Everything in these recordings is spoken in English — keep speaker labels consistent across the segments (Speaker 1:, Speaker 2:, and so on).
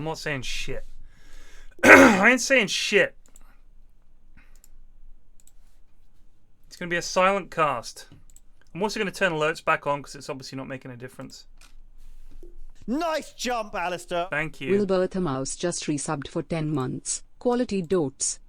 Speaker 1: I'm not saying shit. I ain't saying shit. It's going to be a silent cast. I'm also going to turn alerts back on because it's obviously not making a difference.
Speaker 2: Nice jump, Alistair.
Speaker 1: Thank you.
Speaker 3: Wilbert Mouse just resubbed for 10 months. Quality dots.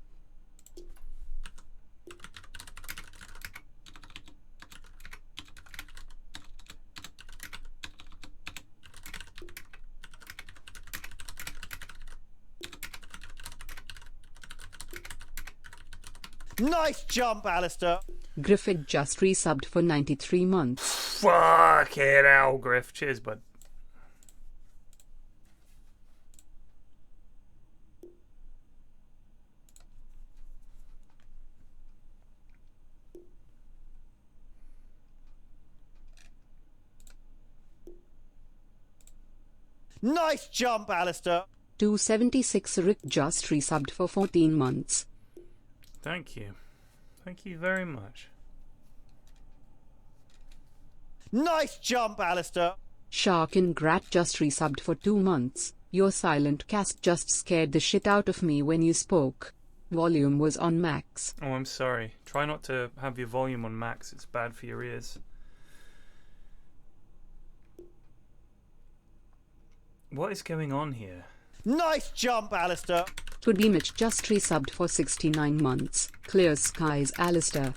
Speaker 2: Nice jump, Alistair.
Speaker 3: Griffith just resubbed for 93 months.
Speaker 1: Fucking hell, Griff. Cheers, bud.
Speaker 2: Nice jump, Alistair.
Speaker 3: 276 Rick just resubbed for 14 months.
Speaker 1: Thank you. Thank you very much.
Speaker 2: Nice jump, Alistair.
Speaker 3: Shark and Grat just resubbed for 2 months. Your silent cast just scared the shit out of me when you spoke. Volume was on max.
Speaker 1: Oh, I'm sorry. Try not to have your volume on max. It's bad for your ears. What is going on here?
Speaker 2: Nice jump, Alistair.
Speaker 3: Could be Mitch just resubbed for 69 months. Clear skies, Alistair.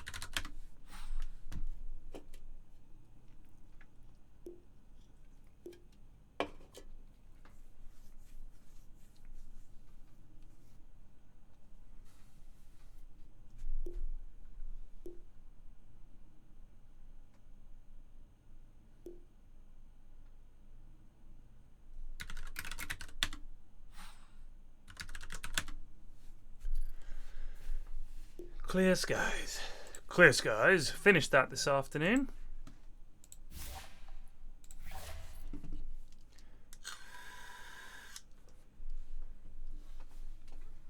Speaker 1: Clear skies. Clear skies. Finished that this afternoon.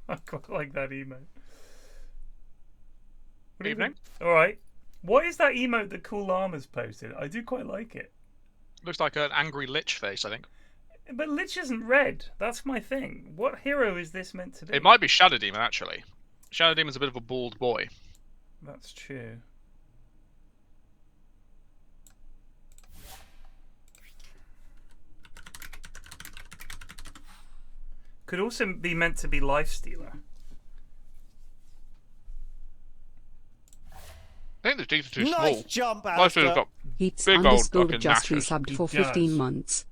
Speaker 1: I quite like that emote.
Speaker 4: Good evening.
Speaker 1: Alright. What is that emote that Cool Llama's posted? I do quite like it.
Speaker 4: Looks like an angry lich face, I think.
Speaker 1: But Lich isn't red. That's my thing. What hero is this meant to be?
Speaker 4: It might be Shadow Demon, actually. Shadow Demon's a bit of a bald boy.
Speaker 1: That's true. Could also be meant to be Lifestealer.
Speaker 4: I think the teeth are too
Speaker 2: Nice
Speaker 4: small.
Speaker 2: jump,
Speaker 4: Lifestealer's
Speaker 2: Alistair.
Speaker 4: got
Speaker 3: Heats
Speaker 4: big old
Speaker 3: underscore
Speaker 4: fucking
Speaker 3: just
Speaker 4: gnashers.
Speaker 3: resubbed for
Speaker 1: He does.
Speaker 3: 15 months.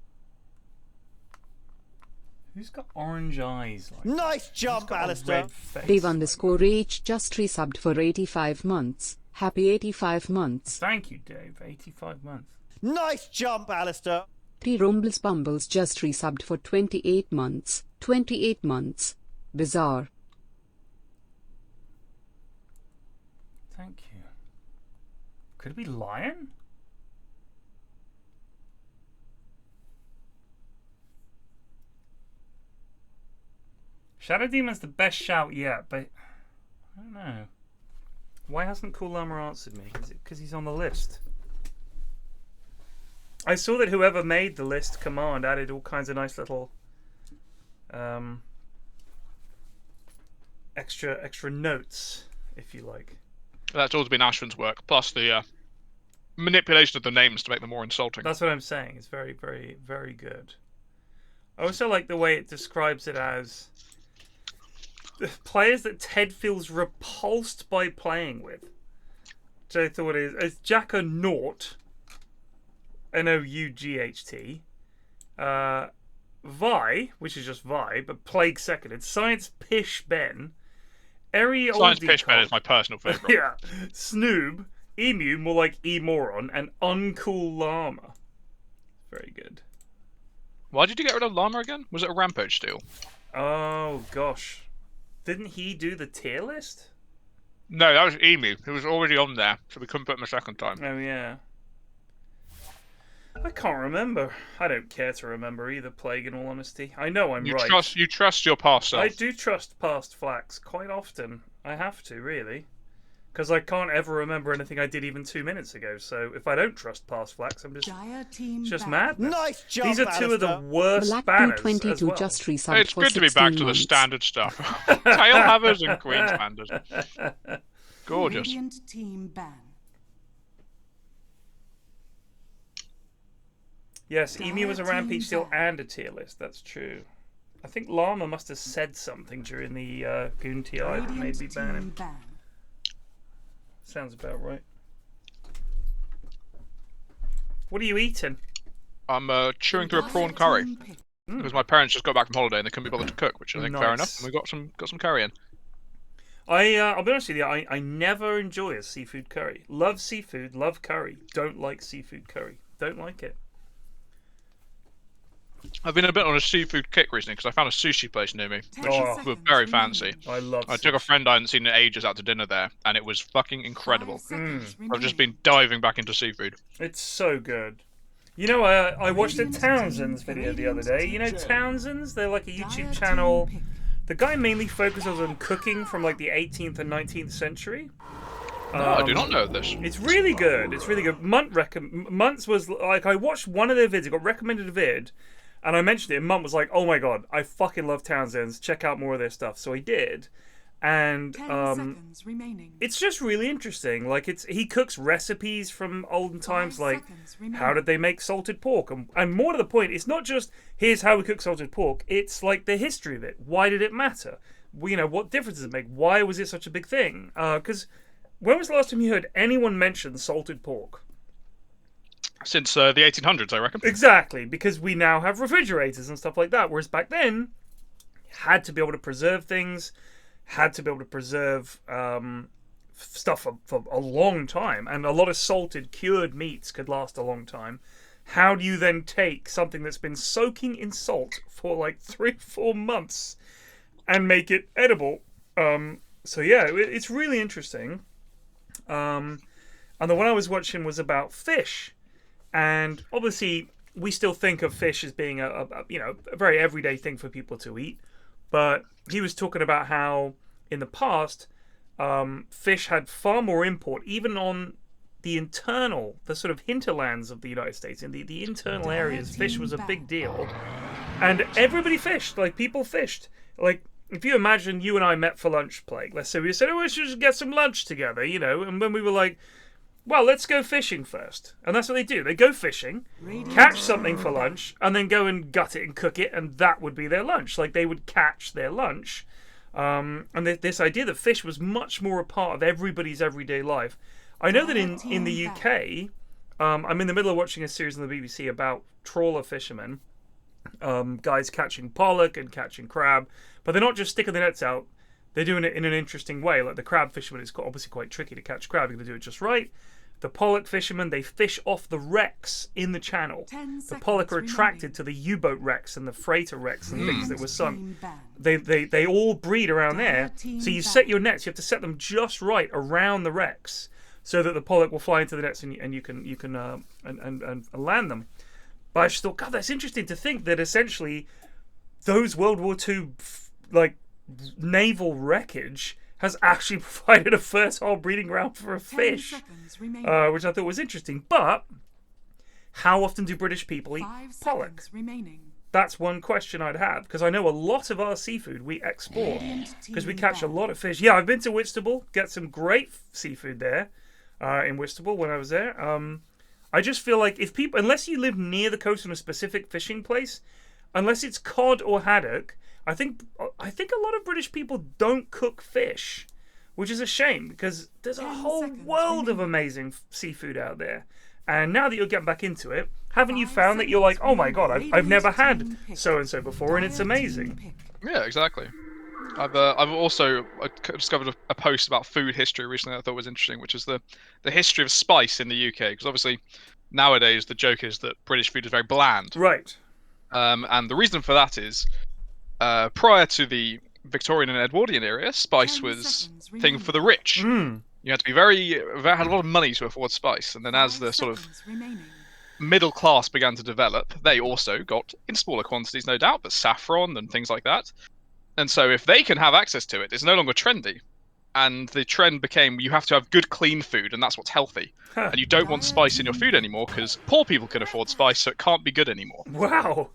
Speaker 1: Who's got orange eyes like
Speaker 2: Nice
Speaker 1: that?
Speaker 2: jump,
Speaker 1: Who's got a
Speaker 2: Alistair.
Speaker 1: red face
Speaker 3: Dave
Speaker 1: like
Speaker 3: underscore H just resubbed for 85 months. Happy 85 months.
Speaker 1: that? Thank you, Dave. 85 months.
Speaker 2: Nice jump, Alistair.
Speaker 3: 3 Rumbles Bumbles just resubbed for 28 months. 28 months. Bizarre.
Speaker 1: Thank you. Could it be Lion? Shadow Demon's the best shout yet, but I don't know. Why hasn't Cool Llama answered me? Is it because he's on the list? I saw that whoever made the list command added all kinds of nice little extra notes, if you like.
Speaker 4: That's always been Ashwin's work, plus the manipulation of the names to make them more insulting.
Speaker 1: That's what I'm saying. It's very, very, very good. I also like the way it describes it as the players that Ted feels repulsed by playing with. Which I thought is Jacka Nought, Nought, Vi, which is just Vi, but Plague seconded, Science Pish Ben, Eri
Speaker 4: Science
Speaker 1: Oldie
Speaker 4: Pitch Ben is my personal favourite.
Speaker 1: yeah, Snoob, Emu, more like E-Moron, and Uncool Llama. Very good.
Speaker 4: Why did you get rid of Llama again? Was it a Rampage steal?
Speaker 1: Oh, gosh. Didn't he do the tier list?
Speaker 4: No, that was Emu. He was already on there, so we couldn't put him a second time.
Speaker 1: Oh, yeah. I can't remember. I don't care to remember either, Plague, in all honesty. I know I'm right.
Speaker 4: You trust your past self.
Speaker 1: I do trust past Flax quite often. I have to, really. because I can't ever remember anything I did even 2 minutes ago. So if I don't trust PFlax, I'm just mad.
Speaker 2: Nice jump,
Speaker 1: These are two of the
Speaker 2: Alistair.
Speaker 1: worst
Speaker 3: Black
Speaker 1: banners
Speaker 3: 222
Speaker 1: as well.
Speaker 3: just resubbed
Speaker 4: It's
Speaker 3: for
Speaker 4: good to be
Speaker 3: 16
Speaker 4: back to the
Speaker 3: months.
Speaker 4: standard stuff. Tailhavers and Queenslanders. Gorgeous.
Speaker 5: Radiant team ban.
Speaker 1: Yes, Emu was a rampage steal and a tier list. That's true. I think Llama must have said something during the Goon TI that made me ban him. Sounds about right. What are you eating?
Speaker 4: I'm chewing through a prawn curry because my parents just got back from holiday and they couldn't be bothered to cook, which I think fair enough. And we got some curry in.
Speaker 1: I'll be honest with you. I never enjoy a seafood curry. Love seafood, love curry. Don't like seafood curry. Don't like it.
Speaker 4: I've been a bit on a seafood kick recently because I found a sushi place near me, which was very fancy.
Speaker 1: I love.
Speaker 4: I took a friend I hadn't seen in ages out to dinner there, and it was fucking incredible. I've just been diving back into seafood.
Speaker 1: It's so good. You know, I watched a Townsend's video the other day. You know Townsend's? They're like a YouTube channel. The guy mainly focuses on cooking from like the 18th and 19th century.
Speaker 4: No, I do not know this.
Speaker 1: It's really good. It's really good. Muntz was like, I watched one of their vids. I got recommended a vid, and I mentioned it. And Munt was like, "Oh my god, I fucking love Townsend's. Check out more of their stuff." So I did, and
Speaker 5: 10 seconds remaining.
Speaker 1: it's just really interesting. Like he cooks recipes from olden times, like how did they make salted pork, and more to the point, it's not just here's how we cook salted pork. It's like the history of it. Why did it matter? You know, what difference does it make? Why was it such a big thing? Because when was the last time you heard anyone mention salted pork?
Speaker 4: Since the 1800s, I reckon.
Speaker 1: Exactly, because we now have refrigerators and stuff like that. Whereas back then, you had to be able to preserve things, had to be able to preserve stuff for a long time. And a lot of salted, cured meats could last a long time. How do you then take something that's been soaking in salt for like 3-4 months and make it edible? So yeah, it's really interesting. And the one I was watching was about fish, and obviously we still think of fish as being a very everyday thing for people to eat. But he was talking about how in the past, fish had far more import, even on the sort of hinterlands of the United States. In the internal areas, fish was a big deal, and everybody fished. Like people fished. Like if you imagine you and I met for lunch, Plague. Let's say we said, "Oh, we should just get some lunch together," you know, and when we were like, well, let's go fishing first. And that's what they do. They go fishing, catch something for lunch, and then go and gut it and cook it, and that would be their lunch. Like, they would catch their lunch. And this idea that fish was much more a part of everybody's everyday life. I know that in the UK, I'm in the middle of watching a series on the BBC about trawler fishermen, guys catching pollock and catching crab, but they're not just sticking the nets out. They're doing it in an interesting way. Like the crab fisherman, it's obviously quite tricky to catch crab. You're going to do it just right. The pollock fishermen, they fish off the wrecks in the channel. The pollock are attracted to the U-boat wrecks and the freighter wrecks and things that were sunk. They all breed around there. So you set your nets. You have to set them just right around the wrecks so that the pollock will fly into the nets and you can land them. But I just thought, God, that's interesting to think that essentially those World War II naval wreckage has actually provided a fertile breeding ground for a fish, which I thought was interesting. But how often do British people eat pollock? That's one question I'd have, because I know a lot of our seafood we export because we catch a lot of fish. Yeah, I've been to Whitstable, get some great seafood there in Whitstable when I was there. I just feel like if people, unless you live near the coast on a specific fishing place, unless it's cod or haddock, I think a lot of British people don't cook fish, which is a shame because there's a whole world of amazing seafood out there. And now that you're getting back into it, haven't you found that you're like, oh my god, I've never had so and so before, and it's amazing.
Speaker 4: Yeah, exactly. I've also discovered a post about food history recently that I thought was interesting, which is the history of spice in the UK. Because obviously nowadays the joke is that British food is very bland,
Speaker 1: right?
Speaker 4: And the reason for that is prior to the Victorian and Edwardian era, spice was a thing for the rich. You had to be had a lot of money to afford spice, and then as the sort of middle class began to develop, they also got, in smaller quantities no doubt, but saffron and things like that. And so if they can have access to it, it's no longer trendy. and the trend became you have to have good, clean food, and that's what's healthy.
Speaker 1: Huh.
Speaker 4: And you don't want spice in your food anymore because poor people can afford spice, so it can't be good anymore.
Speaker 1: Wow.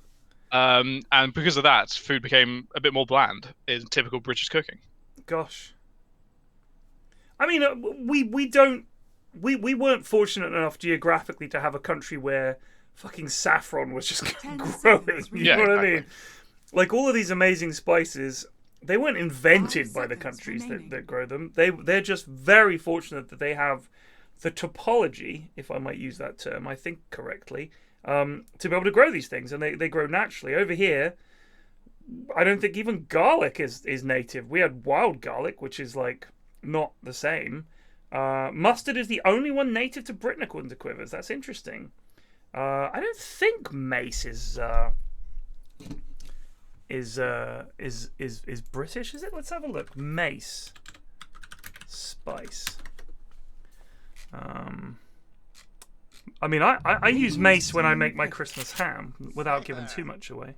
Speaker 4: And because of that, food became a bit more bland in typical British cooking.
Speaker 1: Gosh. I mean, we weren't fortunate enough geographically to have a country where fucking saffron was just
Speaker 5: 10
Speaker 1: growing.
Speaker 5: seconds
Speaker 1: You know what I
Speaker 4: remaining.
Speaker 1: mean? Like all of these amazing spices, they weren't invented
Speaker 5: 5
Speaker 1: by the
Speaker 5: seconds
Speaker 1: countries
Speaker 5: remaining.
Speaker 1: that grow them. They're just very fortunate that they have the topology, if I might use that term, I think correctly, to be able to grow these things, and they grow naturally. Over here, I don't think even garlic is native. We had wild garlic, which is like not the same. Mustard is the only one native to Britain according to Quivers. That's interesting. I don't think mace is British, is it? Let's have a look. Mace spice. I mean, I use mace when I make my Christmas ham without giving too much away.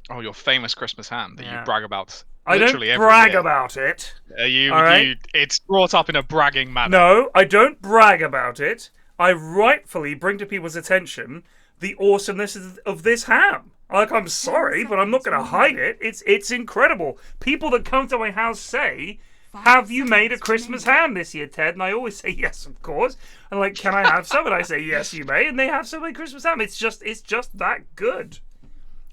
Speaker 4: Oh, your famous Christmas ham that
Speaker 1: Yeah.
Speaker 4: you brag about.
Speaker 1: I don't
Speaker 4: literally every
Speaker 1: brag
Speaker 4: year.
Speaker 1: about it.
Speaker 4: All
Speaker 1: right?
Speaker 4: It's brought up in a bragging manner.
Speaker 1: No, I don't brag about it. I rightfully bring to people's attention the awesomeness of this ham. Like, I'm sorry, but I'm not going to hide it. It's incredible. People that come to my house say, "Have you made a Christmas ham this year, Ted?" And I always say, "Yes, of course." And like, "Can I have some?" And I say, "Yes, you may." And they have some of my Christmas ham. It's just that good.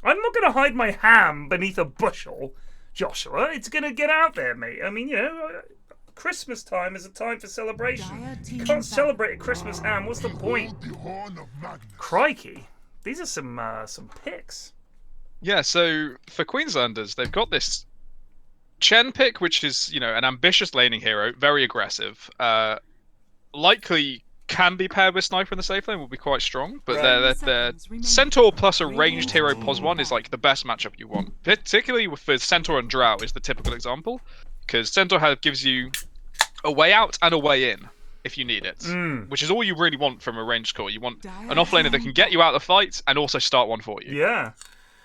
Speaker 1: I'm not going to hide my ham beneath a bushel, Joshua. It's going to get out there, mate. I mean, you know, Christmas time is a time for celebration. You can't celebrate a Christmas ham. What's the point? Crikey. These are some picks.
Speaker 4: Yeah, so for Queenslanders, they've got this Chen pick, which is, you know, an ambitious laning hero, very aggressive. Likely can be paired with Sniper in the safe lane, will be quite strong, but
Speaker 1: Right.
Speaker 4: their Centaur plus a ranged hero pos 1 is like the best matchup you want. Particularly with Centaur and Drow is the typical example, because Centaur gives you a way out and a way in if you need it, which is all you really want from a ranged core. You want an offlaner that can get you out of the fight and also start one for you.
Speaker 1: Yeah.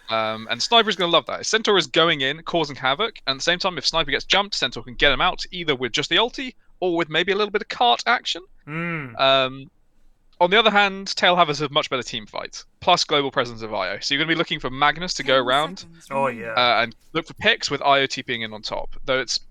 Speaker 4: And Sniper is going to love that. Centaur is going in, causing havoc, and at the same time, if Sniper gets jumped, Centaur can get him out, either with just the ulti, or with maybe a little bit of cart action. On the other hand, Tailhav is a much better team fight, plus global presence of Io. So you're going to be looking for Magnus to go around
Speaker 1: Oh, yeah.
Speaker 4: and look for picks with Io TPing in on top. Though it's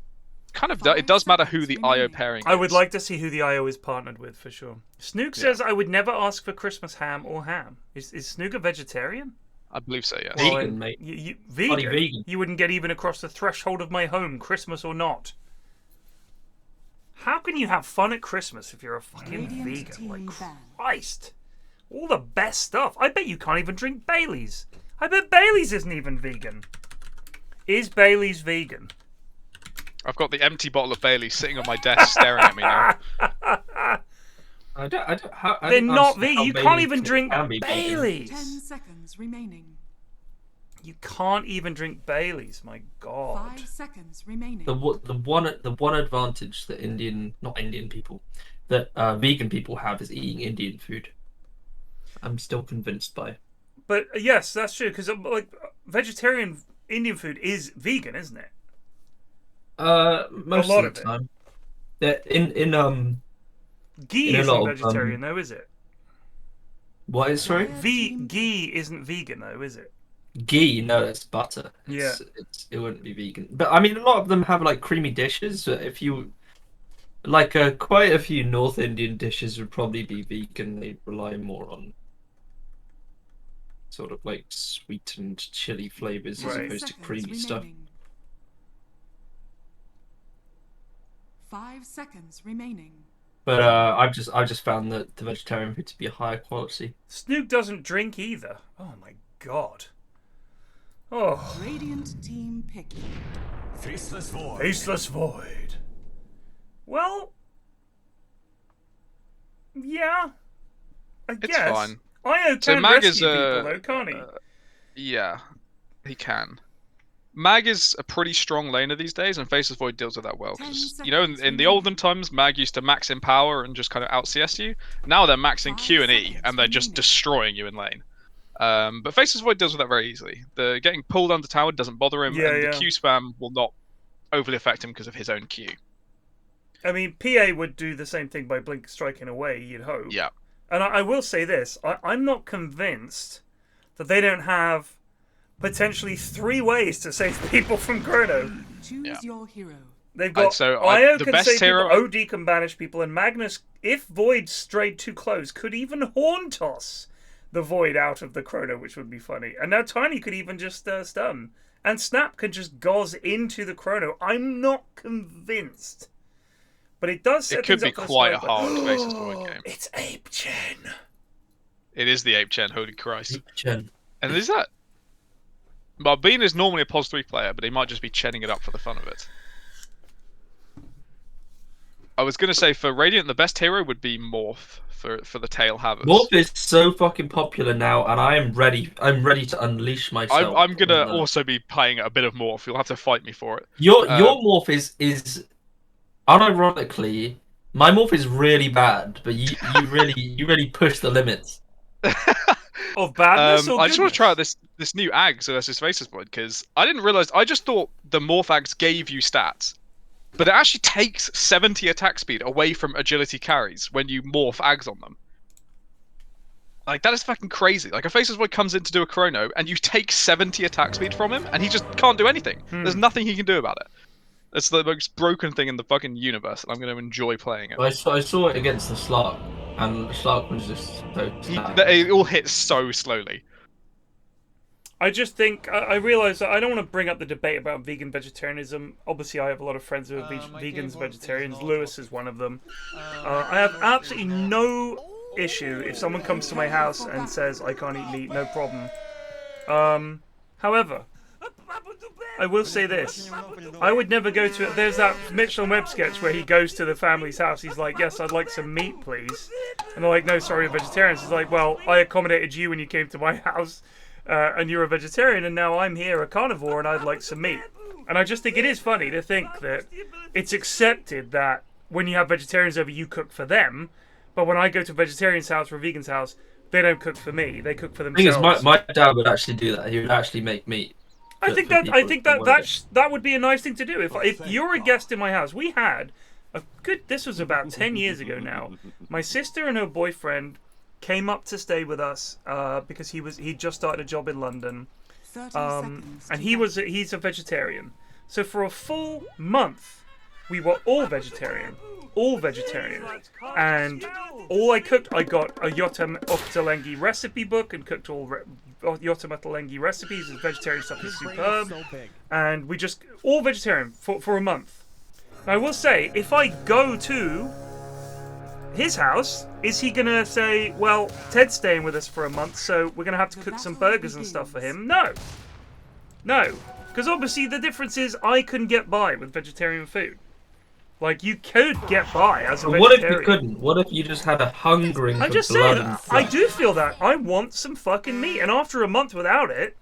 Speaker 4: kind of it does matter who the Io pairing is.
Speaker 1: I would like to see who the IO is partnered with, for sure. Snook says, "I would never ask for Christmas ham or ham." Is Snook a vegetarian?
Speaker 4: I believe so, yes.
Speaker 1: Well,
Speaker 6: Vegan, mate.
Speaker 1: Vegan?
Speaker 6: Bloody vegan.
Speaker 1: You wouldn't get even across the threshold of my home, Christmas or not. How can you have fun at Christmas if you're a fucking
Speaker 5: Radiant
Speaker 1: vegan?
Speaker 5: team
Speaker 1: Like,
Speaker 5: ban.
Speaker 1: Christ. All the best stuff. I bet you can't even drink Bailey's. I bet Bailey's isn't even vegan. Is Bailey's vegan?
Speaker 4: I've got the empty bottle of Bailey sitting on my desk staring at me now.
Speaker 1: They're not vegan. You can't even drink
Speaker 6: Bailey.
Speaker 5: 10
Speaker 1: Bailey's.
Speaker 5: seconds remaining.
Speaker 1: You can't even drink Bailey's. My God.
Speaker 5: 5 seconds remaining.
Speaker 6: The one advantage that vegan people have is eating Indian food. I'm still convinced by.
Speaker 1: But yes, that's true, because like vegetarian Indian food is vegan, isn't it?
Speaker 6: Most
Speaker 1: lot
Speaker 6: of
Speaker 1: of
Speaker 6: the
Speaker 1: it.
Speaker 6: time. In
Speaker 1: Ghee
Speaker 6: In a
Speaker 1: isn't
Speaker 6: lot of,
Speaker 1: vegetarian, though, is it?
Speaker 6: what is sorry?
Speaker 1: Ghee isn't vegan, though, is it?
Speaker 6: Ghee, no, it's butter. It wouldn't be vegan. But I mean, a lot of them have like creamy dishes. If you like, quite a few North Indian dishes would probably be vegan. They rely more on sort of like sweet and chili flavors as
Speaker 1: Right.
Speaker 6: opposed to
Speaker 5: 10
Speaker 6: creamy
Speaker 5: seconds
Speaker 6: stuff.
Speaker 5: remaining. 5 seconds remaining.
Speaker 6: But I've just found that the vegetarian food to be a higher quality.
Speaker 1: Snoop doesn't drink either. Oh my God. Oh.
Speaker 5: Radiant team pick.
Speaker 7: Faceless Void.
Speaker 1: Faceless Void. Well, yeah. I
Speaker 4: It's
Speaker 1: guess.
Speaker 4: fine.
Speaker 1: Io
Speaker 4: So
Speaker 1: can
Speaker 4: Mag
Speaker 1: rescue
Speaker 4: is
Speaker 1: people, though, can't he?
Speaker 4: Yeah, he can. Mag is a pretty strong laner these days, and Faceless Void deals with that well.
Speaker 5: 10
Speaker 4: Because, you know, in
Speaker 5: seconds
Speaker 4: the olden times, Mag used to max in power and just kind of out CS you. Now they're maxing
Speaker 5: 5
Speaker 4: Q and E,
Speaker 5: seconds
Speaker 4: and they're just
Speaker 5: remaining.
Speaker 4: destroying you in lane. But Faceless Void deals with that very easily. The getting pulled under tower doesn't bother him,
Speaker 1: Yeah,
Speaker 4: and
Speaker 1: yeah.
Speaker 4: the Q spam will not overly affect him because of his own Q.
Speaker 1: I mean, PA would do the same thing by blink striking away, you'd hope.
Speaker 4: Yeah.
Speaker 1: And I will say this, I'm not convinced that they don't have potentially 3 ways to save people from Chrono.
Speaker 5: Choose your hero.
Speaker 1: They've got
Speaker 4: So,
Speaker 1: Io
Speaker 4: the
Speaker 1: can
Speaker 4: best
Speaker 1: save
Speaker 4: hero-
Speaker 1: people, OD can banish people, and Magnus, if Void strayed too close, could even horn toss the Void out of the Chrono, which would be funny. And now Tiny could even just stun. And Snap can just gauze into the Chrono. I'm not convinced. But it does set
Speaker 4: It could
Speaker 1: things
Speaker 4: be
Speaker 1: up for the
Speaker 4: quite a
Speaker 1: sniper.
Speaker 4: hard Faceless Void game.
Speaker 1: It's Ape Gen.
Speaker 4: It is the Ape Gen, holy Christ.
Speaker 6: Chen.
Speaker 4: And is that... Well, Bean is normally a pos 3 player, but he might just be chenning it up for the fun of it. I was going to say, for Radiant, the best hero would be Morph for the tail havers.
Speaker 6: Morph is so fucking popular now, and I am ready. I'm ready to unleash myself.
Speaker 4: I'm going to also be playing a bit of Morph. You'll have to fight me for it.
Speaker 6: Your Morph is unironically, my Morph is really bad, but you really push the limits.
Speaker 1: Of badness or
Speaker 4: I just want
Speaker 1: goodness?
Speaker 4: to try out this new Ags versus Faceless Void, because I didn't realise... I just thought the Morph Ags gave you stats. But it actually takes 70 attack speed away from agility carries when you morph Ags on them. Like, that is fucking crazy. Like, a Faceless Void comes in to do a Chrono, and you take 70 attack speed from him, and he just can't do anything. There's nothing he can do about it. It's the most broken thing in the fucking universe, and I'm going to enjoy playing it.
Speaker 6: I saw it against the Slark, and the Slark was just so sad.
Speaker 4: It all hits so slowly.
Speaker 1: I just think I realise that I don't want to bring up the debate about vegan vegetarianism. Obviously, I have a lot of friends who are vegans, vegetarians. Lewis is one of them. I have absolutely no issue if someone comes to my house and says I can't eat meat, no problem. However, I will say this: I would never go to. There's that Mitchell and Webb sketch where he goes to the family's house. He's like, "Yes, I'd like some meat, please," and they're like, "No, sorry, we're vegetarians." He's like, "Well, I accommodated you when you came to my house." And you're a vegetarian, and now I'm here, a carnivore, and I'd like some meat. And I just think it is funny to think that it's accepted that when you have vegetarians over, you cook for them, but when I go to a vegetarian's house or a vegan's house, they don't cook for me. They cook for
Speaker 6: The thing
Speaker 1: themselves.
Speaker 6: is, my dad would actually do that. He would actually make meat.
Speaker 1: I think that would be a nice thing to do. If you're a guest in my house, we had a good. This was about 10 years ago now. My sister and her boyfriend came up to stay with us because he'd just started a job in London,
Speaker 5: 30 seconds.
Speaker 1: and he's a vegetarian. So for a full month, we were all vegetarian, and all I cooked, I got a Yotam Ottalengi recipe book and cooked all Yotam Ottalengi recipes, and vegetarian stuff is superb, and we just all vegetarian for a month. Now I will say, if I go to his house, is he gonna say, well, Ted's staying with us for a month, so we're gonna have to cook some burgers and stuff for him? No, because obviously the difference is I couldn't get by with vegetarian food. Like, you could get by as a vegetarian.
Speaker 6: What if you couldn't? What if you just had a hungering
Speaker 1: I'm
Speaker 6: for
Speaker 1: just
Speaker 6: blood
Speaker 1: saying,
Speaker 6: and
Speaker 1: I
Speaker 6: flesh?
Speaker 1: do feel that I want some fucking meat, and after a month without it,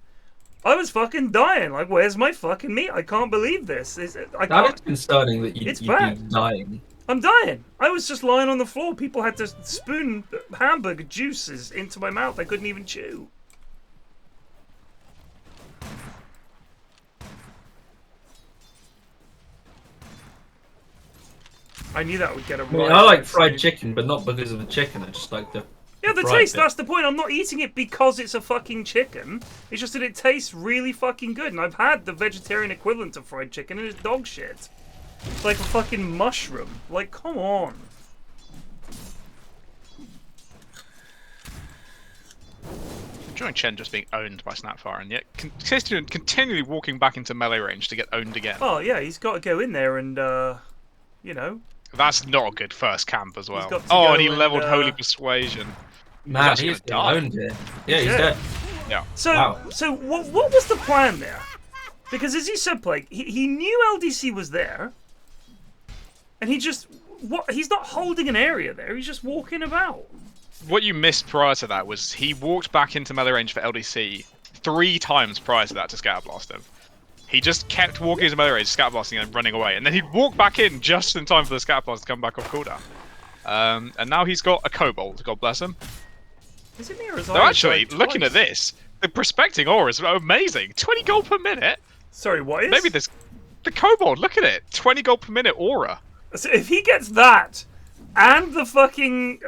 Speaker 1: I was fucking dying. Like, where's my fucking meat? I can't believe this. I
Speaker 6: That
Speaker 1: can't.
Speaker 6: is concerning that you'd be
Speaker 1: bad.
Speaker 6: dying.
Speaker 1: I'm dying. I was just lying on the floor. People had to spoon hamburger juices into my mouth. I couldn't even chew. I knew that would get a
Speaker 6: I mean,
Speaker 1: rise.
Speaker 6: I like fried chicken, but not because of the chicken. I just like the
Speaker 1: Yeah, the
Speaker 6: fried
Speaker 1: taste,
Speaker 6: bit.
Speaker 1: that's the point. I'm not eating it because it's a fucking chicken. It's just that it tastes really fucking good. And I've had the vegetarian equivalent of fried chicken, and it's dog shit. It's like a fucking mushroom. Like, come on.
Speaker 4: Enjoying Chen just being owned by Snapfire, and yet continually walking back into melee range to get owned again.
Speaker 1: Oh, yeah, he's got to go in there and, you know.
Speaker 4: That's not a good first camp as well.
Speaker 1: got to
Speaker 4: Oh,
Speaker 1: go
Speaker 4: and he
Speaker 1: and,
Speaker 4: leveled Holy Persuasion.
Speaker 6: Man,
Speaker 4: actually
Speaker 6: he's
Speaker 4: gonna die.
Speaker 6: owned here. Yeah, he's
Speaker 1: dead.
Speaker 6: dead.
Speaker 4: Yeah.
Speaker 1: So,
Speaker 6: Wow.
Speaker 1: so what was the plan there? Because as you said, Plague, he knew LDC was there, and he's not holding an area there. He's just walking about.
Speaker 4: What you missed prior to that was he walked back into melee range for LDC 3 times prior to that to scatterblast him. He just kept walking into melee range, scatterblasting and running away, and then he'd walk back in just in time for the scatterblast to come back off cooldown. And now he's got a kobold, God bless him.
Speaker 1: Is it me or is
Speaker 4: Though
Speaker 1: I
Speaker 4: actually,
Speaker 1: died
Speaker 4: looking
Speaker 1: twice?
Speaker 4: at this, the prospecting aura is amazing. 20 gold per minute.
Speaker 1: Sorry, what is?
Speaker 4: Maybe this, the kobold. Look at it, 20 gold per minute aura.
Speaker 1: So if he gets that and the fucking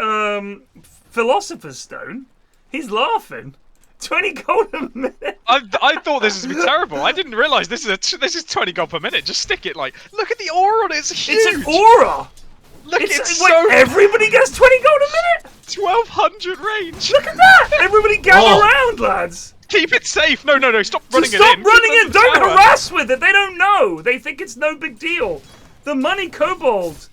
Speaker 1: Philosopher's Stone, he's laughing. 20 gold a minute.
Speaker 4: I thought this would be terrible. I didn't realise this is 20 gold per minute. Just stick it like. Look at the aura on it. It's huge.
Speaker 1: It's an aura.
Speaker 4: Look,
Speaker 1: It's
Speaker 4: so.
Speaker 1: everybody gets 20 gold a minute.
Speaker 4: 1200 range.
Speaker 1: Look at that. Everybody gather around, lads.
Speaker 4: Keep it safe. No. Stop running it in.
Speaker 1: Stop running
Speaker 4: Keep
Speaker 1: in.
Speaker 4: it
Speaker 1: Don't
Speaker 4: tower.
Speaker 1: harass with it. They don't know. They think it's no big deal. The money kobold.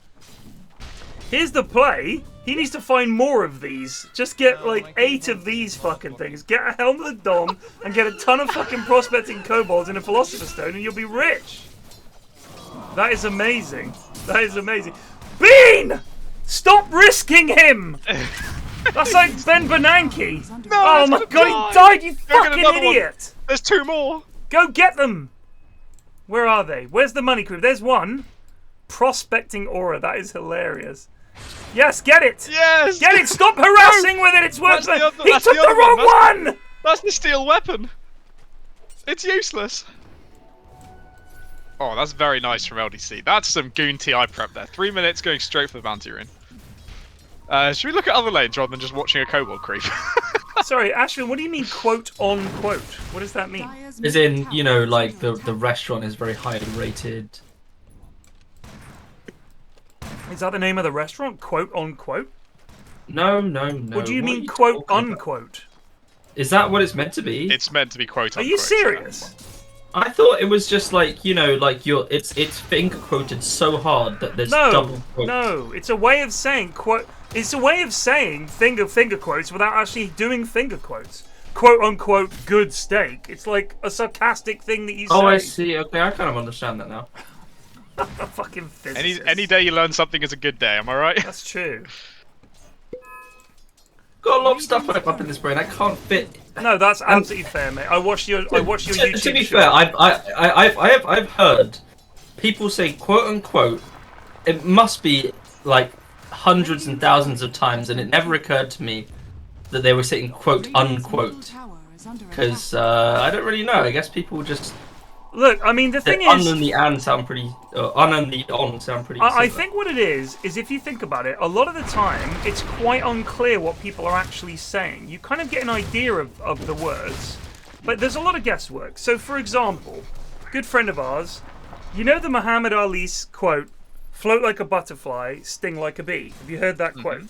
Speaker 1: Here's the play. He needs to find more of these. Just get like 8 of these fucking things. Get a Helm of the Dom and get a ton of fucking prospecting kobolds in a Philosopher's Stone and you'll be rich. That is amazing. That is amazing. Bean! Stop risking him! That's like Ben Bernanke.
Speaker 4: No,
Speaker 1: Oh my god, he died, you
Speaker 4: Go get
Speaker 1: fucking
Speaker 4: another one.
Speaker 1: idiot!
Speaker 4: There's 2 more.
Speaker 1: Go get them! Where are they? Where's the money crew? There's one. Prospecting aura. That is hilarious. Yes, get it!
Speaker 4: Yes!
Speaker 1: Get it! Stop harassing with it! It's worth
Speaker 4: That's the
Speaker 1: it!
Speaker 4: other-
Speaker 1: He
Speaker 4: that's
Speaker 1: took
Speaker 4: the
Speaker 1: the
Speaker 4: other
Speaker 1: wrong
Speaker 4: one.
Speaker 1: one!
Speaker 4: That's the steel weapon. It's useless. Oh, that's very nice from LDC. That's some goon TI prep there. 3 minutes going straight for the bounty rune. Should we look at other lanes rather than just watching a kobold creep?
Speaker 1: Sorry, Ashvin, what do you mean quote on quote? What does that mean?
Speaker 6: As in, you know, like the restaurant is very highly rated.
Speaker 1: Is that the name of the restaurant? Quote on quote?
Speaker 6: No.
Speaker 1: What do you
Speaker 6: What
Speaker 1: mean
Speaker 6: are you
Speaker 1: quote
Speaker 6: talking about?
Speaker 1: unquote?
Speaker 6: Is that what it's meant to be?
Speaker 4: It's meant to be quote
Speaker 1: Are
Speaker 4: unquote.
Speaker 1: you serious?
Speaker 6: I thought it was just like, you know, like it's finger quoted so hard that there's double quotes.
Speaker 1: No. It's a way of saying quote. It's a way of saying finger quotes without actually doing finger quotes. Quote unquote good steak. It's like a sarcastic thing that you say.
Speaker 6: Oh, I see. Okay, I kind of understand that now.
Speaker 1: A fucking physicist.
Speaker 4: Any day you learn something is a good day. Am I right?
Speaker 1: That's true.
Speaker 6: Got a lot of stuff up in this brain. I can't fit.
Speaker 1: No, that's absolutely fair, mate. I watched your YouTube.
Speaker 6: To be
Speaker 1: show.
Speaker 6: fair, I've heard people say quote unquote. It must be like hundreds and thousands of times, and it never occurred to me that they were saying quote unquote. Because I don't really know. I guess people just
Speaker 1: Look. I mean, the thing
Speaker 6: un
Speaker 1: is,
Speaker 6: and the and sound pretty. Un and the on sound pretty.
Speaker 1: I
Speaker 6: similar.
Speaker 1: think what it is if you think about it, a lot of the time it's quite unclear what people are actually saying. You kind of get an idea of the words, but there's a lot of guesswork. So, for example, good friend of ours, you know the Muhammad Ali's quote, "Float like a butterfly, sting like a bee." Have you heard that quote?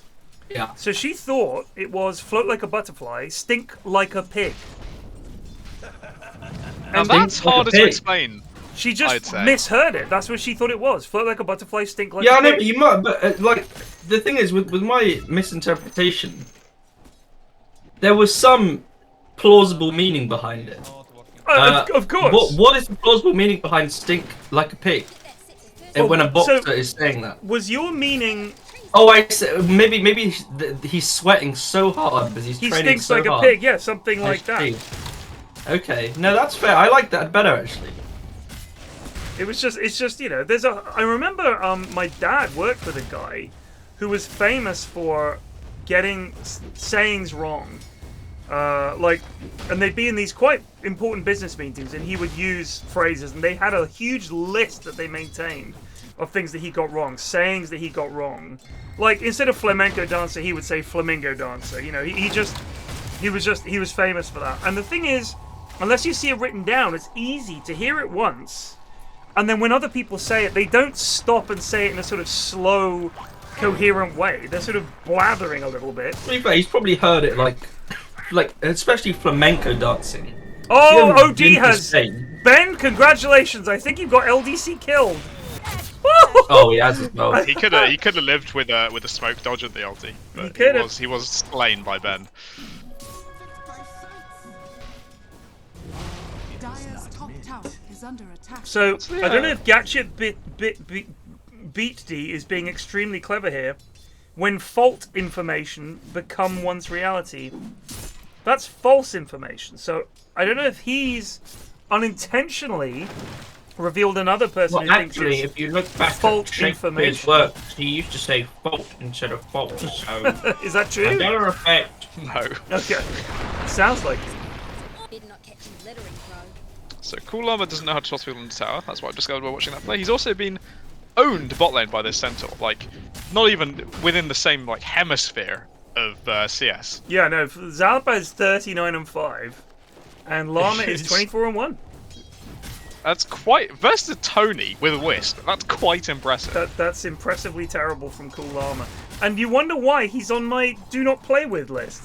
Speaker 6: Yeah.
Speaker 1: So she thought it was "float like a butterfly, stink like a pig."
Speaker 4: Now
Speaker 1: And
Speaker 4: that's
Speaker 6: like a
Speaker 4: harder to
Speaker 6: pig.
Speaker 4: explain.
Speaker 1: she
Speaker 4: I'd
Speaker 1: just
Speaker 4: say.
Speaker 1: misheard it. That's what she thought it was. Float like a butterfly, stink like
Speaker 6: Yeah,
Speaker 1: a
Speaker 6: I know,
Speaker 1: pig.
Speaker 6: but you might. But like, the thing is, with my misinterpretation, there was some plausible meaning behind it.
Speaker 1: Of course.
Speaker 6: What is the plausible meaning behind "stink like a pig"? And when a boxer is saying that.
Speaker 1: Was your meaning
Speaker 6: Oh, maybe he's sweating so hard because he's
Speaker 1: he
Speaker 6: training
Speaker 1: stinks
Speaker 6: so
Speaker 1: like
Speaker 6: hard.
Speaker 1: a pig? Yeah, something
Speaker 6: I
Speaker 1: like that.
Speaker 6: see. Okay, no, that's fair. I like that better actually.
Speaker 1: It's just you know, I remember my dad worked with a guy who was famous for getting sayings wrong. And they'd be in these quite important business meetings and he would use phrases and they had a huge list that they maintained of things that he got wrong, sayings that he got wrong. Like instead of flamenco dancer, he would say flamingo dancer. You know, he was famous for that. And the thing is, unless you see it written down, it's easy to hear it once. And then when other people say it, they don't stop and say it in a sort of slow, coherent way. They're sort of blathering a little bit.
Speaker 6: To be fair, he's probably heard it like especially flamenco dancing.
Speaker 1: Oh,
Speaker 6: Yeah,
Speaker 1: OD
Speaker 6: been to
Speaker 1: has...
Speaker 6: Spain.
Speaker 1: Ben, congratulations. I think you've got LDC killed.
Speaker 6: Oh, he has as well.
Speaker 4: He could have lived with a smoke dodge at the ulti, but he was slain by Ben.
Speaker 5: Dire's top tower is under attack.
Speaker 1: So, I don't know if Gatchet Beat D is being extremely clever here. When fault information become one's reality, that's false information. So, I don't know if he's unintentionally revealed another person
Speaker 6: Well,
Speaker 1: who thinks
Speaker 6: actually,
Speaker 1: it's
Speaker 6: if you look back
Speaker 1: fault
Speaker 6: at Shakespeare's
Speaker 1: information.
Speaker 6: works, he used to say fault instead of fault. So,
Speaker 1: Is that true?
Speaker 6: matter of fact,
Speaker 4: No.
Speaker 1: Okay. Sounds like it.
Speaker 8: Better not catch him littering, bro.
Speaker 4: So Cool Armor doesn't know how to toss people in the tower. That's what I've discovered by watching that play. He's also been owned bot lane by this Centaur. Like, not even within the same like hemisphere of CS.
Speaker 1: Yeah, no. Zalpa is 39-5, and Llama is 24-1.
Speaker 4: That's quite versus Tony with a Wisp. That's quite impressive.
Speaker 1: That's impressively terrible from Cool Llama, and you wonder why he's on my do not play with list.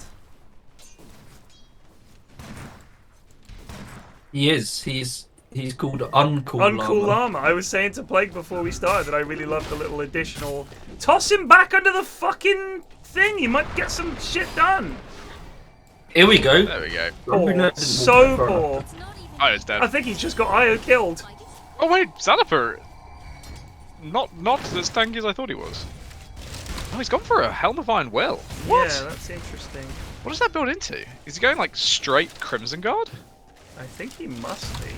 Speaker 6: He is. He's called Uncool
Speaker 1: Uncool Llama. I was saying to Plague before we started that I really love the little additional. Toss him back under the fucking thing. You might get some shit done.
Speaker 6: Here we go.
Speaker 4: There we go.
Speaker 1: Oh, so poor.
Speaker 4: Io's dead.
Speaker 1: I think he's just got Io killed.
Speaker 4: Oh wait, Xanaper. Not as tanky as I thought he was. Oh, he's gone for a Helm of Iron Will. What?
Speaker 1: Yeah, that's interesting.
Speaker 4: What does that build into? Is he going like straight Crimson Guard?
Speaker 1: I think he must be.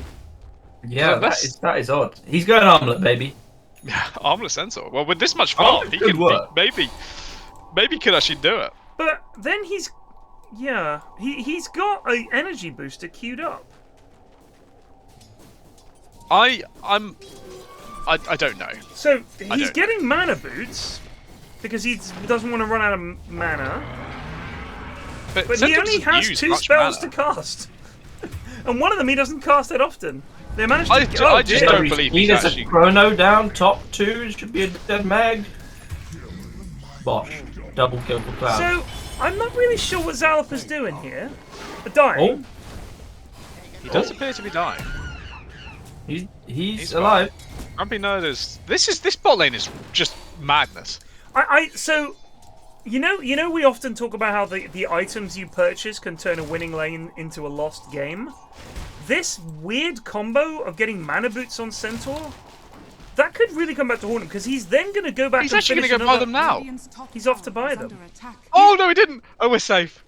Speaker 6: Yeah, that is odd. He's going Armlet, baby.
Speaker 4: Yeah, Armlet Centaur. Well, with this much farm, he could maybe could actually do it.
Speaker 1: But then he's he's got an energy booster queued up.
Speaker 4: I don't know.
Speaker 1: So he's getting mana boots because he doesn't want to run out of mana. But he only has 2 spells to cast, and one of them he doesn't cast that often. They managed to.
Speaker 4: I just don't believe he's actually.
Speaker 6: A chrono down, top 2 should be a dead mag. Bosh, double kill for Cloud.
Speaker 1: So I'm not really sure what Zalpa's doing here. Dying.
Speaker 4: He does appear to be dying.
Speaker 6: He's alive.
Speaker 4: GrumpyNerd is. This bot lane is just madness.
Speaker 1: So, you know, we often talk about how the items you purchase can turn a winning lane into a lost game. This weird combo of getting mana boots on Centaur, that could really come back to haunt him because he's then going to go back.
Speaker 4: He's actually going to go buy them now.
Speaker 1: He's off to buy them.
Speaker 4: Oh no, he didn't. Oh, we're safe.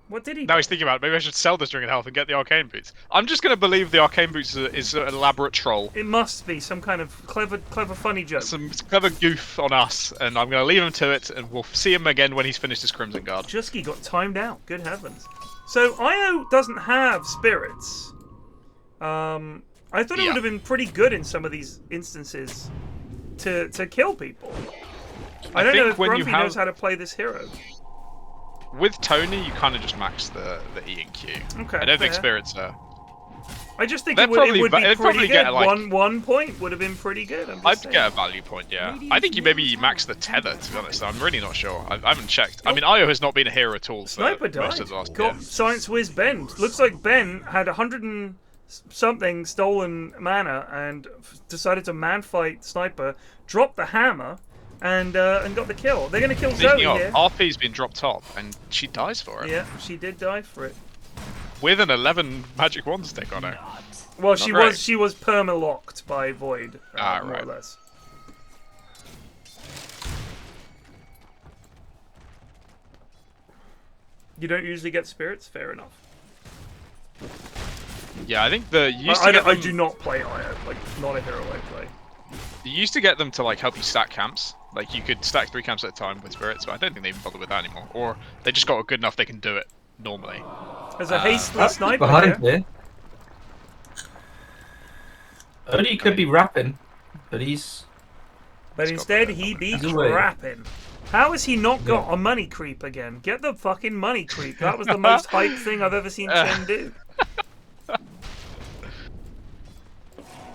Speaker 1: What did he?
Speaker 4: Now he's thinking about it. Maybe I should sell this Ring of Health and get the Arcane Boots. I'm just going to believe the Arcane Boots is an elaborate troll.
Speaker 1: It must be some kind of clever, funny joke.
Speaker 4: Some clever goof on us, and I'm going to leave him to it, and we'll see him again when he's finished his Crimson Guard.
Speaker 1: Jusky got timed out. Good heavens. So Io doesn't have spirits. I thought it would have been pretty good in some of these instances to kill people. I don't know if Grumpy knows how to play this hero.
Speaker 4: With Tony, you kind of just max the E and Q.
Speaker 1: Okay,
Speaker 4: I don't think spirits are.
Speaker 1: I just think it would be pretty good.
Speaker 4: Like,
Speaker 1: one point would have been pretty good.
Speaker 4: I'd get a value point, yeah. I think you maybe max the tether, to be honest. I'm really not sure. I haven't checked. I mean, Io has not been a hero at all.
Speaker 1: Sniper died. Got Science Whiz Ben. Looks like Ben had 100 and something stolen mana and decided to man fight Sniper, dropped the hammer, and got the kill. They're going to kill Zoe here.
Speaker 4: RP's been dropped top, and she dies for it.
Speaker 1: Yeah, she did die for it.
Speaker 4: With an 11 magic wand stick on her.
Speaker 1: Well, she was perma-locked by Void, more or less. You don't usually get spirits? Fair enough.
Speaker 4: Yeah, I think
Speaker 1: I do not play Io, like, not a hero I play.
Speaker 4: You used to get them to like help you stack camps. Like you could stack 3 camps at a time with spirits, but I don't think they even bother with that anymore. Or they just got good enough they can do it normally.
Speaker 1: There's a hasty sniper
Speaker 6: behind here. Only could be rapping, but he's.
Speaker 1: But instead he be rapping. How has he not got a money creep again? Get the fucking money creep. That was the most hype thing I've ever seen Chen do.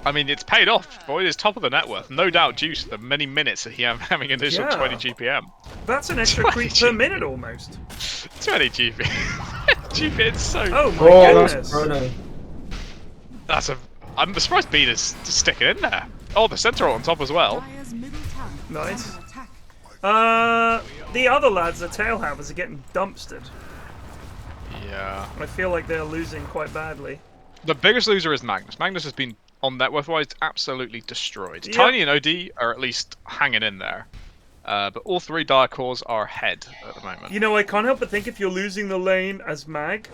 Speaker 4: I mean, it's paid off. Void is top of the net worth, no doubt due to the many minutes that he having initial 20 GPM.
Speaker 1: That's an extra creep per minute almost.
Speaker 4: 20 GP. GP, it's so.
Speaker 1: Oh my goodness.
Speaker 4: That's a. I'm surprised Bean is sticking in there. Oh, the Centaur on top as well.
Speaker 1: Nice. The other lads, the Tailhammers, are getting dumpstered.
Speaker 4: Yeah.
Speaker 1: I feel like they're losing quite badly.
Speaker 4: The biggest loser is Magnus. Magnus has been, on net worth-wise, absolutely destroyed.
Speaker 1: Yep.
Speaker 4: Tiny and OD are at least hanging in there. But all 3 Dire Cores are ahead at the moment.
Speaker 1: You know, I can't help but think if you're losing the lane as Mag,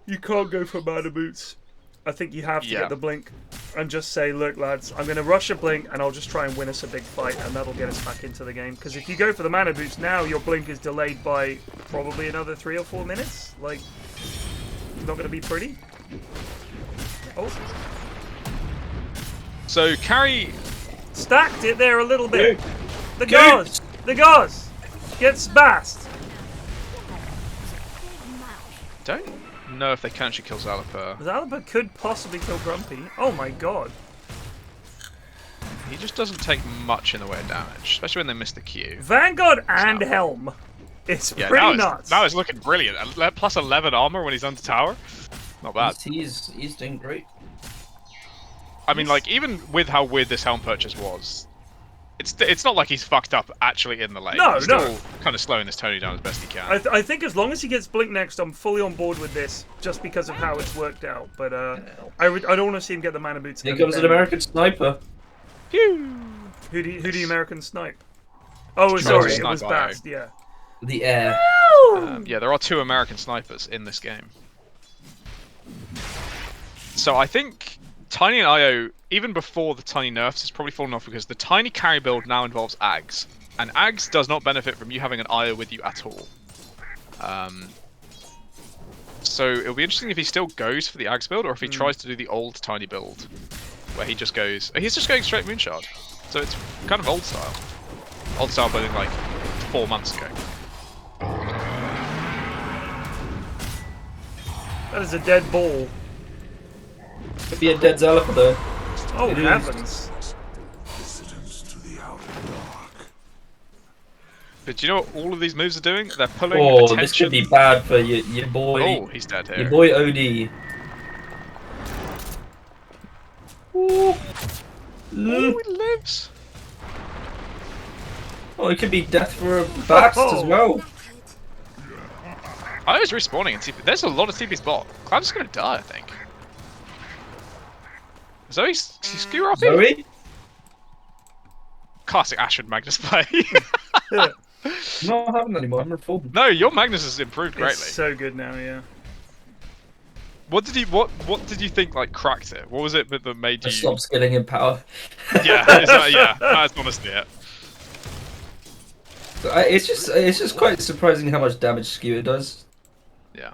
Speaker 1: you can't go for mana boots. I think you have to get the blink and just say, look, lads, I'm going to rush a blink and I'll just try and win us a big fight, and that'll get us back into the game. Because if you go for the mana boots now, your blink is delayed by probably another 3 or 4 minutes. Like, it's not going to be pretty. Oh.
Speaker 4: So carry
Speaker 1: Stacked it there a little bit. The gauze! The gauze! Gets bast!
Speaker 4: Don't know if they can actually kill Zalapa.
Speaker 1: Zalapa could possibly kill Grumpy. Oh my god.
Speaker 4: He just doesn't take much in the way of damage, especially when they miss the Q.
Speaker 1: Vanguard and Helm. It's pretty nuts.
Speaker 4: Now it's looking brilliant. Plus 11 armor when he's under tower. Not bad.
Speaker 6: He's doing great.
Speaker 4: I mean, like, even with how weird this helm purchase was, it's not like he's fucked up actually in the lane.
Speaker 1: No,
Speaker 4: he's still kind of slowing this Tony down as best he can.
Speaker 1: I think as long as he gets Blink next, I'm fully on board with this, just because of how it's worked out. But I don't want to see him get the mana boots.
Speaker 6: Here comes an American sniper.
Speaker 4: Phew.
Speaker 1: Who do you American snipe? Oh, sorry, it was Bast. Yeah.
Speaker 6: The air.
Speaker 4: Yeah, there are 2 American snipers in this game. So I think Tiny and IO, even before the Tiny nerfs, has probably fallen off because the Tiny carry build now involves Ags. And Ags does not benefit from you having an IO with you at all. So it'll be interesting if he still goes for the Ags build, or if he tries to do the old Tiny build, where he just goes... He's just going straight Moonshard. So it's kind of old style. Old style building like 4 months ago.
Speaker 1: That is a dead ball.
Speaker 6: Could be a dead Zalapa though.
Speaker 1: Oh heavens!
Speaker 4: But do you know what all of these moves are doing? They're pulling attention.
Speaker 6: This could be bad for your boy.
Speaker 4: Oh, he's dead here.
Speaker 6: Your boy OD.
Speaker 4: Oh, he lives.
Speaker 6: Oh, it could be death for a Bast as well.
Speaker 4: I was respawning in TP. There's a lot of TP's bot. Cloud's gonna die, I think. Zoe's skewer up here.
Speaker 6: Zoe?
Speaker 4: Classic Ashford Magnus play.
Speaker 6: Not having anymore. I'm reformed.
Speaker 4: No, your Magnus has improved greatly.
Speaker 1: It's so good now, yeah.
Speaker 4: What did you think like cracked it? What was it that made you
Speaker 6: stop skilling in power?
Speaker 4: Yeah, that's honestly it.
Speaker 6: It's just quite surprising how much damage skewer does.
Speaker 4: Yeah.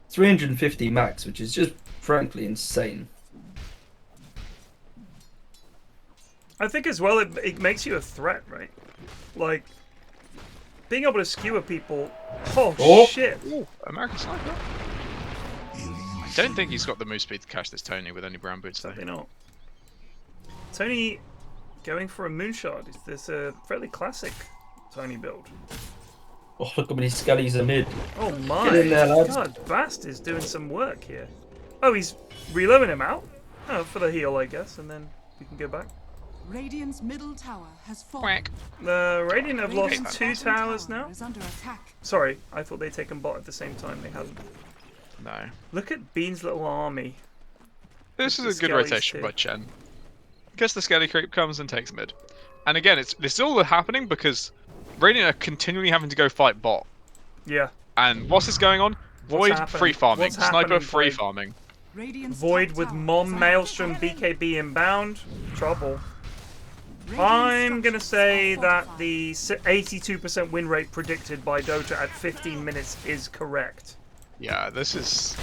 Speaker 6: 350 max, which is just frankly insane.
Speaker 1: I think as well it makes you a threat, right? Like being able to skewer people. Oh shit!
Speaker 4: Ooh, American sniper. I don't think he's got the move speed to catch this Tony with only brown boots though.
Speaker 1: Definitely not. Tony going for a moonshot. Is this a fairly classic Tony build?
Speaker 6: Oh, look how many skellies are mid.
Speaker 1: Oh my
Speaker 6: Get in there, lads.
Speaker 1: god, Bast is doing some work here. Oh, he's reloading him out? Oh, for the heal, I guess, and then we can go back.
Speaker 5: Radiant's middle tower has fallen.
Speaker 4: Quack.
Speaker 1: The Radiant have lost 2 towers
Speaker 5: tower
Speaker 1: now.
Speaker 5: is under attack.
Speaker 1: Sorry, I thought they'd taken bot at the same time. They haven't.
Speaker 4: No.
Speaker 1: Look at Bean's little army.
Speaker 4: This is a good
Speaker 1: Skellies
Speaker 4: rotation
Speaker 1: too.
Speaker 4: by Chen. Guess the Skelly creep comes and takes mid. And again, this is all happening because Radiant are continually having to go fight bot.
Speaker 1: Yeah.
Speaker 4: And what's this going on? Void
Speaker 1: happening?
Speaker 4: free farming.
Speaker 1: What's
Speaker 4: Sniper
Speaker 1: happening,
Speaker 4: free
Speaker 1: Void?
Speaker 4: farming.
Speaker 5: Radiant's
Speaker 1: Void
Speaker 5: top
Speaker 1: with
Speaker 5: tower
Speaker 1: Mom,
Speaker 5: is under
Speaker 1: Maelstrom,
Speaker 5: attack.
Speaker 1: BKB inbound. Trouble.
Speaker 5: Radiant's
Speaker 1: I'm going to
Speaker 5: structures
Speaker 1: say
Speaker 5: are
Speaker 1: that
Speaker 5: fortified.
Speaker 1: the 82% win rate predicted by Dota at 15 minutes is correct.
Speaker 4: Yeah, this is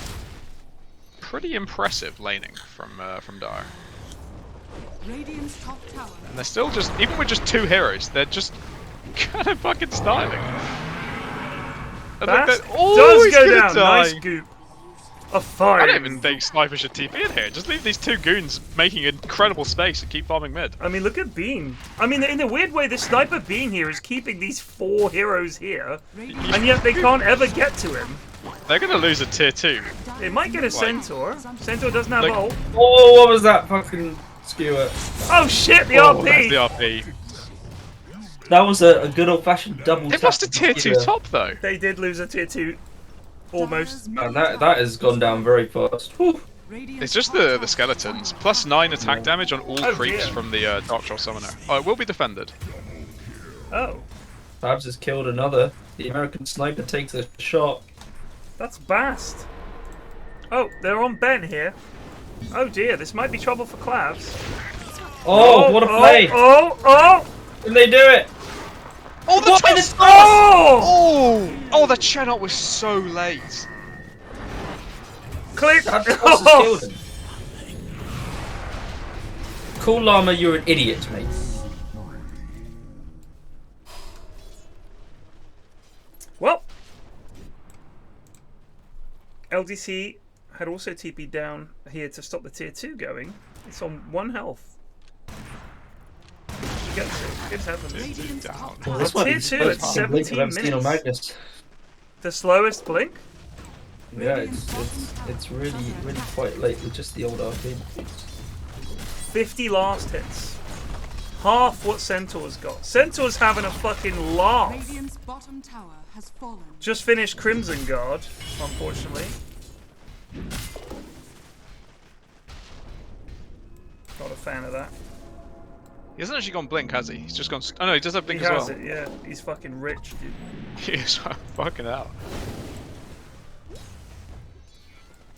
Speaker 4: pretty impressive laning from Dire.
Speaker 5: Radiant's top tower.
Speaker 4: And they're still just, even with just 2 heroes, they're just kind of fucking styling. And look,
Speaker 1: Bast
Speaker 4: oh,
Speaker 1: does
Speaker 4: he's
Speaker 1: go
Speaker 4: gonna
Speaker 1: down.
Speaker 4: die.
Speaker 1: Nice goop. A fire.
Speaker 4: I don't even think Sniper should TP in here. Just leave these 2 goons making incredible space and keep farming mid.
Speaker 1: I mean, look at Bean. I mean, in a weird way, the Sniper Bean here is keeping these 4 heroes here, and yet they can't ever get to him.
Speaker 4: They're gonna lose a tier 2.
Speaker 1: It might get a Centaur. Centaur doesn't have
Speaker 4: Look.
Speaker 1: ult.
Speaker 6: Oh, what was that fucking skewer?
Speaker 1: Oh shit, the
Speaker 4: Oh,
Speaker 1: RP!
Speaker 4: that's the RP.
Speaker 6: That was a good old-fashioned double
Speaker 4: They
Speaker 6: tap.
Speaker 4: lost a tier 2
Speaker 6: skewer.
Speaker 4: top though.
Speaker 1: They did lose a tier 2. Almost.
Speaker 6: And that has gone down very fast. Whew.
Speaker 4: It's just the skeletons. Plus 9 attack damage on all
Speaker 1: Oh,
Speaker 4: creeps
Speaker 1: dear.
Speaker 4: from the Dark Troll Summoner. Oh, it will be defended.
Speaker 1: Oh,
Speaker 6: Babs has killed another. The American sniper takes a shot.
Speaker 1: that's Bast. Oh, they're on Ben here. Oh dear, this might be trouble for Clavs.
Speaker 6: Oh, what a play!
Speaker 1: Oh!
Speaker 6: Did they do it?
Speaker 4: Oh, the
Speaker 6: What in
Speaker 4: toss!
Speaker 6: the
Speaker 1: Oh!
Speaker 4: Oh, the Chenot was so late.
Speaker 1: Click!
Speaker 6: That toss has killed him. Cool Llama, you're an idiot, mate.
Speaker 1: Well, LDC had also TP'd down here to stop the tier 2 going. It's on 1 health. She gets it. It's happening.
Speaker 5: Radiant's top
Speaker 6: Well,
Speaker 5: tower.
Speaker 6: this might be
Speaker 1: tier
Speaker 6: the
Speaker 1: 2
Speaker 6: slowest
Speaker 1: at
Speaker 6: fucking blink I've
Speaker 1: 17
Speaker 6: ever seen on
Speaker 1: minutes.
Speaker 6: Magnus.
Speaker 1: The slowest blink?
Speaker 6: Yeah, it's really quite late with just the old arcade.
Speaker 1: 50 last hits. Half what Centaur's got. Centaur's having a fucking laugh.
Speaker 5: Radiant's bottom tower has fallen.
Speaker 1: Just finished Crimson Guard, unfortunately. Not a fan of that.
Speaker 4: He hasn't actually gone blink, has he? He's just gone. Oh no, he does have blink
Speaker 1: He
Speaker 4: as
Speaker 1: has
Speaker 4: well.
Speaker 1: it, yeah. He's fucking rich, dude.
Speaker 4: He is fucking out.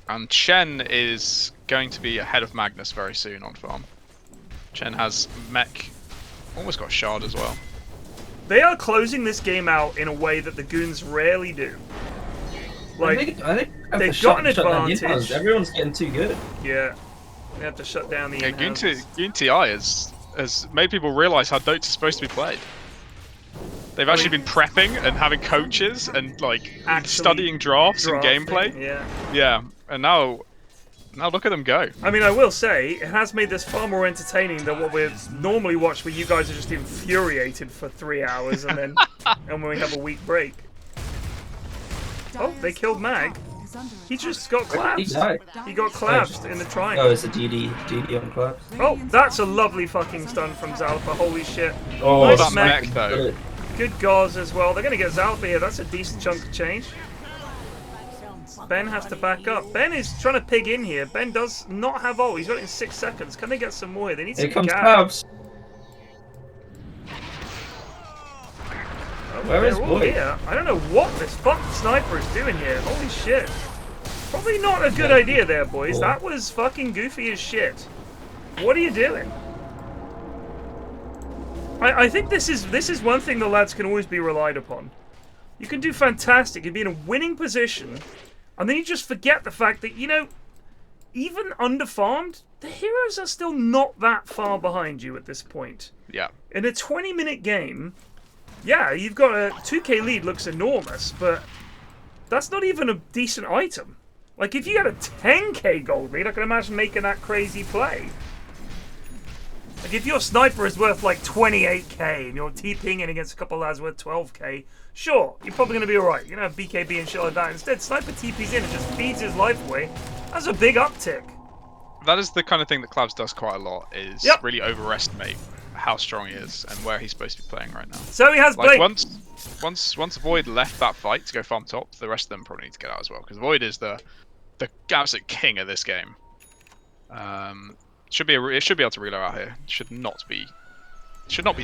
Speaker 4: And Chen is going to be ahead of Magnus very soon on farm. Chen has mech, almost got shard as well.
Speaker 1: They are closing this game out in a way that the goons rarely do. Like,
Speaker 6: I think
Speaker 1: they've got an
Speaker 6: shut down the
Speaker 1: advantage.
Speaker 6: Inhouse. Everyone's getting too good.
Speaker 1: yeah, they have to shut down the
Speaker 4: Yeah,
Speaker 1: in-houses.
Speaker 4: Goon TI has made people realise how Dota's supposed to be played. They've actually been prepping and having coaches and like
Speaker 1: Actually
Speaker 4: studying drafts and
Speaker 1: drafting,
Speaker 4: gameplay.
Speaker 1: Yeah.
Speaker 4: Yeah, and now look at them go.
Speaker 1: I mean, I will say, it has made this far more entertaining than what we normally watch, where you guys are just infuriated for 3 hours and then and when we have a week break. Oh, they killed Mag. He just got
Speaker 6: He
Speaker 1: collapsed.
Speaker 6: died.
Speaker 1: He got collapsed in the triangle.
Speaker 6: Oh, it's a DD on collapse.
Speaker 1: Oh, that's a lovely fucking stun from Zalpa. Holy shit.
Speaker 6: Oh,
Speaker 1: Nice
Speaker 4: that
Speaker 1: mech.
Speaker 4: mech though.
Speaker 1: Good gauze as well. They're going to get Zalpa here. That's a decent chunk of change. Ben has to back up. Ben is trying to pig in here. Ben does not have ult. He's got it in 6 seconds. Can they get some more here? They need some
Speaker 6: Here comes
Speaker 1: gas.
Speaker 6: Tabs.
Speaker 1: Oh,
Speaker 6: Where is
Speaker 1: they're all
Speaker 6: Boy?
Speaker 1: here. I don't know what this fucking sniper is doing here. Holy shit. Probably not a good idea there, boys.
Speaker 6: Cool.
Speaker 1: That was fucking goofy as shit. What are you doing? I think this is one thing the lads can always be relied upon. You can do fantastic. You can be in a winning position, and then you just forget the fact that, you know, even underfarmed, the heroes are still not that far behind you at this point.
Speaker 4: Yeah.
Speaker 1: In a 20-minute game, yeah, you've got a 2k lead, looks enormous, but that's not even a decent item. Like, if you had a 10k gold lead, I can imagine making that crazy play. Like, if your sniper is worth like 28k and you're TPing in against a couple of lads worth 12k, sure, you're probably going to be alright. You're going to have BKB and shit like that. Instead, sniper TPs in and just feeds his life away. That's a big uptick.
Speaker 4: That is the kind of thing that Clavs does quite a lot, is
Speaker 1: Yep.
Speaker 4: really overestimate how strong he is and where he's supposed to be playing right now.
Speaker 1: So he has
Speaker 4: Like
Speaker 1: Blink.
Speaker 4: once Void left that fight to go farm top, the rest of them probably need to get out as well, because Void is the absolute king of this game. It should be able to reload out here. Should not be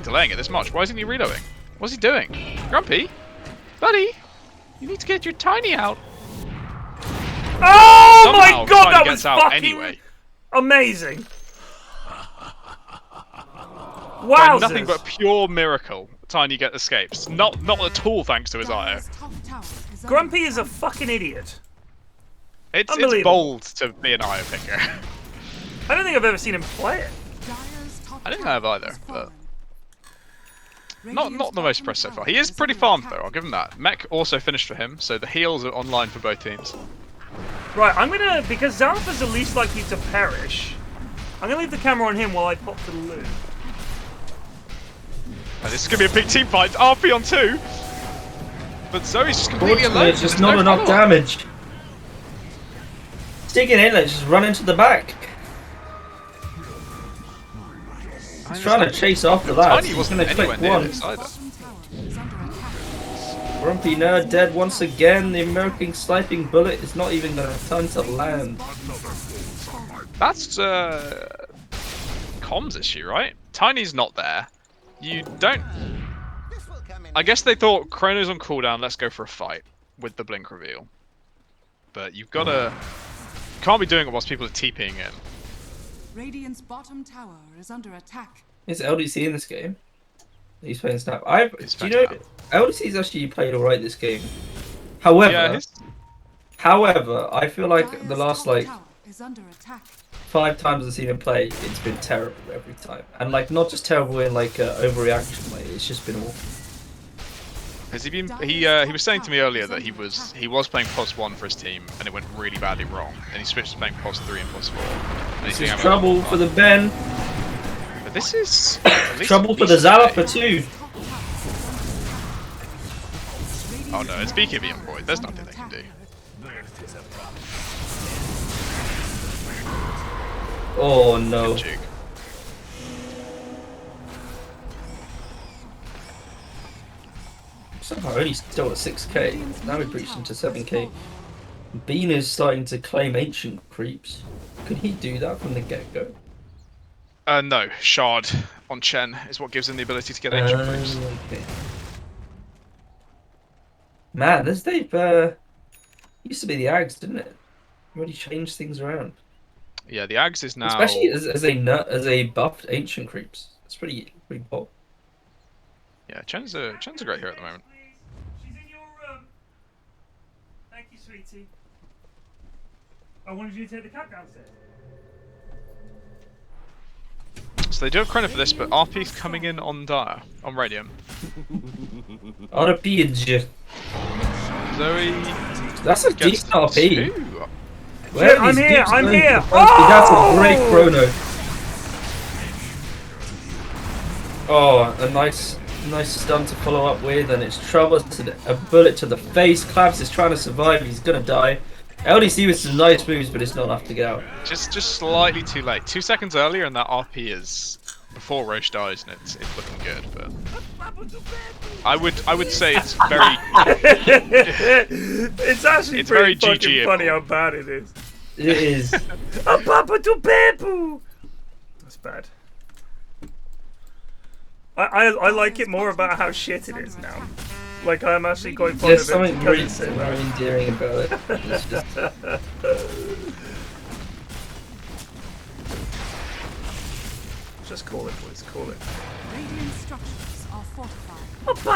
Speaker 4: delaying it this much. Why isn't he reloading? What's he doing? Grumpy, buddy, you need to get your tiny out.
Speaker 1: Oh
Speaker 4: Somehow,
Speaker 1: my god,
Speaker 4: Tiny
Speaker 1: that
Speaker 4: gets
Speaker 1: was
Speaker 4: out
Speaker 1: fucking
Speaker 4: anyway.
Speaker 1: amazing.
Speaker 4: By
Speaker 1: Wow.
Speaker 4: nothing but pure miracle, Tiny escapes. Not at all thanks to his IO.
Speaker 5: Dire's top tower is under
Speaker 1: Grumpy is a
Speaker 5: attack.
Speaker 1: fucking idiot.
Speaker 4: It's
Speaker 1: Unbelievable.
Speaker 4: bold to be an IO picker.
Speaker 1: I don't think I've ever seen him play it.
Speaker 5: Dire's top
Speaker 4: I didn't
Speaker 5: tower
Speaker 4: have either,
Speaker 5: has
Speaker 4: but
Speaker 5: fallen.
Speaker 4: not
Speaker 5: Radiant's
Speaker 4: the most
Speaker 5: bottom
Speaker 4: impressed so far.
Speaker 5: tower
Speaker 4: He is pretty
Speaker 5: under
Speaker 4: farmed
Speaker 5: attack.
Speaker 4: though, I'll give him that. Mech also finished for him, so the heals are online for both teams.
Speaker 1: Right, I'm gonna, because Zalfa's the least likely to perish, I'm gonna leave the camera on him while I pop to the loot.
Speaker 4: And this is going to be a big team fight. RP on 2. But Zoe's just completely
Speaker 6: Fortunately,
Speaker 4: alone.
Speaker 6: it's just
Speaker 4: There's
Speaker 6: not
Speaker 4: no
Speaker 6: enough
Speaker 4: follow-up.
Speaker 6: damage. Sticking in, let's just run into the back. He's trying to chase after that.
Speaker 4: Tiny
Speaker 6: He's
Speaker 4: wasn't
Speaker 6: going to
Speaker 4: anywhere
Speaker 6: click
Speaker 4: near
Speaker 6: one.
Speaker 4: this either.
Speaker 5: Bottom tower is under attack.
Speaker 6: Grumpy Nerd dead once again. The American sniping bullet is not even going to have time to land.
Speaker 4: That's comms issue, right? Tiny's not there. You don't. I guess they thought Chrono's on cooldown. Let's go for a fight with the blink reveal. But you've got to. Can't be doing it whilst people are TPing in.
Speaker 5: Radiant's bottom tower is under attack.
Speaker 6: Is LDC in this game? He's playing Snap.
Speaker 4: He's
Speaker 6: Do you
Speaker 4: playing
Speaker 6: know, LDC's actually played alright this game. However,
Speaker 4: Yeah,
Speaker 6: I feel like the
Speaker 5: Dire's
Speaker 6: last
Speaker 5: top
Speaker 6: like
Speaker 5: tower is under attack.
Speaker 6: 5 times I've seen him play, it's been terrible every time. And like not just terrible in like overreaction way, it's just been awful.
Speaker 4: Has he been? He was saying to me earlier that he was playing POS 1 for his team, and it went really badly wrong. And he switched to playing POS 3 and POS 4. And
Speaker 6: This is trouble for the Ben.
Speaker 4: But this is
Speaker 6: trouble for the Zalaper too.
Speaker 4: Oh no, it's BKB on Void. There's nothing they can do.
Speaker 6: Oh no. Somehow only still at 6k. Now we've reached into 7k. Bean is starting to claim ancient creeps. Could he do that from the get-go?
Speaker 4: No. Shard on Chen is what gives him the ability to get ancient creeps.
Speaker 6: Okay. Man, they've used to be the Ags, didn't it? Already changed things around.
Speaker 4: Yeah, the Ags is now.
Speaker 6: Especially as they buffed ancient creeps. It's pretty pop.
Speaker 4: Yeah, Chen's a great hero at the moment.
Speaker 1: She's in your room. Thank you, sweetie. I wanted you to take the cat downstairs.
Speaker 4: So they do have credit for this, but RP's coming in on Dire, on Radium.
Speaker 6: RP.
Speaker 4: Zoe.
Speaker 6: That's a decent RP.
Speaker 1: Shit, I'm here.
Speaker 6: Oh! That's a great chrono. Oh, a nice stun to follow up with, and it's trouble. A bullet to the face. Claps is trying to survive. He's gonna die. LDC with some nice moves, but it's not enough to get out.
Speaker 4: Just slightly too late. 2 seconds earlier, and that RP is before Roche dies, and it's looking good. But I would say it's very.
Speaker 1: It's actually
Speaker 4: it's
Speaker 1: pretty
Speaker 4: very
Speaker 1: fucking
Speaker 4: GG
Speaker 1: funny how bad it is.
Speaker 6: It is.
Speaker 1: That's bad. I like it more about how shit it is now. Like, I'm actually quite fond
Speaker 6: There's
Speaker 1: of it.
Speaker 6: something really very endearing about it. It's just...
Speaker 1: Just call it, boys. Call it.
Speaker 5: Radiant structures are fortified. Radiant's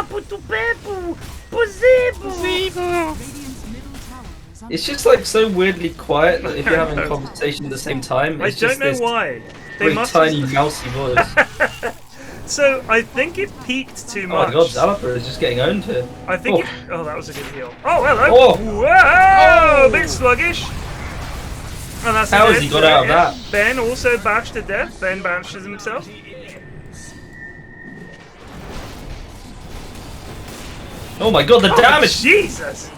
Speaker 5: middle tower is under
Speaker 6: It's just like so weirdly quiet that if you're having a conversation at the same time, it's
Speaker 1: I don't
Speaker 6: just
Speaker 1: know
Speaker 6: this
Speaker 1: why. They
Speaker 6: very
Speaker 1: must
Speaker 6: tiny mousy voice.
Speaker 1: So I think it peaked too
Speaker 6: Oh
Speaker 1: much.
Speaker 6: my god, Zalaper is just getting owned here.
Speaker 1: I think
Speaker 6: Oh.
Speaker 1: that was a good heal. Oh, hello!
Speaker 6: Oh.
Speaker 1: Whoa! A bit sluggish. And that's
Speaker 6: How
Speaker 1: a
Speaker 6: has
Speaker 1: death.
Speaker 6: he got out of that?
Speaker 1: Ben also bashed to death. Ben bashes himself.
Speaker 6: Oh my god, the damage!
Speaker 1: Jesus!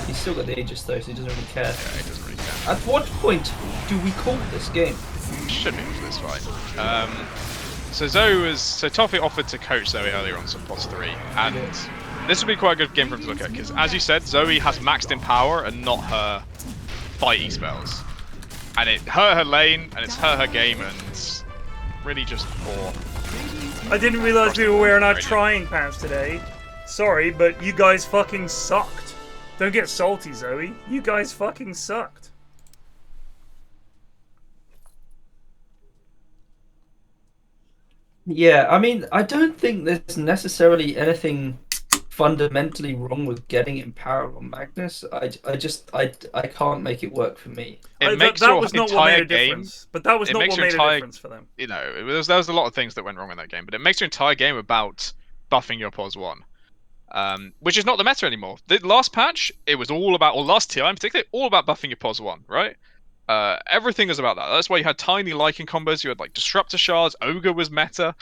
Speaker 6: He's still got the Aegis though, so he doesn't really care.
Speaker 4: Yeah, he doesn't really care.
Speaker 6: At what point do we call this game?
Speaker 4: Should be for this fight. So Toffee offered to coach Zoe earlier on some POS 3, and this would be quite a good game for him to look at, because as you said, Zoe has maxed in power and not her fighty spells. And it hurt her lane, and it's hurt her game, and really just poor.
Speaker 1: I didn't realize we were wearing our trying pants today. Sorry, but you guys fucking sucked. Don't get salty, Zoe. You guys fucking sucked.
Speaker 6: Yeah, I mean, I don't think there's necessarily anything fundamentally wrong with getting in Paragon Magnus. I can't make it work for me.
Speaker 4: It makes
Speaker 1: that
Speaker 4: your
Speaker 1: was not what
Speaker 4: entire
Speaker 1: made a
Speaker 4: game.
Speaker 1: difference. But that was not what made a difference for them.
Speaker 4: You know, there was a lot of things that went wrong in that game, but it makes your entire game about buffing your POS 1. Which is not the meta anymore. The last patch, it was all about, or last TI in particular, all about buffing your POS 1, right? Everything is about that. That's why you had tiny Lycan combos, you had like Disruptor Shards, Ogre was meta.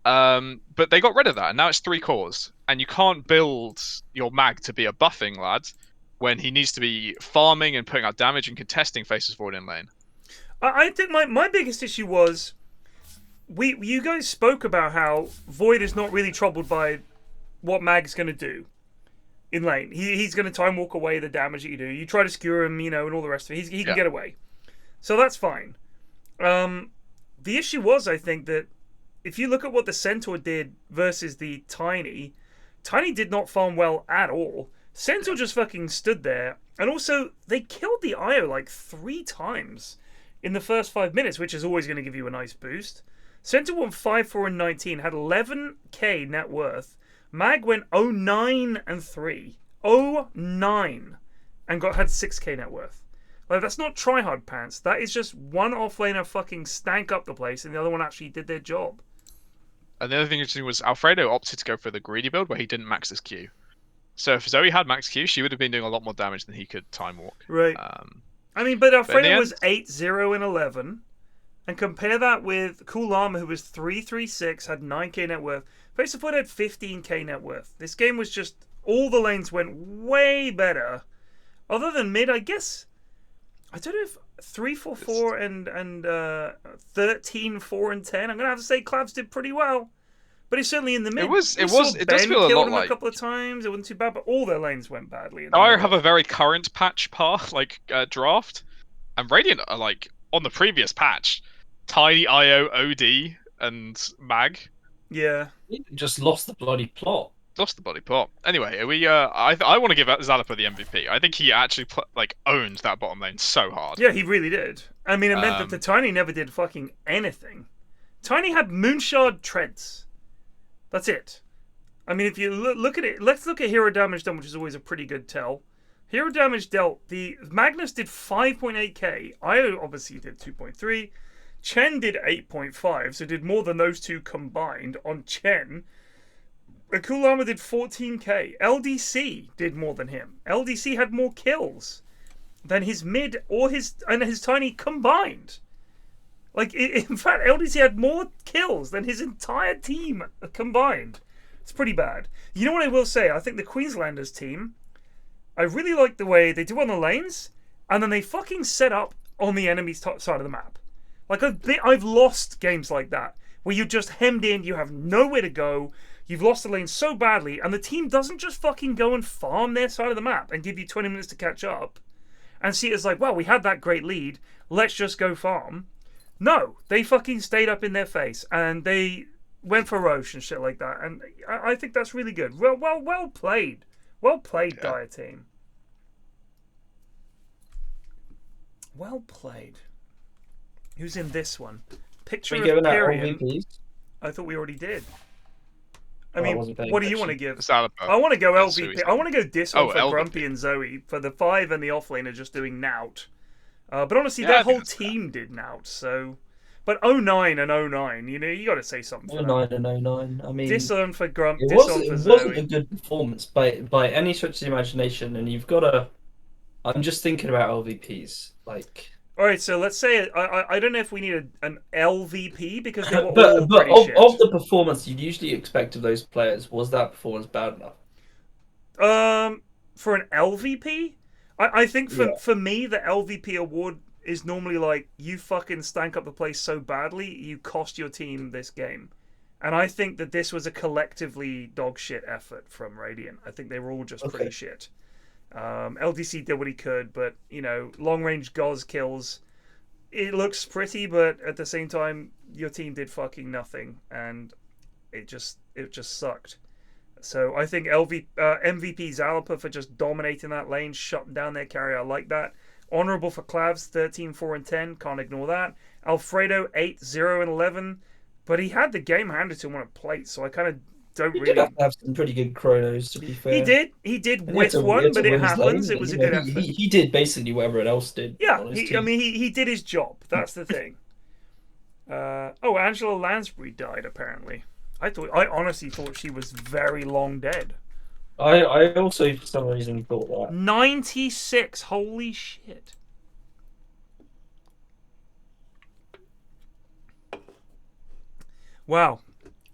Speaker 4: But they got rid of that, and now it's 3 cores. And you can't build your mag to be a buffing lad when he needs to be farming and putting out damage and contesting faces forward in lane.
Speaker 1: I think my biggest issue was, you guys spoke about how Void is not really troubled by what Mag's going to do in lane. He's going to time walk away the damage that you do. You try to skewer him, and all the rest of it. He can get away. So that's fine. The issue was, I think, that if you look at what the Centaur did versus the Tiny did not farm well at all. Centaur just fucking stood there. And also, they killed the IO like 3 times in the first 5 minutes, which is always going to give you a nice boost. Centaur won 5-4 and 19, had 11k net worth. Mag went 0-9 and 3. 0-9 and had 6k net worth. Like, that's not tryhard pants. That is just one offlaner fucking stank up the place, and the other one actually did their job.
Speaker 4: And the other thing interesting was Alfredo opted to go for the greedy build where he didn't max his Q. So if Zoe had max Q, she would have been doing a lot more damage than he could time walk.
Speaker 1: Right. I mean, but Alfredo
Speaker 4: end-
Speaker 1: was 8-0 and 11. And compare that with Cool Armor, who was 3-3-6, had 9k net worth. Face of Foot had 15k net worth. This game was just... All the lanes went way better. Other than mid, I guess... I don't know if 3-4-4 and 13-4 and 10. I'm going to have to say Clavs did pretty well. But it's certainly in the mid.
Speaker 4: It does feel a lot like...
Speaker 1: a couple of times. It wasn't too bad, but all their lanes went badly.
Speaker 4: I have a very current patch draft. And Radiant are like, on the previous patch, Tiny, IO, OD, and Mag.
Speaker 1: Yeah.
Speaker 6: He just lost the bloody plot.
Speaker 4: Lost the bloody plot. Anyway, I want to give Zalapa the MVP. I think he actually owned that bottom lane so hard.
Speaker 1: Yeah, he really did. I mean, it meant that the Tiny never did fucking anything. Tiny had Moonshard Treads. That's it. I mean, if you look at it, let's look at hero damage done, which is always a pretty good tell. Hero damage dealt, the Magnus did 5.8k. Io obviously did 2.3. Chen did 8.5, so did more than those two combined on Chen. Cool Armor did 14k. LDC did more than him. LDC had more kills than his mid or his Tiny combined. Like, in fact, LDC had more kills than his entire team combined. It's pretty bad. You know what I will say? I think the Queenslanders team, I really like the way they do on the lanes, and then they fucking set up on the enemy's side of the map. Like, I've lost games like that, where you're just hemmed in, you have nowhere to go, you've lost the lane so badly, and the team doesn't just fucking go and farm their side of the map and give you 20 minutes to catch up, and see it as like, well, we had that great lead, let's just go farm. No, they fucking stayed up in their face, and they went for Roche and shit like that, and I think that's really good. Well played. Well played, yeah. Dire team. Well played. Who's in this one? Picture of Pyrion. I thought we already did. I mean, what do you want to give? I want to go LVP. I want to go this one for Grumpy and Zoe. For the 5 and the offlaner just doing Nout. But honestly, their whole team did Nout, so... But 09 and 09, you know, you got to say something for
Speaker 6: 09 and 09, I mean...
Speaker 1: Disown for Grump,
Speaker 6: it wasn't a good performance by any stretch of the imagination, and you've got to... I'm just thinking about LVPs, like...
Speaker 1: Alright, so let's say... I don't know if we need an LVP, because they were
Speaker 6: but,
Speaker 1: all
Speaker 6: but
Speaker 1: pretty shit.
Speaker 6: Of the performance you'd usually expect of those players, was that performance bad enough?
Speaker 1: For an LVP? I think for me, the LVP award is normally like, you fucking stank up the place so badly, you cost your team this game. And I think that this was a collectively dog shit effort from Radiant. I think they were all just pretty shit. LDC did what he could, but, you know, long-range Gauze kills, it looks pretty, but at the same time, your team did fucking nothing, and it just sucked. So I think MVP Zalapa for just dominating that lane, shutting down their carry. I like that. Honorable for Clavs, 13, 4, and 10. Can't ignore that. Alfredo, 8, 0, and 11. But he had the game handed to him on a plate, so I kind of don't really...
Speaker 6: He did have some pretty good chronos, to be fair.
Speaker 1: He did with one, but it happens. It was a good effort.
Speaker 6: He did basically what everyone else did.
Speaker 1: Yeah, he did his job. That's the thing. Angela Lansbury died, apparently. I honestly thought she was very long dead.
Speaker 6: I also, for some reason, thought that.
Speaker 1: 96, holy shit. Wow.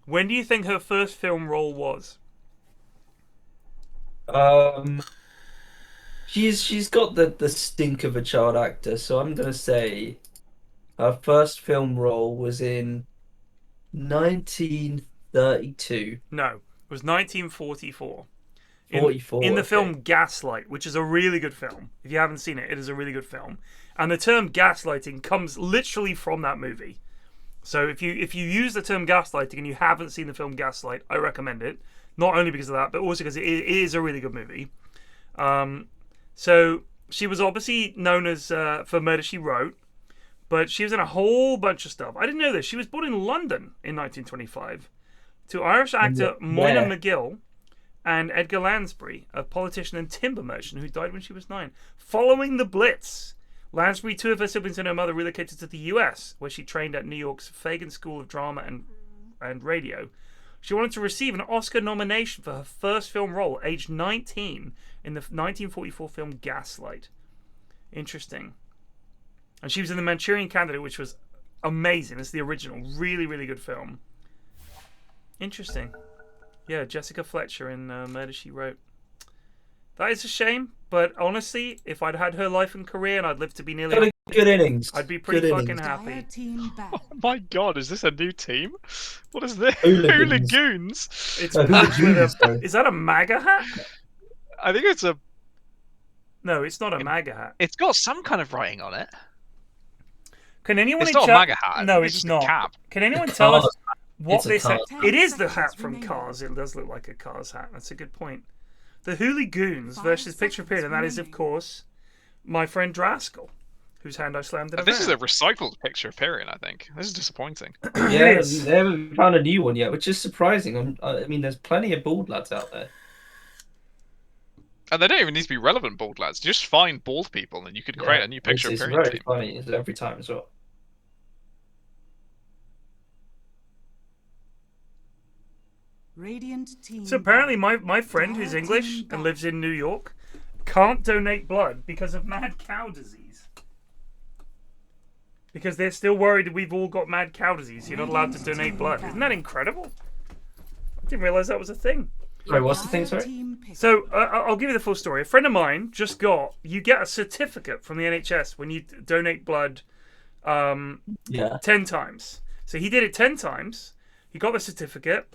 Speaker 1: When do you think her first film role was?
Speaker 6: She's got the stink of a child actor, so I'm gonna say her first film role was in 1932.
Speaker 1: No, it was 1944. In the film Gaslight, which is a really good film. If you haven't seen it, it is a really good film. And the term gaslighting comes literally from that movie. So if you use the term gaslighting and you haven't seen the film Gaslight, I recommend it. Not only because of that, but also because it is a really good movie. So she was obviously known as for Murder, She Wrote, but she was in a whole bunch of stuff. I didn't know this. She was born in London in 1925 to Irish actor Moyna McGill and Edgar Lansbury, a politician and timber merchant who died when she was 9. Following the Blitz, Lansbury, 2 of her siblings and her mother relocated to the US, where she trained at New York's Fagan School of Drama and Radio. She wanted to receive an Oscar nomination for her first film role, aged 19, in the 1944 film Gaslight. Interesting. And she was in The Manchurian Candidate, which was amazing. It's the original. Really, really good film. Interesting. Yeah, Jessica Fletcher in Murder, She Wrote. That is a shame, but honestly, if I'd had her life and career and I'd lived to be nearly...
Speaker 6: Good innings.
Speaker 1: I'd be pretty
Speaker 6: Good
Speaker 1: fucking
Speaker 6: innings.
Speaker 1: happy.
Speaker 4: Oh my god, is this a new team? What is this?
Speaker 6: Hooligoons.
Speaker 4: Hooligoons.
Speaker 1: It's
Speaker 6: Hooligoons, though.
Speaker 1: Is that a MAGA hat?
Speaker 4: I think it's a...
Speaker 1: No, it's not a MAGA hat.
Speaker 4: It's got some kind of writing on it.
Speaker 1: Can anyone
Speaker 4: It's
Speaker 1: in
Speaker 4: not a
Speaker 1: chat...
Speaker 4: MAGA hat.
Speaker 1: No,
Speaker 4: it's
Speaker 1: it's
Speaker 4: just a
Speaker 1: not.
Speaker 4: cap.
Speaker 1: Can anyone tell us what
Speaker 6: It's a
Speaker 1: this hat...
Speaker 6: Cars.
Speaker 1: It is the
Speaker 5: 10
Speaker 1: hat
Speaker 5: seconds
Speaker 1: from
Speaker 5: remaining.
Speaker 1: Cars. It does look like a Cars hat. That's a good point. The Hooligoons versus Picture of Pyrion, and that is, of course, my friend Draskell, whose hand I slammed in a
Speaker 4: This is
Speaker 1: van.
Speaker 4: a recycled picture of Pyrion, I think. This is disappointing.
Speaker 6: Yeah,
Speaker 1: is.
Speaker 6: they haven't found a new one yet, which is surprising. I mean, there's plenty of bald lads out there.
Speaker 4: And they don't even need to be relevant bald lads. Just find bald people and you could create a new picture
Speaker 6: it's
Speaker 4: of Pyrion
Speaker 6: very
Speaker 4: team.
Speaker 6: funny every time as well.
Speaker 5: Radiant team.
Speaker 1: So apparently my friend who's English and lives in New York can't donate blood because of mad cow disease. Because they're still worried that we've all got mad cow disease. You're not allowed to donate blood. Isn't that incredible? I didn't realize that was a thing.
Speaker 6: Sorry, what's the thing, sorry?
Speaker 5: Team pick.
Speaker 1: So I'll give you the full story. A friend of mine just you get a certificate from the NHS when you donate blood
Speaker 6: Yeah.
Speaker 1: 10 times. So he did it 10 times. He got the certificate.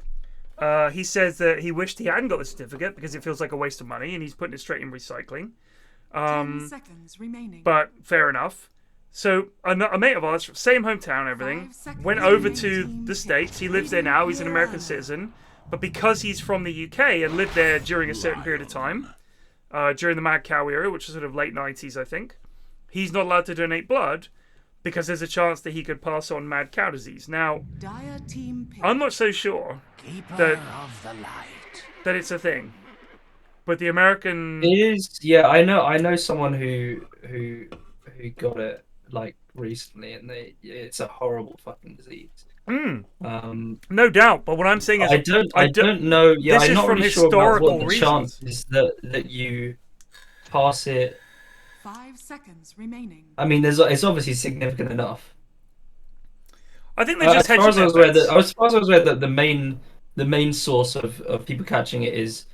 Speaker 1: He says that he wished he hadn't got the certificate because it feels like a waste of money and he's putting it straight in recycling.
Speaker 5: 10 seconds remaining.
Speaker 1: But fair enough. So a mate of ours, same hometown, everything,
Speaker 5: 5 seconds
Speaker 1: went over
Speaker 5: remaining.
Speaker 1: to the States. He lives there now. He's an American citizen. But because he's from the UK and lived there during a certain period of time, during the Mad Cow era, which was sort of late 90s, I think, he's not allowed to donate blood because there's a chance that he could pass on mad cow disease. Now,
Speaker 5: Dire team pick.
Speaker 1: I'm not so sure that it's a thing. But the American...
Speaker 6: It is. Yeah, I know someone who got it like recently, and it's a horrible fucking disease.
Speaker 1: No doubt, but what I'm saying is...
Speaker 6: I don't know. Yeah,
Speaker 1: This
Speaker 6: I'm
Speaker 1: is
Speaker 6: not
Speaker 1: from
Speaker 6: really sure about
Speaker 1: historical
Speaker 6: what the
Speaker 1: reasons.
Speaker 6: chance is that you pass it.
Speaker 5: 5 seconds remaining.
Speaker 6: I mean, it's obviously significant enough.
Speaker 1: I think they're just
Speaker 6: as far
Speaker 1: hedging
Speaker 6: as I
Speaker 1: their
Speaker 6: was aware,
Speaker 1: bets.
Speaker 6: as far as I was aware, that the main source of people catching it is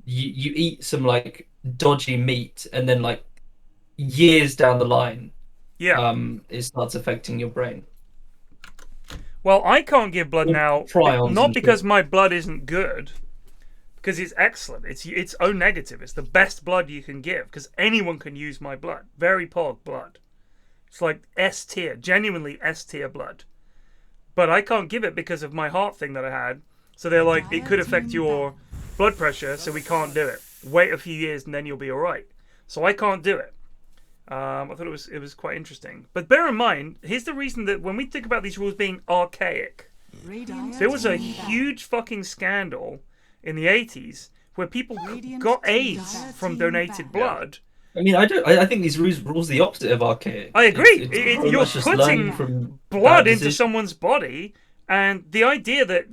Speaker 6: you eat some like dodgy meat, and then like years down the line, it starts affecting your brain.
Speaker 1: Well, I can't give blood now,
Speaker 6: prions
Speaker 1: not
Speaker 6: and
Speaker 1: because
Speaker 6: shit.
Speaker 1: my blood isn't good, because it's excellent. It's O negative. It's the best blood you can give, because anyone can use my blood. Very pog blood. It's like S tier, genuinely S tier blood. But I can't give it because of my heart thing that I had. So they're like, it could affect your blood pressure, so we can't do it. Wait a few years and then you'll be all right. So I can't do it. I thought it was quite interesting. But bear in mind, here's the reason that when we think about these rules being archaic,
Speaker 5: Radiant
Speaker 1: there was a
Speaker 5: team back.
Speaker 1: huge fucking scandal in the 80s where people
Speaker 5: Radiant
Speaker 1: got
Speaker 5: team
Speaker 1: AIDS
Speaker 5: back.
Speaker 1: from donated blood.
Speaker 6: I mean, I think these rules the opposite of archaic.
Speaker 1: I agree.
Speaker 6: It's very
Speaker 1: You're
Speaker 6: much just
Speaker 1: putting
Speaker 6: learning from
Speaker 1: blood
Speaker 6: bad
Speaker 1: into
Speaker 6: decisions.
Speaker 1: someone's body, and the idea that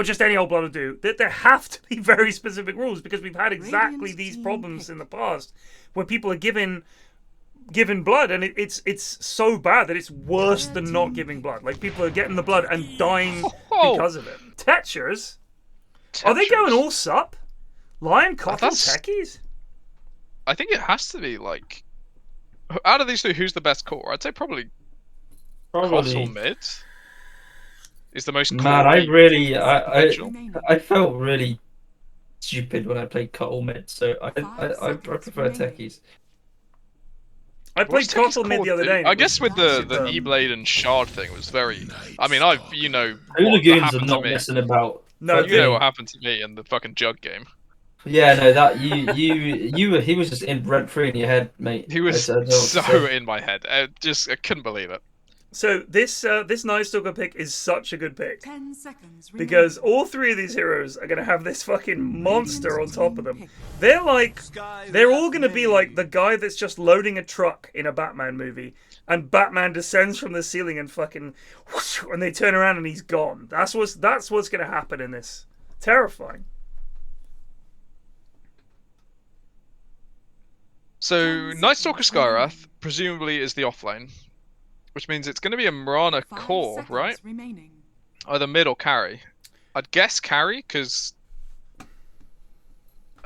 Speaker 1: just any old blood will do, that there have to be very specific rules, because we've had exactly
Speaker 5: Radiant
Speaker 1: these
Speaker 5: team
Speaker 1: problems
Speaker 5: pick.
Speaker 1: in the past where people are given blood, and it's so bad that it's worse than not giving blood. Like, people are getting the blood and dying because of it. Tetchers? Are they going all sup? Lion Cottle
Speaker 4: That's-
Speaker 1: Techies?
Speaker 4: I think it has to be like... Out of these two, who's the best core? I'd say probably Cross or Mid is the most
Speaker 6: Man, I
Speaker 4: core-y
Speaker 6: really,
Speaker 4: potential.
Speaker 6: I felt really stupid when I played cut all mid, so I prefer techies.
Speaker 1: I played
Speaker 4: What's Techies
Speaker 1: Cottle Mid
Speaker 4: core
Speaker 1: the other
Speaker 4: do?
Speaker 1: day. and
Speaker 4: I
Speaker 1: it
Speaker 4: guess
Speaker 1: was
Speaker 4: with the
Speaker 1: superb.
Speaker 4: E-Blade and Shard thing was very... I mean,
Speaker 6: Hooligoons
Speaker 4: what
Speaker 6: are
Speaker 4: happened to
Speaker 6: not
Speaker 4: me.
Speaker 6: messing about.
Speaker 1: No,
Speaker 6: Fuck
Speaker 4: You know
Speaker 6: me.
Speaker 4: what happened to me in the fucking Jug game.
Speaker 6: Yeah, no, that he was just in rent free in your head, mate.
Speaker 4: He was
Speaker 6: I don't know what to
Speaker 4: so
Speaker 6: say.
Speaker 4: in my head. I couldn't believe it.
Speaker 1: So this Night Stalker pick is such a good pick.
Speaker 5: 10 seconds remaining.
Speaker 1: Because all three of these heroes are going to have this fucking monster on top of them. They're all going to be like the guy that's just loading a truck in a Batman movie and Batman descends from the ceiling and fucking whoosh, and they turn around and he's gone. That's what's gonna happen in this. Terrifying.
Speaker 4: So Night Stalker Skywrath presumably is the offlane, which means it's going to be a Mirana core, right?
Speaker 5: Remaining.
Speaker 4: Either mid or carry. I'd guess carry because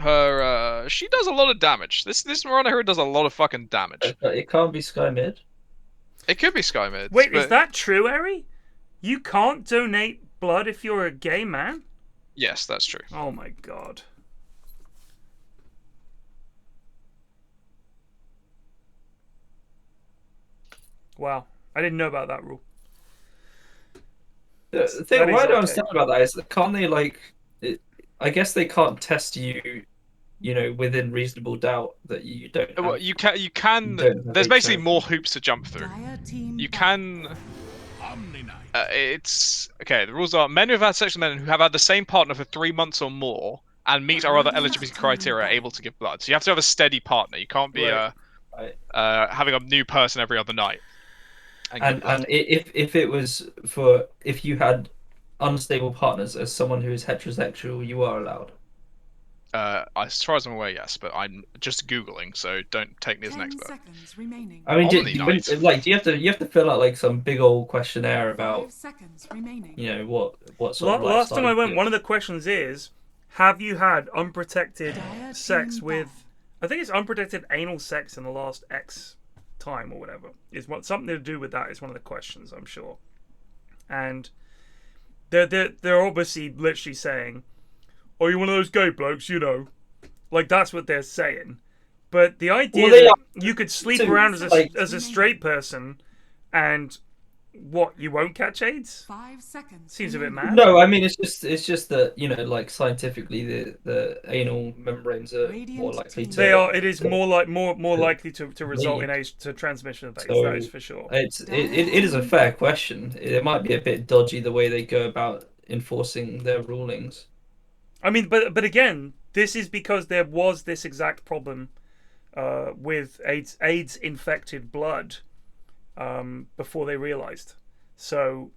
Speaker 4: her she does a lot of damage. This Mirana hero does a lot of fucking damage.
Speaker 6: It can't be Sky Mid.
Speaker 4: It could be Sky Mid.
Speaker 1: Wait, is that true, Eri? You can't donate blood if you're a gay man?
Speaker 4: Yes, that's true.
Speaker 1: Oh my god. Wow, I didn't know about that rule.
Speaker 6: The thing why I don't understand about that is that can't they like? I guess they can't test you, you know, within reasonable doubt that you don't. Have,
Speaker 4: Well, you can. There's basically more hoops to jump through. You can. It's okay. The rules are men who have had sex with men who have had the same partner for 3 months or more and meet our other eligibility criteria are able to give blood. So you have to have a steady partner. You can't be having a new person every other night.
Speaker 6: And if it was if you had unstable partners as someone who is heterosexual, you are allowed.
Speaker 4: As far as I'm aware, yes, but I'm just googling, so don't take me as an expert.
Speaker 6: I mean, do you have to fill out like some big old questionnaire about you know what sort of
Speaker 1: last time I went, one of the questions is, have you had unprotected sex with? I think it's unprotected anal sex in the last X time or whatever. It's something to do with that. Is one of the questions, I'm sure. And they're obviously literally saying, "Oh, you're one of those gay blokes, you know," like that's what they're saying. But the idea that you could sleep around as a straight person, and what, you won't catch AIDS?
Speaker 5: 5 seconds.
Speaker 1: Seems a bit mad.
Speaker 6: No, I mean it's just that, you know, like scientifically the anal membranes are more likely to.
Speaker 1: They are. It is more likely to result in AIDS, to transmission of AIDS.
Speaker 6: So
Speaker 1: that is for sure.
Speaker 6: It is a fair question. It might be a bit dodgy the way they go about enforcing their rulings.
Speaker 1: I mean, but again, this is because there was this exact problem with AIDS infected blood before they realized. So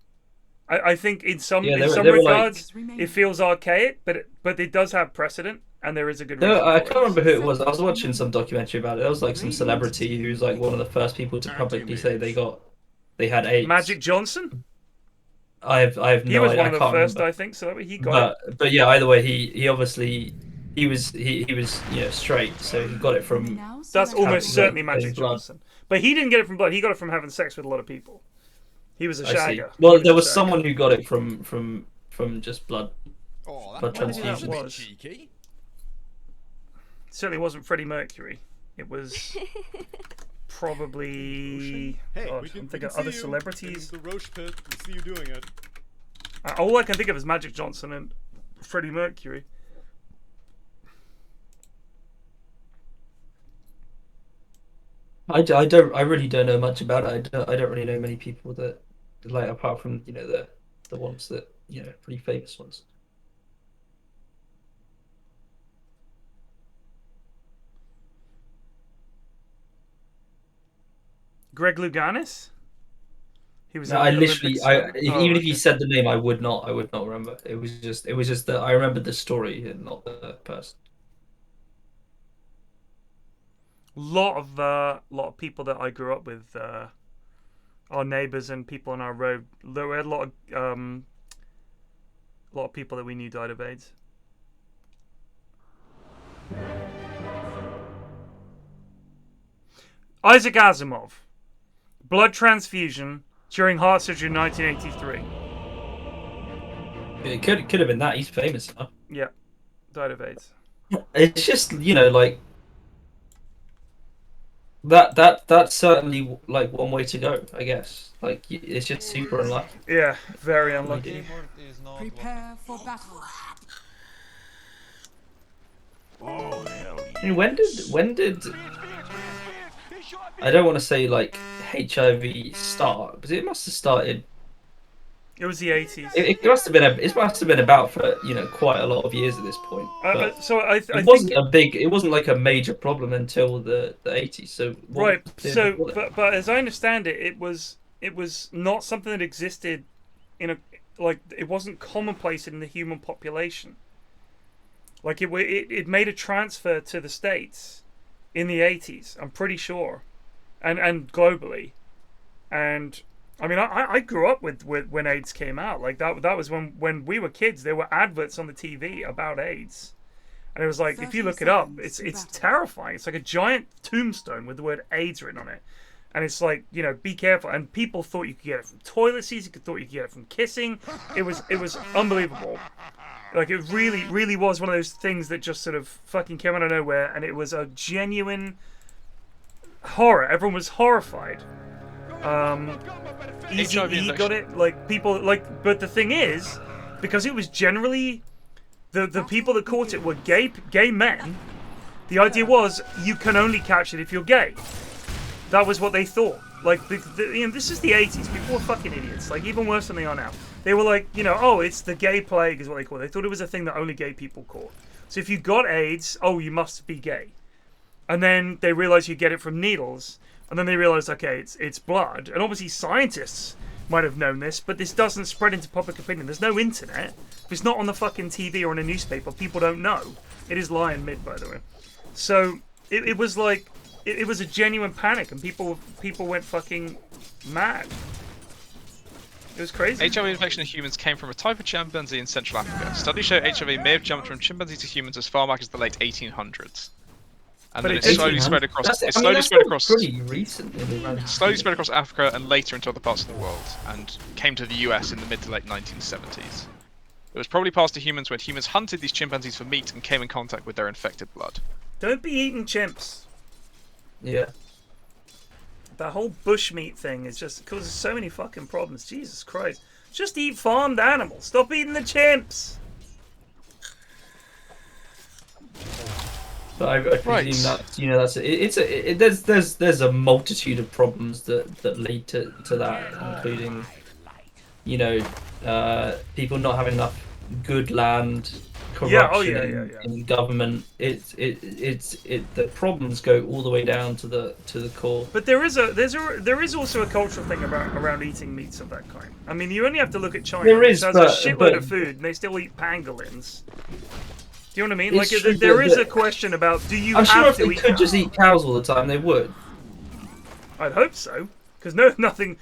Speaker 1: I think in some regards it feels archaic, but it does have precedent, and there is a good reason.
Speaker 6: I can't remember who it was. I was watching some documentary about it. It was like some celebrity who's like one of the first people to publicly say they had AIDS.
Speaker 1: Magic Johnson.
Speaker 6: I have no idea.
Speaker 1: He was one of the first,
Speaker 6: remember.
Speaker 1: I think. So he got it.
Speaker 6: But yeah, either way, he obviously he was straight, so he got it from.
Speaker 1: That's almost certainly Magic Johnson. But he didn't get it from blood. He got it from having sex with a lot of people. He was a shagger.
Speaker 6: Well, there was someone who got it from just blood.
Speaker 7: Oh,
Speaker 6: blood transfusion.
Speaker 1: That was. It certainly wasn't Freddie Mercury. It was probably. I'm thinking of other celebrities.
Speaker 8: The Roche pit. We see you doing it.
Speaker 1: All I can think of is Magic Johnson and Freddie Mercury.
Speaker 6: I really don't know much about it. I don't really know many people that like, apart from the ones that pretty famous ones.
Speaker 1: Greg Louganis? He was.
Speaker 6: No, I literally, even if you said the name, I would not remember. It was just that I remembered the story and not the person.
Speaker 1: Lot of people that I grew up with, our neighbours and people on our road. There were a lot of people that we knew died of AIDS. Isaac Asimov, blood transfusion during heart surgery in 1983.
Speaker 6: It could have been that. He's famous enough.
Speaker 1: Yeah, died of AIDS.
Speaker 6: It's just like. That's certainly like one way to go, I guess. Like it's just super unlucky.
Speaker 1: Yeah, very unlucky.
Speaker 5: Prepare for battle.
Speaker 7: Oh, hell yeah.
Speaker 6: I mean, when did I don't want to say like HIV start, but it must have started.
Speaker 1: It was the 80s.
Speaker 6: It must have been it must have been about for quite a lot of years at this point.
Speaker 1: So I
Speaker 6: it wasn't it wasn't like a major problem until the 80s. So
Speaker 1: right. So but as I understand it, it was not something that existed in it wasn't commonplace in the human population. Like it made a transfer to the States in the 80s. I'm pretty sure, and globally, and. I mean, I grew up with when AIDS came out. Like that was when we were kids. There were adverts on the TV about AIDS, and it was like, if you look it up, it's terrifying. It's like a giant tombstone with the word AIDS written on it, and it's like, be careful. And people thought you could get it from toilet seats. You thought you could get it from kissing. It was unbelievable. Like it really was one of those things that just sort of fucking came out of nowhere, and it was a genuine horror. Everyone was horrified. Easy got it, like people but the thing is, because it was generally the people that caught it were gay men. The idea was you can only catch it if you're gay. That was what they thought. Like this is the 80s. People were fucking idiots. Like even worse than they are now. They were like, oh, it's the gay plague is what they call it. They thought it was a thing that only gay people caught. So if you got AIDS, you must be gay. And then they realized you get it from needles. And then they realized, okay, it's blood. And obviously scientists might have known this, but this doesn't spread into public opinion. There's no internet. If it's not on the fucking TV or in a newspaper, people don't know. It is lion mid, by the way. So it was like, it was a genuine panic, and people went fucking mad. It was crazy.
Speaker 4: HIV infection in humans came from a type of chimpanzee in Central Africa. Studies show HIV may have jumped from chimpanzee to humans as far back as the late 1800s. And then it slowly spread across. It slowly spread across.
Speaker 6: Pretty recent.
Speaker 4: Slowly spread across Africa and later into other parts of the world, and came to the US in the mid to late 1970s. It was probably passed to humans when humans hunted these chimpanzees for meat and came in contact with their infected blood.
Speaker 1: Don't be eating chimps.
Speaker 6: Yeah.
Speaker 1: That whole bushmeat thing is just causes so many fucking problems. Jesus Christ! Just eat farmed animals. Stop eating the chimps.
Speaker 6: But I presume that there's a multitude of problems that lead to that, including people not having enough good land, corruption in government. The problems go all the way down to the core.
Speaker 1: But there is also a cultural thing around eating meats of that kind. I mean, you only have to look at China.
Speaker 6: There is,
Speaker 1: which has a shitload of food, and they still eat pangolins. Do you know what I mean? Like, there is a question about, do you have to eat
Speaker 6: if they could just eat cows all the time, they would.
Speaker 1: I'd hope so. Because nothing...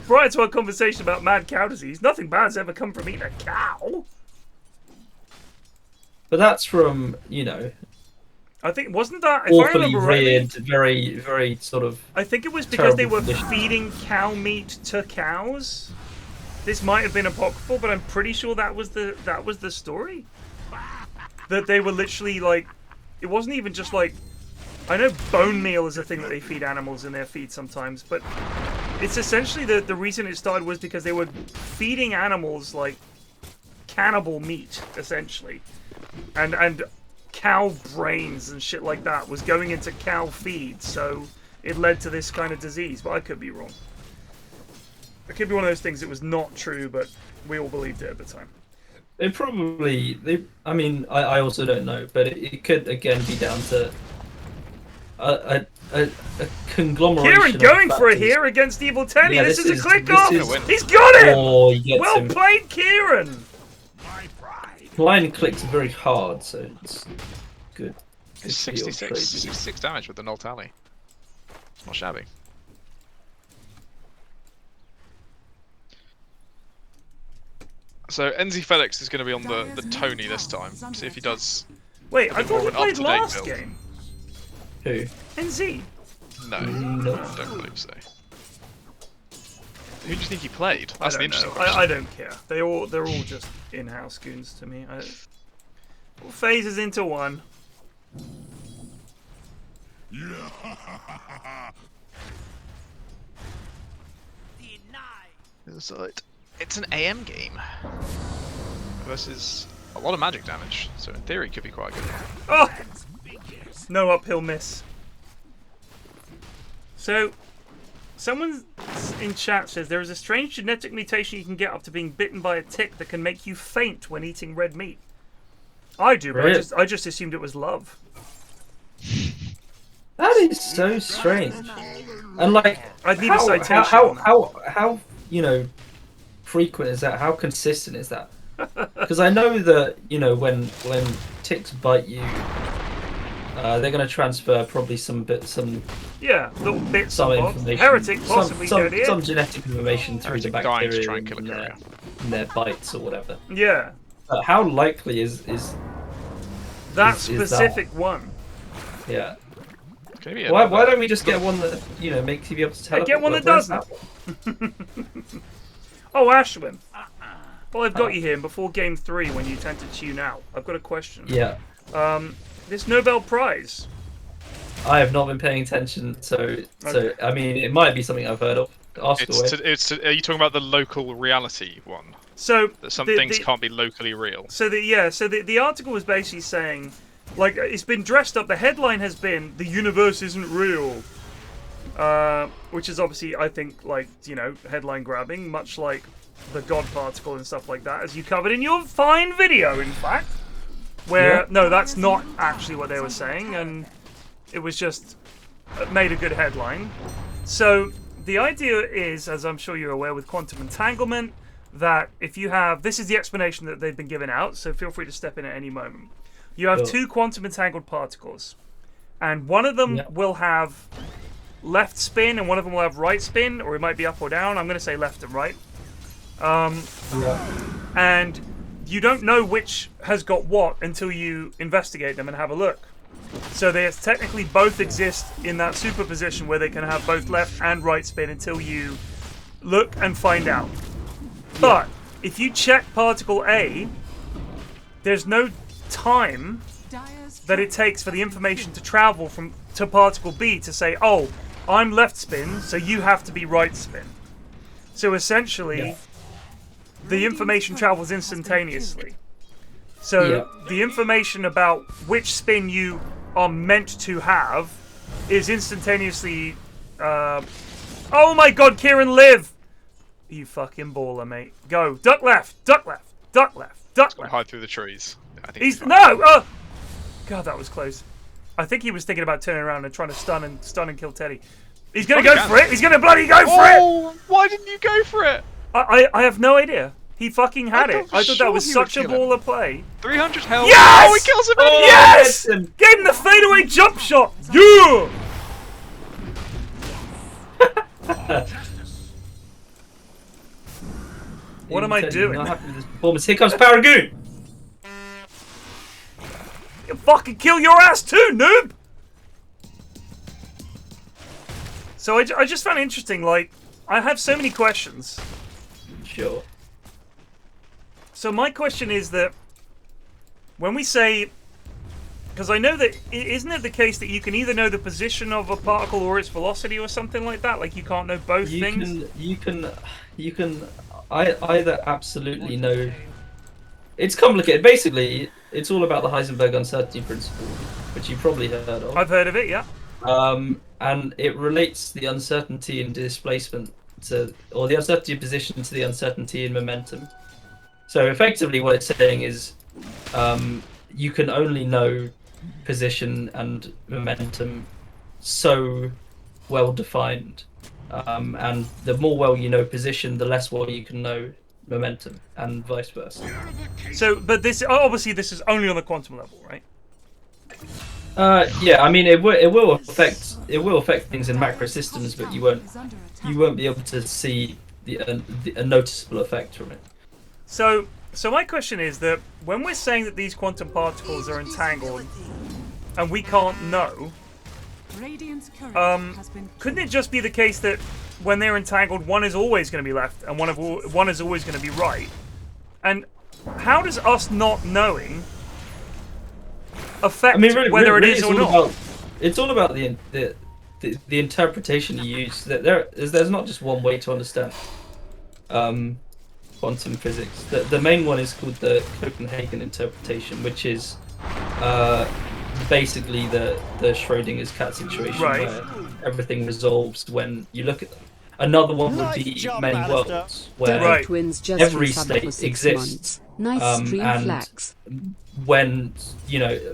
Speaker 1: prior to our conversation about mad cow disease, nothing bad's ever come from eating a cow.
Speaker 6: But that's from,
Speaker 1: I think, wasn't that... If
Speaker 6: awfully
Speaker 1: I remember
Speaker 6: reared,
Speaker 1: rightly,
Speaker 6: very, very sort of...
Speaker 1: I think it was because they were feeding cow meat to cows. This might have been apocryphal, but I'm pretty sure that was the story. That they were literally like, it wasn't even just like, I know bone meal is a thing that they feed animals in their feed sometimes, but it's essentially the reason it started was because they were feeding animals like cannibal meat, essentially, and cow brains and shit like that was going into cow feed, so it led to this kind of disease. But I could be wrong. It could be one of those things that was not true, but we all believed it at the time.
Speaker 6: I also don't know, but it could again be down to a conglomeration.
Speaker 1: Ciaran going for it here against Evil Teddy.
Speaker 6: Yeah,
Speaker 1: this is a click off. He's got it.
Speaker 6: Oh, he gets him.
Speaker 1: Played, Ciaran.
Speaker 6: Line clicks very hard, so it's good.
Speaker 4: It's 66 damage with the Null Tally. Not shabby. So NZ FedEx is going to be on the Tony this time. See if he does.
Speaker 1: Wait, I thought he played last
Speaker 4: build.
Speaker 1: game.
Speaker 6: Who?
Speaker 1: NZ.
Speaker 4: No, I don't believe so. Who do you think he played? That's the interesting question.
Speaker 1: I don't care. They're all just in-house goons to me. All phases into one.
Speaker 4: So it's an AM game versus a lot of magic damage, so in theory it could be quite good.
Speaker 1: Oh! No uphill miss. So, Someone in chat says there is a strange genetic mutation you can get after being bitten by a tick that can make you faint when eating red meat. I do, but
Speaker 6: Really?
Speaker 1: I just assumed it was love.
Speaker 6: That is so strange. And like,
Speaker 1: I'd need a citation.
Speaker 6: How you know, frequent is that? How consistent is that? Because I know that, you know, when ticks bite you, they're going to transfer probably some
Speaker 1: Yeah, little bits
Speaker 6: some
Speaker 1: of
Speaker 6: information,
Speaker 1: heretic possibly
Speaker 6: some genetic information through the
Speaker 4: dying to try
Speaker 6: bacteria
Speaker 4: and kill a courier.
Speaker 6: in their bites or whatever.
Speaker 1: Yeah,
Speaker 6: But how likely is
Speaker 1: that
Speaker 6: is
Speaker 1: specific one.
Speaker 6: yeah?
Speaker 4: Maybe
Speaker 6: Why don't we just get one that, you know, makes you be able to tell?
Speaker 1: Get one that doesn't. Oh, Ashwin. Well, I've got you here. And before Game 3, when you tend to tune out, I've got a question.
Speaker 6: Yeah.
Speaker 1: This Nobel Prize.
Speaker 6: I have not been paying attention, so I mean, it might be something I've heard of. Ask away.
Speaker 4: Are you talking about the local reality one?
Speaker 1: So
Speaker 4: That some things can't be locally real.
Speaker 1: So the article was basically saying, like, it's been dressed up. The headline has been "The universe isn't real," which is obviously, I think, like, you know, headline grabbing, much like the God particle and stuff like that, as you covered in your fine video, in fact. Where no, that's not actually what they were saying, and it was just made a good headline. So the idea is, as I'm sure you're aware, with quantum entanglement, that if you have, this is the explanation that they've been given out, so feel free to step in at any moment. You have two quantum entangled particles, and one of them will have left spin and one of them will have right spin, or it might be up or down. I'm going to say left and right. And you don't know which has got what until you investigate them and have a look. So they technically both exist in that superposition where they can have both left and right spin until you look and find out. But if you check particle A, there's no time that it takes for the information to travel to particle B to say, oh, I'm left spin, so you have to be right spin. So essentially, the information travels instantaneously. So the information about which spin you are meant to have is instantaneously... oh my god, Ciaran, live! You fucking baller, mate. Go. Duck left, duck left, duck left, duck left.
Speaker 4: Hide through the trees. I think
Speaker 1: He's... No! God, that was close. I think he was thinking about turning around and trying to stun and kill Teddy. He's gonna go for it! He's gonna bloody go for it!
Speaker 4: Oh, why didn't you go for it?
Speaker 1: I have no idea. He fucking had it. I thought that was such a baller play.
Speaker 4: 300 health.
Speaker 1: Yes!
Speaker 4: Oh, he kills him
Speaker 1: anyway! Yes! Gave him the fadeaway jump shot! Yeah! What am I doing?
Speaker 6: Not happy with this performance. Here comes Paragon!
Speaker 1: You fucking kill your ass too, noob! So I just found it interesting, like, I have so many questions.
Speaker 6: Sure.
Speaker 1: So my question is that when we say, because I know that, isn't it the case that you can either know the position of a particle or its velocity or something like that? Like you can't know both things?
Speaker 6: You can either absolutely know. It's complicated. Basically, it's all about the Heisenberg uncertainty principle, which you've probably heard of.
Speaker 1: I've heard of it, yeah.
Speaker 6: And it relates the uncertainty in displacement to, or the uncertainty of position to the uncertainty in momentum. So effectively what it's saying is you can only know position and momentum so well defined. And the more well you know position, the less well you can know momentum, and vice versa.
Speaker 1: So, but this, obviously this is only on the quantum level, right?
Speaker 6: Yeah, I mean it will affect things in macro systems, but you won't be able to see a noticeable effect from it.
Speaker 1: So my question is that when we're saying that these quantum particles are entangled and we can't know, couldn't it just be the case that when they're entangled, one is always going to be left and one is always going to be right? And how does us not knowing affect whether it is or not?
Speaker 6: It's all about the interpretation you use. There's not just one way to understand quantum physics. The main one is called the Copenhagen interpretation, which is basically the Schrodinger's cat situation, where everything resolves when you look at them. Another one would
Speaker 2: Nice
Speaker 6: be
Speaker 2: jump,
Speaker 6: many
Speaker 2: Alistair.
Speaker 6: worlds where
Speaker 1: Right.
Speaker 3: Twins just
Speaker 6: every
Speaker 3: resubbed
Speaker 6: state
Speaker 3: for 6
Speaker 6: exists.
Speaker 3: months. Nice stream,
Speaker 6: and
Speaker 3: Flax.
Speaker 6: when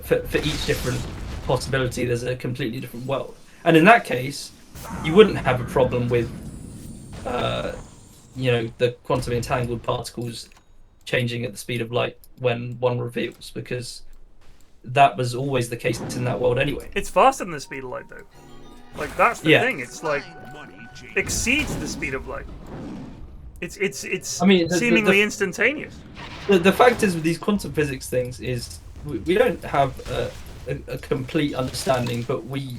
Speaker 6: for each different possibility, there's a completely different world. And in that case, you wouldn't have a problem with the quantum entangled particles changing at the speed of light when one reveals, because that was always the case in that world anyway.
Speaker 1: It's faster than the speed of light, though. Like, that's the
Speaker 6: Yeah.
Speaker 1: thing. It's like exceeds the speed of light. It's
Speaker 6: I mean,
Speaker 1: seemingly instantaneous.
Speaker 6: The fact is with these quantum physics things is we don't have a complete understanding, but we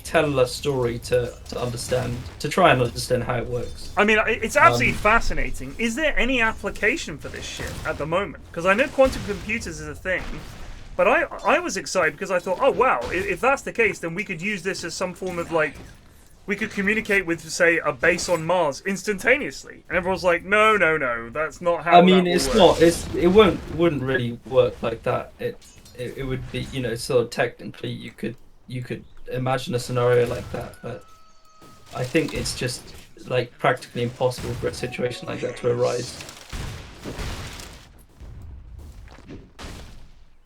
Speaker 6: tell a story to understand, to try and understand how it works.
Speaker 1: I mean, it's absolutely fascinating. Is there any application for this shit at the moment? Because I know quantum computers is a thing, but I was excited because I thought, oh wow, if that's the case, then we could use this as some form of like, we could communicate with, say, a base on Mars instantaneously. And everyone's like, no, that's not how.
Speaker 6: I mean,
Speaker 1: that
Speaker 6: it's
Speaker 1: will work.
Speaker 6: not. It wouldn't really work like that. It would be, sort of technically you could imagine a scenario like that, but I think it's just like practically impossible for a situation like that to arise.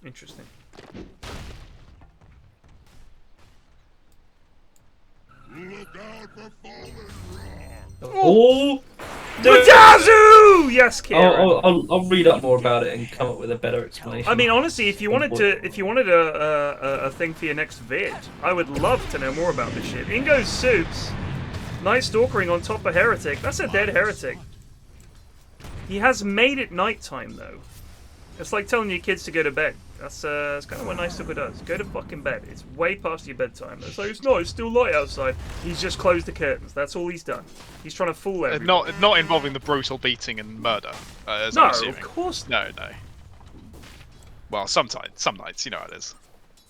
Speaker 1: Interesting.
Speaker 7: Look out for fallen rock.
Speaker 6: Oh, dude.
Speaker 1: Mutazu! Yes, Ciaran.
Speaker 6: I'll read up more about it and come up with a better explanation.
Speaker 1: I mean, honestly, if you wanted a thing for your next vid, I would love to know more about this shit. Ingo's Soups, Night Stalkering on top of Heretic. That's a dead Heretic. He has made it nighttime though. It's like telling your kids to go to bed. That's kind of what Night Stalker does. Go to fucking bed. It's way past your bedtime. It's like, it's still light outside. He's just closed the curtains. That's all he's done. He's trying to fool everyone.
Speaker 4: Not involving the brutal beating and murder. As
Speaker 1: No,
Speaker 4: I'm assuming.
Speaker 1: of course not.
Speaker 4: No. Well, some nights, you know how it is.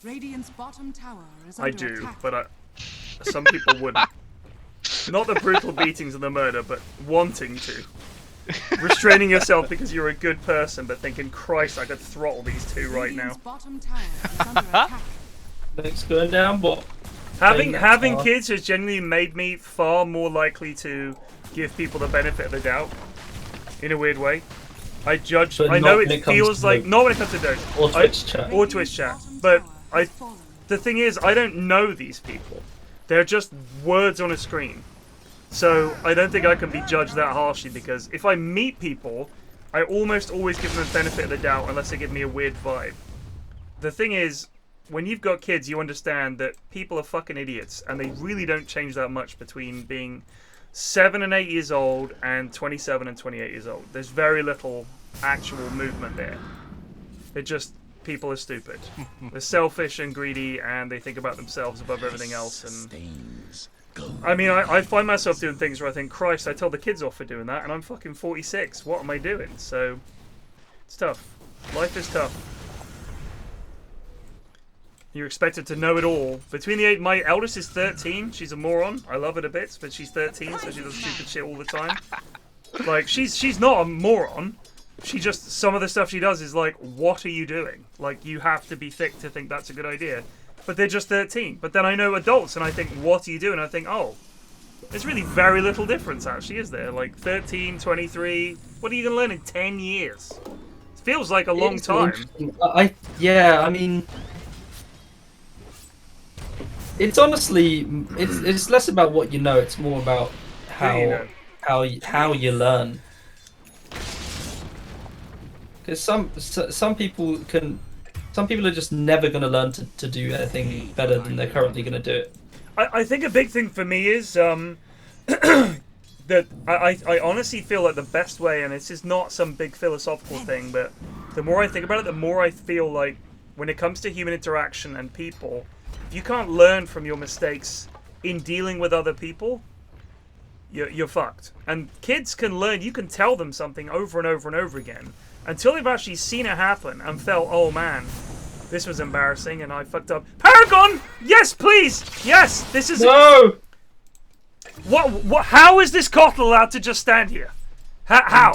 Speaker 5: Radiant's bottom tower is
Speaker 1: I
Speaker 5: under
Speaker 1: do,
Speaker 5: attack.
Speaker 1: but some people wouldn't. Not the brutal beatings and the murder, but wanting to. Restraining yourself because you're a good person, but thinking, Christ, I could throttle these two right now.
Speaker 5: Radiant's bottom tower is under attack.
Speaker 6: Next going down, but
Speaker 1: Having kids has genuinely made me far more likely to give people the benefit of the doubt, in a weird way. I judge.
Speaker 6: But
Speaker 1: I
Speaker 6: not
Speaker 1: know
Speaker 6: when
Speaker 1: it
Speaker 6: it comes
Speaker 1: feels
Speaker 6: to
Speaker 1: like
Speaker 6: the-
Speaker 1: not when it comes to Dota
Speaker 6: or Twitch chat.
Speaker 1: or Twitch chat, but the thing is, I don't know these people. They're just words on a screen. So I don't think I can be judged that harshly, because if I meet people, I almost always give them the benefit of the doubt unless they give me a weird vibe. The thing is, when you've got kids, you understand that people are fucking idiots, and they really don't change that much between being 7 and 8 years old and 27 and 28 years old. There's very little actual movement there. They're just, people are stupid. They're selfish and greedy, and they think about themselves above everything else. And I mean, I find myself doing things where I think, Christ, I told the kids off for doing that, and I'm fucking 46. What am I doing? So, it's tough. Life is tough. You're expected to know it all. Between the 8, my eldest is 13. She's a moron. I love her a bit, but she's 13, so she does stupid shit all the time. Like, she's not a moron. She just, some of the stuff she does is like, what are you doing? Like, you have to be thick to think that's a good idea. But they're just 13. But then I know adults, and I think, what are you doing? And I think, oh, there's really very little difference, actually, is there? Like, 13, 23, what are you going to learn in 10 years? It feels like a long time.
Speaker 6: I mean, it's honestly, it's less about what you know. It's more about how you learn. Because some people are just never going to learn to do anything better than they're currently going to do it.
Speaker 1: I think a big thing for me is that I honestly feel like the best way, and this is not some big philosophical thing, but the more I think about it, the more I feel like when it comes to human interaction and people, if you can't learn from your mistakes in dealing with other people, you're fucked. And kids can learn, you can tell them something over and over and over again, until they've actually seen it happen and felt, oh man, this was embarrassing and I fucked up. Paragon! Yes, please! Yes, this is...
Speaker 6: No!
Speaker 1: What? How is this Kotal allowed to just stand here? How?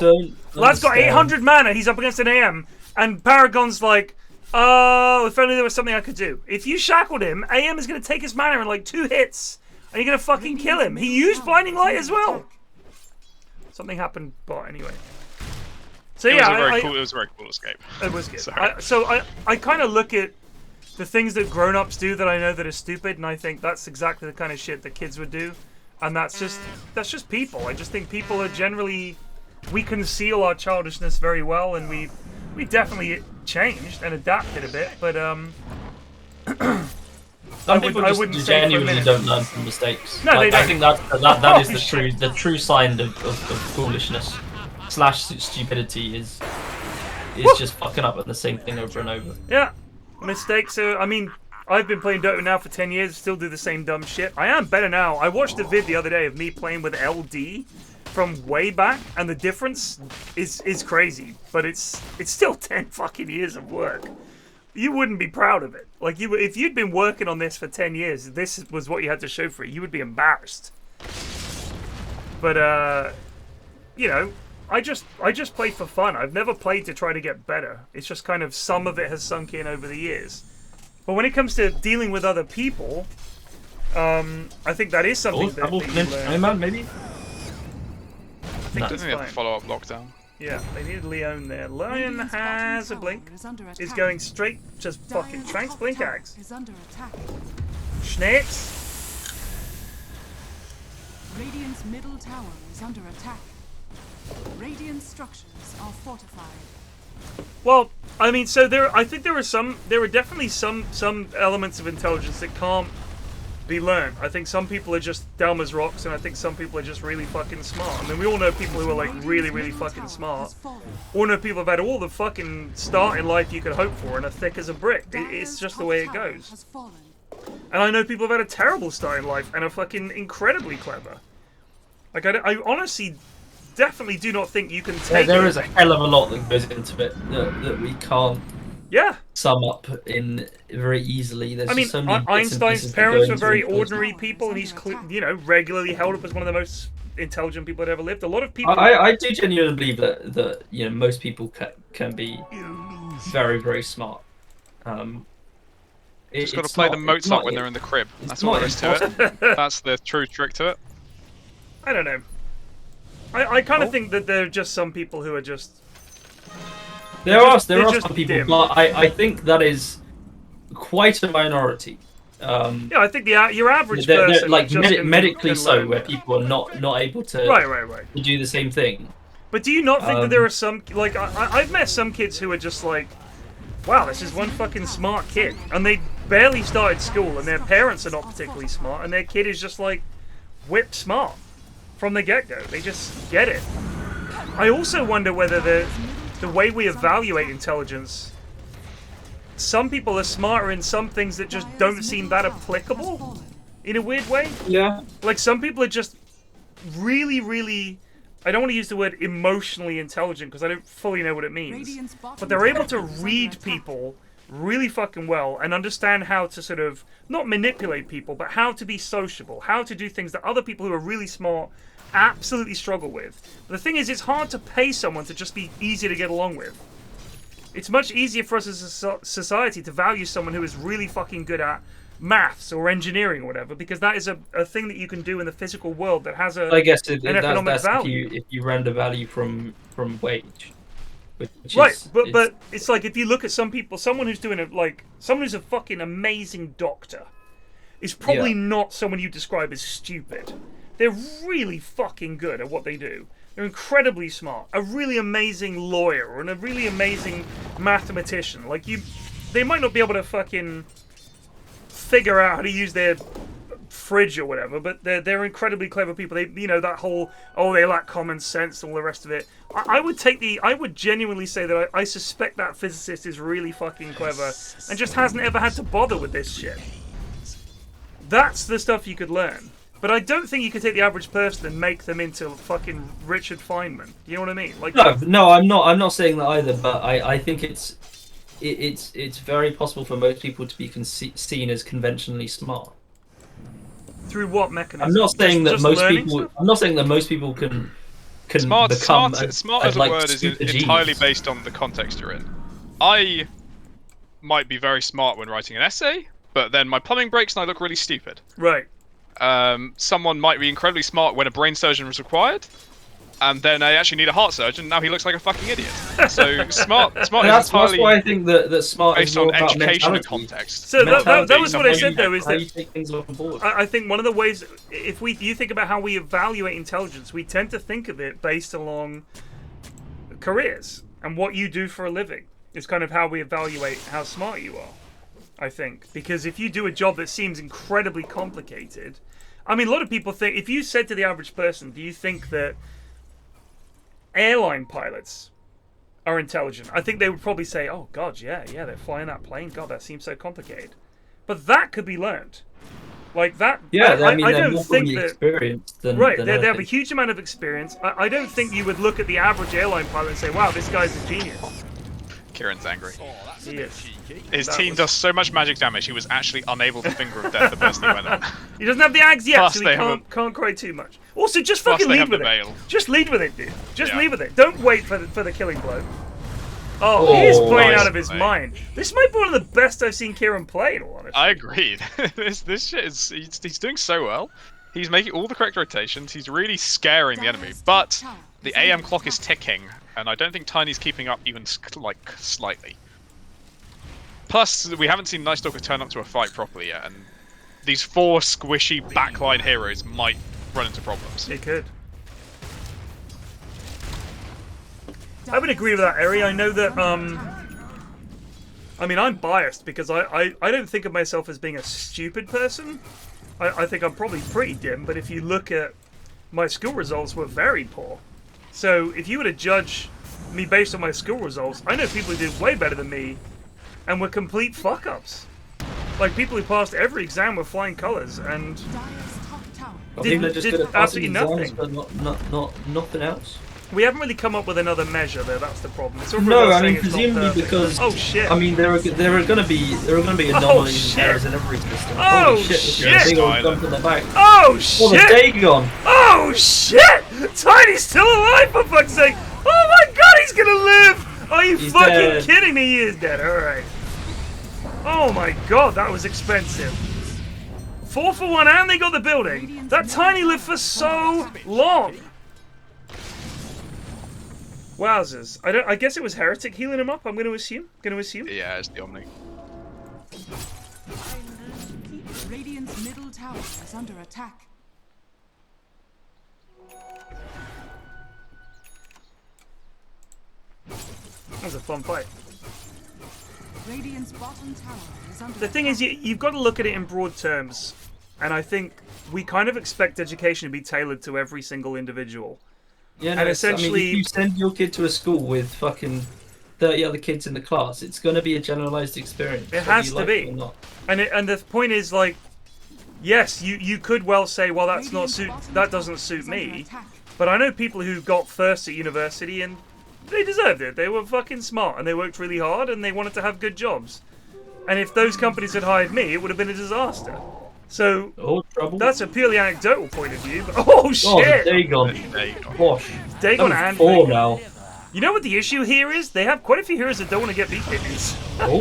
Speaker 1: Lad's got 800 mana, he's up against an AM, and Paragon's like, oh, if only there was something I could do. If you shackled him, AM is going to take his mana in like 2 hits. and you're gonna fucking kill him. He used blinding light as well. Something happened, but anyway. So
Speaker 4: It
Speaker 1: yeah,
Speaker 4: was a very cool escape.
Speaker 1: It was good.
Speaker 4: Sorry.
Speaker 1: I kind of look at the things that grown-ups do that I know that are stupid, and I think that's exactly the kind of shit that kids would do, and that's just people. I just think people are generally, we conceal our childishness very well, and we definitely changed and adapted a bit, but
Speaker 6: Some people just genuinely don't learn from mistakes.
Speaker 1: No, they don't.
Speaker 6: I think that is the true sign of foolishness / stupidity is just fucking up at the same thing over and over.
Speaker 1: Yeah, mistakes are. I mean, I've been playing Dota now for 10 years, still do the same dumb shit. I am better now. I watched a vid the other day of me playing with LD from way back, and the difference is crazy. But it's still 10 fucking years of work. You wouldn't be proud of it. Like, if you'd been working on this for 10 years, this was what you had to show for it, you would be embarrassed. But you know, I just play for fun. I've never played to try to get better. It's just kind of some of it has sunk in over the years. But when it comes to dealing with other people, I think that is something that you learn.
Speaker 6: Maybe.
Speaker 1: I think that's
Speaker 4: they have
Speaker 1: fine.
Speaker 4: to follow up lockdown.
Speaker 1: Yeah, they needed Leon there. Leon has a blink. He's going straight, just fucking Tranks blink axe. Schnitz.
Speaker 5: Radiant's middle tower is under attack. Radiant structures are fortified.
Speaker 1: Well, I mean, so I think there are definitely some elements of intelligence that can't be learned. I think some people are just dumb as rocks, and I think some people are just really fucking smart. I mean, we all know people who are like really, really fucking smart. All know people have had all the fucking start in life you could hope for and are thick as a brick. It's just the way it goes. And I know people have had a terrible start in life and are fucking incredibly clever. Like, I honestly definitely do not think you can take
Speaker 6: there is a hell of a lot that goes into it that we can't sum up in very easily. There's so many
Speaker 1: Einstein's parents were very ordinary people, and he's regularly held up as one of the most intelligent people that ever lived. A lot of people.
Speaker 6: I do genuinely believe that most people can be very, very smart.
Speaker 4: Just got to play the Mozart when they're in the crib. That's all there is to it. That's the true trick to it.
Speaker 1: I don't know. I kind of think that there are just some people who are just.
Speaker 6: There are some people, but I think that is quite a minority.
Speaker 1: Yeah, I think your average person,
Speaker 6: like medically so, where people are not able to to do the same thing.
Speaker 1: But do you not think that there are some, like, I've met some kids who are just like, wow, this is one fucking smart kid, and they barely started school, and their parents are not particularly smart, and their kid is just like whip smart from the get-go. They just get it. I also wonder whether the way we evaluate intelligence, some people are smarter in some things that just don't seem that applicable in a weird way.
Speaker 6: Yeah.
Speaker 1: Like, some people are just really, really, I don't want to use the word emotionally intelligent because I don't fully know what it means, but they're able to read people really fucking well and understand how to sort of, not manipulate people, but how to be sociable, how to do things that other people who are really smart absolutely struggle with. But the thing is, it's hard to pay someone to just be easy to get along with. It's much easier for us as a society to value someone who is really fucking good at maths or engineering or whatever, because that is a thing that you can do in the physical world that has an economic value.
Speaker 6: If you render value from wage.
Speaker 1: But it's like, if you look at some people, someone who's someone who's a fucking amazing doctor is probably not someone you describe as stupid. They're really fucking good at what they do. They're incredibly smart. A really amazing lawyer or a really amazing mathematician. Like, they might not be able to fucking figure out how to use their fridge or whatever, but they're incredibly clever people. They, that whole, they lack common sense and all the rest of it. I would genuinely say that I suspect that physicist is really fucking clever and just hasn't ever had to bother with this shit. That's the stuff you could learn. But I don't think you could take the average person and make them into fucking Richard Feynman. You know what I mean? Like,
Speaker 6: no, I'm not saying that either. But I think it's very possible for most people to be seen as conventionally smart.
Speaker 1: Through what mechanism?
Speaker 6: I'm not saying that most people. I'm not saying that most people can
Speaker 4: smart.
Speaker 6: become
Speaker 4: smart as a word is entirely based on the context you're in. I might be very smart when writing an essay, but then my plumbing breaks and I look really stupid.
Speaker 1: Right.
Speaker 4: someone might be incredibly smart when a brain surgeon was required, and then they actually need a heart surgeon. Now he looks like a fucking idiot. So smart is
Speaker 6: That's
Speaker 4: entirely
Speaker 6: why I think that smart
Speaker 4: based
Speaker 6: is more
Speaker 4: on
Speaker 6: about
Speaker 4: education and
Speaker 6: mentality.
Speaker 4: context.
Speaker 1: So that
Speaker 6: Mentality,
Speaker 1: was what I said though. Is
Speaker 6: how you
Speaker 1: that
Speaker 6: take things on board.
Speaker 1: I think one of the ways, if you think about how we evaluate intelligence, we tend to think of it based along careers and what you do for a living. Is kind of how we evaluate how smart you are, I think. Because if you do a job that seems incredibly complicated, I mean, a lot of people think, if you said to the average person, do you think that airline pilots are intelligent? I think they would probably say, oh god, yeah, they're flying that plane, god, that seems so complicated. But that could be learned. Like that,
Speaker 6: Yeah, I mean,
Speaker 1: I
Speaker 6: they're
Speaker 1: don't
Speaker 6: more
Speaker 1: think
Speaker 6: probably
Speaker 1: that,
Speaker 6: experienced than
Speaker 1: right,
Speaker 6: than
Speaker 1: they have a
Speaker 6: anything.
Speaker 1: huge amount of experience. I don't think you would look at the average airline pilot and say, wow, this guy's a genius.
Speaker 4: Ciaran's angry.
Speaker 1: He is.
Speaker 4: His
Speaker 1: That
Speaker 4: team
Speaker 1: was-
Speaker 4: does so much magic damage, he was actually unable to finger of death the person he went on.
Speaker 1: He doesn't have the axe yet,
Speaker 4: Plus
Speaker 1: so he
Speaker 4: they have
Speaker 1: can't cry too much. Also, just
Speaker 4: Plus
Speaker 1: fucking
Speaker 4: they
Speaker 1: lead
Speaker 4: have the
Speaker 1: with it.
Speaker 4: veil.
Speaker 1: Just lead with it, dude. Just
Speaker 4: Yeah.
Speaker 1: lead with it. Don't wait for the killing blow. Oh, he is
Speaker 6: Oh,
Speaker 1: playing
Speaker 4: nice
Speaker 1: out of his
Speaker 4: play.
Speaker 1: mind. This might be one of the best I've seen Ciaran play, in all honesty.
Speaker 4: I agree. this shit is he's doing so well. He's making all the correct rotations. He's really scaring the enemy. But the AM clock is ticking, and I don't think Tiny's keeping up even like slightly. Plus, we haven't seen Night Stalker turn up to a fight properly yet, and these 4 squishy backline heroes might run into problems.
Speaker 1: It could. I would agree with that, Eri. I know that, I mean, I'm biased because I don't think of myself as being a stupid person. I think I'm probably pretty dim, but if you look at my school results were very poor. So if you were to judge me based on my school results, I know people who did way better than me and were complete fuck-ups. Like people who passed every exam with flying colours and
Speaker 5: Dire's top tower.
Speaker 6: Well,
Speaker 1: did-
Speaker 6: people are just
Speaker 1: did
Speaker 6: good at passing
Speaker 1: absolutely
Speaker 6: exams, but nothing else.
Speaker 1: we haven't really come up with another measure though, that's the problem. It's all
Speaker 6: No,
Speaker 1: about
Speaker 6: I
Speaker 1: saying
Speaker 6: mean
Speaker 1: it's not
Speaker 6: presumably
Speaker 1: perfect.
Speaker 6: because
Speaker 1: Oh shit.
Speaker 6: I mean there are going to be anomalies and errors in every system.
Speaker 1: Oh,
Speaker 6: Holy shit!
Speaker 1: shit.
Speaker 6: There's a big old jump in the back.
Speaker 1: Oh
Speaker 6: Oh, the
Speaker 1: shit!
Speaker 6: Dagon!
Speaker 1: Oh shit! Tiny's still alive for fuck's sake! Oh my god, he's gonna live! Are you
Speaker 6: He's
Speaker 1: fucking
Speaker 6: dead.
Speaker 1: kidding me? He is dead, alright. Oh my god, that was expensive. 4 for 1 and they got the building. That Tiny lived for so long. Wowzers. I guess it was Heretic healing him up, I'm gonna assume.
Speaker 4: Yeah, it's the Omni.
Speaker 5: Radiant's middle tower is under attack.
Speaker 1: That was a fun fight.
Speaker 5: Radiant's bottom tower is under
Speaker 1: The thing is, you've got to look at it in broad terms, and I think we kind of expect education to be tailored to every single individual.
Speaker 6: Yeah,
Speaker 1: And essentially-
Speaker 6: I mean, if you send your kid to a school with fucking 30 other kids in the class, it's going to be a generalized experience.
Speaker 1: It
Speaker 6: whether
Speaker 1: has
Speaker 6: you
Speaker 1: to
Speaker 6: like
Speaker 1: be.
Speaker 6: it or not.
Speaker 1: And the point is, like, yes, you could well say, well, that doesn't suit me. But I know people who got first at university and they deserved it. They were fucking smart and they worked really hard and they wanted to have good jobs. And if those companies had hired me, it would have been a disaster. So
Speaker 6: Oh, trouble.
Speaker 1: that's a purely anecdotal point of view. But, oh
Speaker 6: Oh,
Speaker 1: shit!
Speaker 6: the Dagon.
Speaker 4: There you go.
Speaker 6: Gosh.
Speaker 1: Dagon
Speaker 6: That
Speaker 1: and
Speaker 6: was 4
Speaker 1: Dagon.
Speaker 6: now.
Speaker 1: You know what the issue here is? They have quite a few heroes that don't want to get beat babies.
Speaker 6: Oh,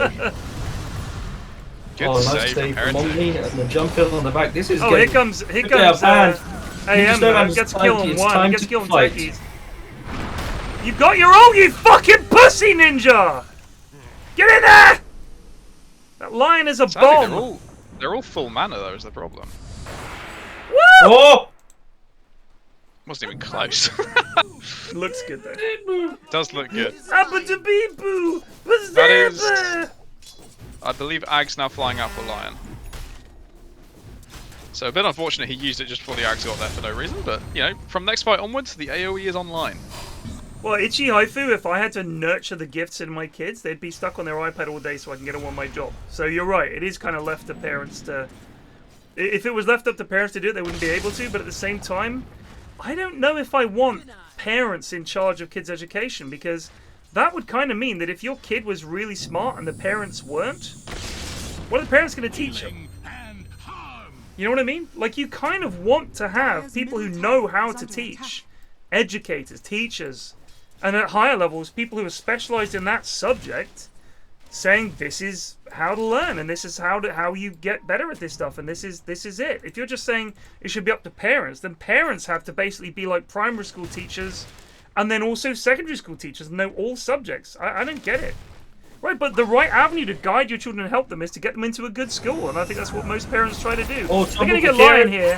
Speaker 4: Good
Speaker 6: oh nice
Speaker 4: save
Speaker 6: save
Speaker 4: from
Speaker 6: from Omni
Speaker 4: Heretic.
Speaker 6: and the jump in on the back. This is
Speaker 1: Oh,
Speaker 6: getting...
Speaker 1: here comes
Speaker 6: Look at our band.
Speaker 1: AM
Speaker 6: just don't
Speaker 1: gets a
Speaker 6: understand
Speaker 1: kill on
Speaker 6: it's
Speaker 1: one,
Speaker 6: time
Speaker 1: gets a
Speaker 6: to
Speaker 1: kill on
Speaker 6: fight.
Speaker 1: techies. You got your own, you fucking pussy ninja! Get in there! That lion is a
Speaker 4: Sadly,
Speaker 1: bomb.
Speaker 4: they're all full mana though, is the problem.
Speaker 1: Woo!
Speaker 6: Oh!
Speaker 4: Wasn't even close.
Speaker 1: Looks good though.
Speaker 4: Does look good.
Speaker 1: Abba-da-bee-boo!
Speaker 4: That is-
Speaker 1: Bazabba!
Speaker 4: I believe Ag's now flying out for Lion. So a bit unfortunate he used it just before the Ags got there for no reason, but you know, from next fight onwards, the AoE is online.
Speaker 1: Well, Ichi Haifu, if I had to nurture the gifts in my kids, they'd be stuck on their iPad all day so I can get them on my job. So you're right, it is kind of left to parents to... If it was left up to parents to do it, they wouldn't be able to, but at the same time, I don't know if I want parents in charge of kids' education, because that would kind of mean that if your kid was really smart and the parents weren't, what are the parents going to teach them? You know what I mean? Like, you kind of want to have people who know how to teach. Educators, teachers, and at higher levels, people who are specialized in that subject. saying this is how to learn and this is how you get better at this stuff and this is it. If you're just saying it should be up to parents, then parents have to basically be like primary school teachers and then also secondary school teachers and know all subjects. I don't get it. Right, but the right avenue to guide your children and help them is to get them into a good school, and I think that's what most parents try to do.
Speaker 6: Oh,
Speaker 1: they're gonna get Lion here.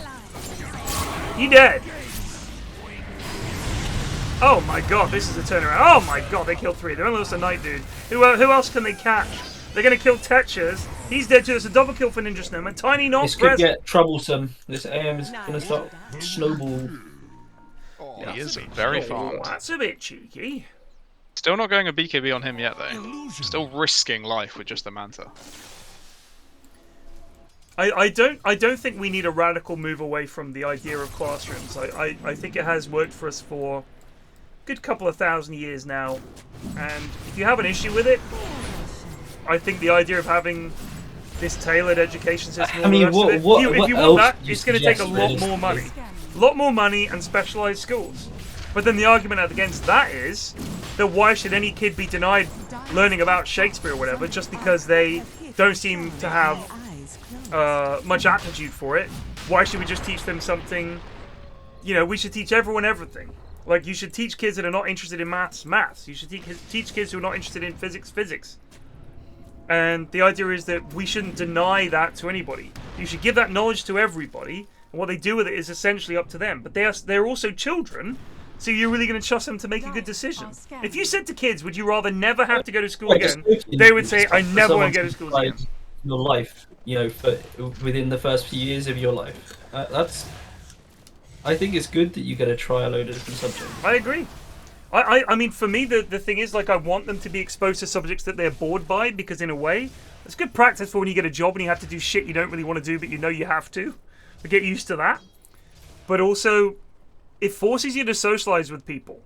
Speaker 1: He dead. Oh my god, this is a turnaround. Oh my god, they killed 3. They only lost a Knight dude. Who else can they catch? They're gonna kill Tetchers. He's dead too. It's a double kill for Ninja Snowman. Tiny not
Speaker 6: This could get troublesome. This AM is gonna start snowball.
Speaker 4: He is very farmed.
Speaker 1: That's a bit cheeky.
Speaker 4: Still not going a BKB on him yet, though. Still risking life with just the Manta.
Speaker 1: I don't think we need a radical move away from the idea of classrooms. I think it has worked for us for a good couple of thousand years now. And if you have an issue with it, I think the idea of having this tailored education system...
Speaker 6: I mean,
Speaker 1: if you want that, it's going to take a lot more money. A lot more money and specialised schools. But then the argument against that is that why should any kid be denied learning about Shakespeare or whatever just because they don't seem to have much aptitude for it? Why should we just teach them something? You know, we should teach everyone everything. Like, you should teach kids that are not interested in maths. You should teach kids who are not interested in physics. And the idea is that we shouldn't deny that to anybody. You should give that knowledge to everybody, and what they do with it is essentially up to them. But they're also children. So you're really going to trust them to make a good decision. If you said to kids, would you rather never have to go to school again? They would say, I never want to go to school again.
Speaker 6: Your life, you know, within the first few years of your life. I think it's good that you get to try a load of different subjects.
Speaker 1: I agree. I mean, for me, the thing is, like, I want them to be exposed to subjects that they're bored by, because in a way, it's good practice for when you get a job and you have to do shit you don't really want to do, but you know you have to. But get used to that. But also, it forces you to socialize with people.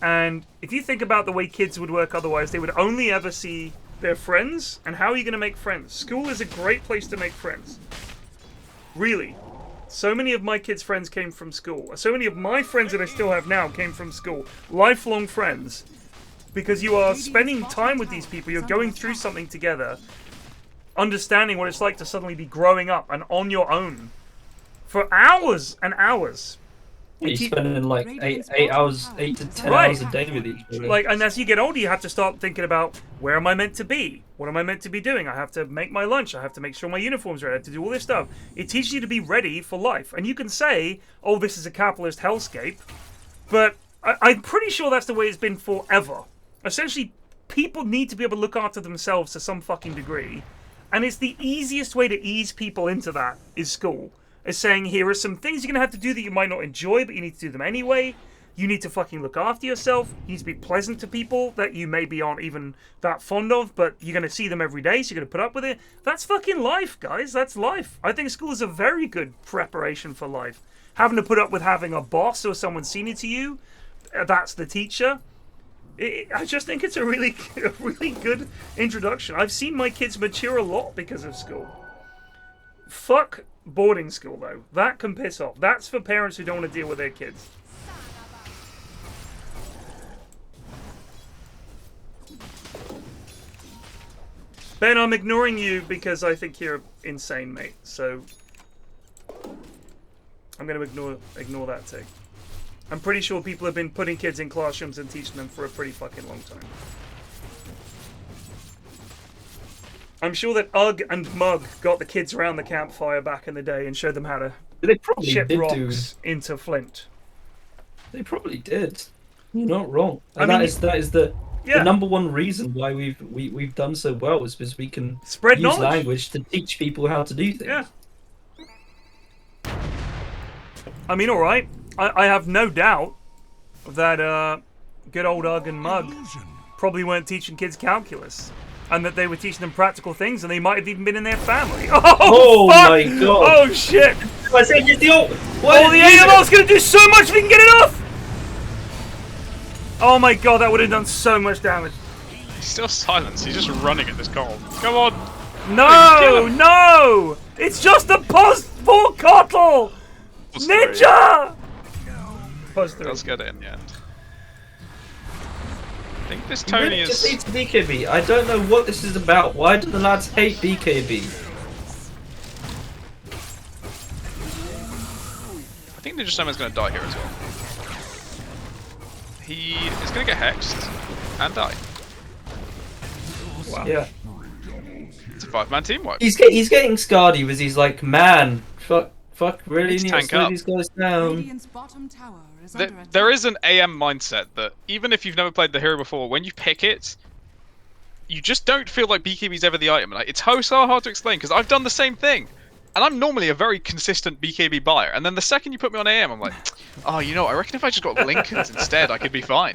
Speaker 1: And if you think about the way kids would work otherwise, they would only ever see their friends. And how are you going to make friends? School is a great place to make friends. Really. So many of my kids' friends came from school. So many of my friends that I still have now came from school. Lifelong friends. Because you are spending time with these people. You're going through something together. Understanding what it's like to suddenly be growing up and on your own. For hours and hours.
Speaker 6: You're spending like 8 to 10 hours a day with each other.
Speaker 1: Like, and as you get older, you have to start thinking about, where am I meant to be? What am I meant to be doing? I have to make my lunch. I have to make sure my uniform's ready. I have to do all this stuff. It teaches you to be ready for life. And you can say, oh, this is a capitalist hellscape. But I'm pretty sure that's the way it's been forever. Essentially, people need to be able to look after themselves to some fucking degree. And it's the easiest way to ease people into that is school. Is saying, here are some things you're going to have to do that you might not enjoy, but you need to do them anyway. You need to fucking look after yourself. You need to be pleasant to people that you maybe aren't even that fond of, but you're going to see them every day, so you're going to put up with it. That's fucking life, guys. That's life. I think school is a very good preparation for life. Having to put up with having a boss or someone senior to you, that's the teacher. I just think it's a really good introduction. I've seen my kids mature a lot because of school. Fuck boarding school, though. That can piss off. That's for parents who don't want to deal with their kids. Ben, I'm ignoring you because I think you're insane, mate. So I'm going to ignore that too. I'm pretty sure people have been putting kids in classrooms and teaching them for a pretty fucking long time. I'm sure that Ugg and Mug got the kids around the campfire back in the day and showed them how to chip rocks into flint.
Speaker 6: They probably did. You're not wrong. And that is the number one reason why we've done so well is because we can
Speaker 1: spread
Speaker 6: use language to teach people how to do things.
Speaker 1: Yeah. I mean, all right. I have no doubt that good old Ugg and Mug probably weren't teaching kids calculus. And that they were teaching them practical things, and they might have even been in their family. Oh fuck!
Speaker 6: My god!
Speaker 1: Oh shit!
Speaker 6: I said just the
Speaker 1: the AML's gonna do so much if we can get it off! Oh my god, that would have done so much damage.
Speaker 4: He's still silenced. He's just running at this goal. Come on!
Speaker 1: No! No! It's just a poor Cottle! Ninja! Post 3.
Speaker 4: Let's get it in the end. I think this
Speaker 6: You
Speaker 4: Tony
Speaker 6: really just
Speaker 4: is.
Speaker 6: need to BKB. I don't know what this is about. Why do the lads hate BKB?
Speaker 4: I think Ninja Snowman's going to die here as well. He is going to get hexed and die.
Speaker 1: Wow.
Speaker 6: Yeah.
Speaker 4: It's a 5-man team wipe.
Speaker 6: He's getting scaredy because he's like, man, fuck, really
Speaker 4: Needs
Speaker 6: need
Speaker 4: to
Speaker 6: to
Speaker 4: tank
Speaker 6: slow
Speaker 4: up.
Speaker 6: these guys down.
Speaker 5: Radiant's bottom tower is under attack.
Speaker 4: There is an AM mindset that even if you've never played the hero before, when you pick it, you just don't feel like BKB's ever the item. Like, it's so hard to explain because I've done the same thing. And I'm normally a very consistent BKB buyer. And then the second you put me on AM, I'm like, oh, you know, I reckon if I just got Lincolns instead, I could be fine.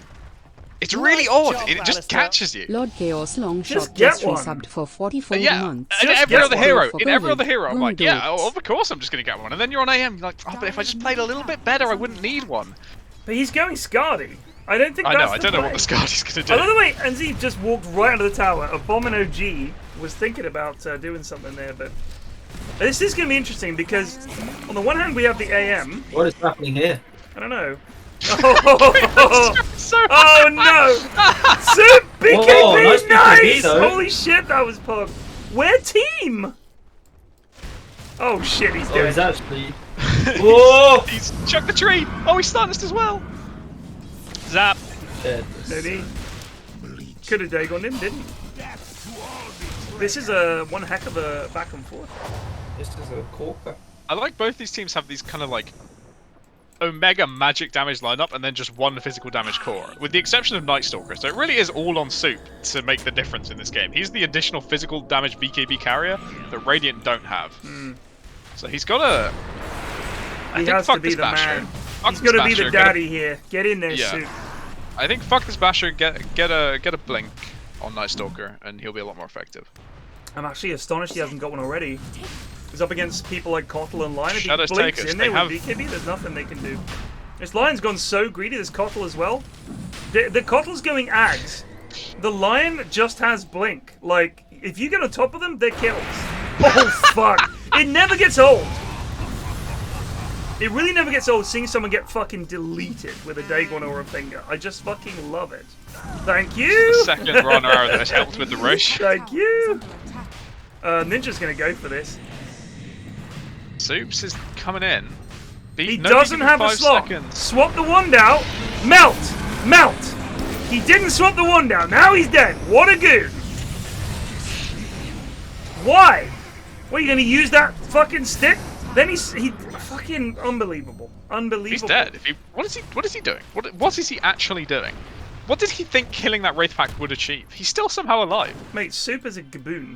Speaker 4: It's really odd.
Speaker 2: job,
Speaker 4: It just
Speaker 2: Alistair.
Speaker 4: catches you.
Speaker 3: Lord Chaos Longshot
Speaker 1: Just get
Speaker 3: just
Speaker 1: one.
Speaker 3: resubbed for 44
Speaker 4: Yeah,
Speaker 3: months.
Speaker 4: and
Speaker 1: Just
Speaker 4: every
Speaker 1: get
Speaker 4: other
Speaker 1: one.
Speaker 4: hero,
Speaker 3: For
Speaker 4: in every
Speaker 3: COVID,
Speaker 4: other hero, I'm
Speaker 3: won't
Speaker 4: like,
Speaker 3: do
Speaker 4: yeah,
Speaker 3: it.
Speaker 4: of course I'm just gonna get one. And then you're on AM, you're like, oh, but if I just played a little bit better, I wouldn't need one.
Speaker 1: But he's going Scardy. I don't think
Speaker 4: I
Speaker 1: that's
Speaker 4: know, I
Speaker 1: the
Speaker 4: don't know what
Speaker 1: play.
Speaker 4: the Scardy's gonna do.
Speaker 1: I love the way NZ just walked right under the tower. Abomin OG was thinking about doing something there, but this is going to be interesting because on the one hand we have the AM.
Speaker 6: What is happening here?
Speaker 1: I don't know. Oh,
Speaker 4: So
Speaker 1: oh no! Soup BKB,
Speaker 6: Whoa, nice BKB
Speaker 1: nice!
Speaker 6: though.
Speaker 1: Holy shit, that was pog. We're team. Oh shit, he's
Speaker 6: Oh,
Speaker 1: dead.
Speaker 6: he's actually. Whoa!
Speaker 4: he's chucked the tree. Oh, he's stunned as well. Zap.
Speaker 6: Dead.
Speaker 1: Did he? Could have Dagoned him, didn't he? This is one heck of a back and forth.
Speaker 6: This is a corker.
Speaker 4: I like both these teams have these kind of like Omega magic damage lineup and then just one physical damage core, with the exception of Night Stalker. So it really is all on Soup to make the difference in this game. He's the additional physical damage BKB carrier that Radiant don't have. So he's got to.
Speaker 1: He has to be the man. He's gonna be the daddy here. Get in there,
Speaker 4: Yeah.
Speaker 1: Soup.
Speaker 4: I think fuck this Basher, get a blink on Night Stalker, and he'll be a lot more effective.
Speaker 1: I'm actually astonished he hasn't got one already. He's up against people like Kotl and Lion. If he
Speaker 4: Shadows
Speaker 1: blinks
Speaker 4: take us.
Speaker 1: in there
Speaker 4: They
Speaker 1: with BKB, there's nothing they can do. This Lion's gone so greedy, this Kotl as well. The Kotl's going Ags. The Lion just has Blink. Like, if you get on top of them, they're kills. Oh, fuck. It never gets old. It really never gets old seeing someone get fucking deleted with a Dagon or a finger. I just fucking love it. Thank you!
Speaker 4: The second runner arrow that has helped with the rush.
Speaker 1: Thank you! Ninja's gonna go for this.
Speaker 4: Soups is coming in.
Speaker 1: He doesn't have a slot.
Speaker 4: Seconds.
Speaker 1: Swap the wand out. Melt! Melt! He didn't swap the wand out. Now he's dead. What a goon! Why? What, are you gonna use that fucking stick? Then he fucking unbelievable. Unbelievable.
Speaker 4: He's dead. What is he doing? What is he actually doing? What did he think killing that Wraith Pack would achieve? He's still somehow alive.
Speaker 1: Mate, Soup is a gaboon.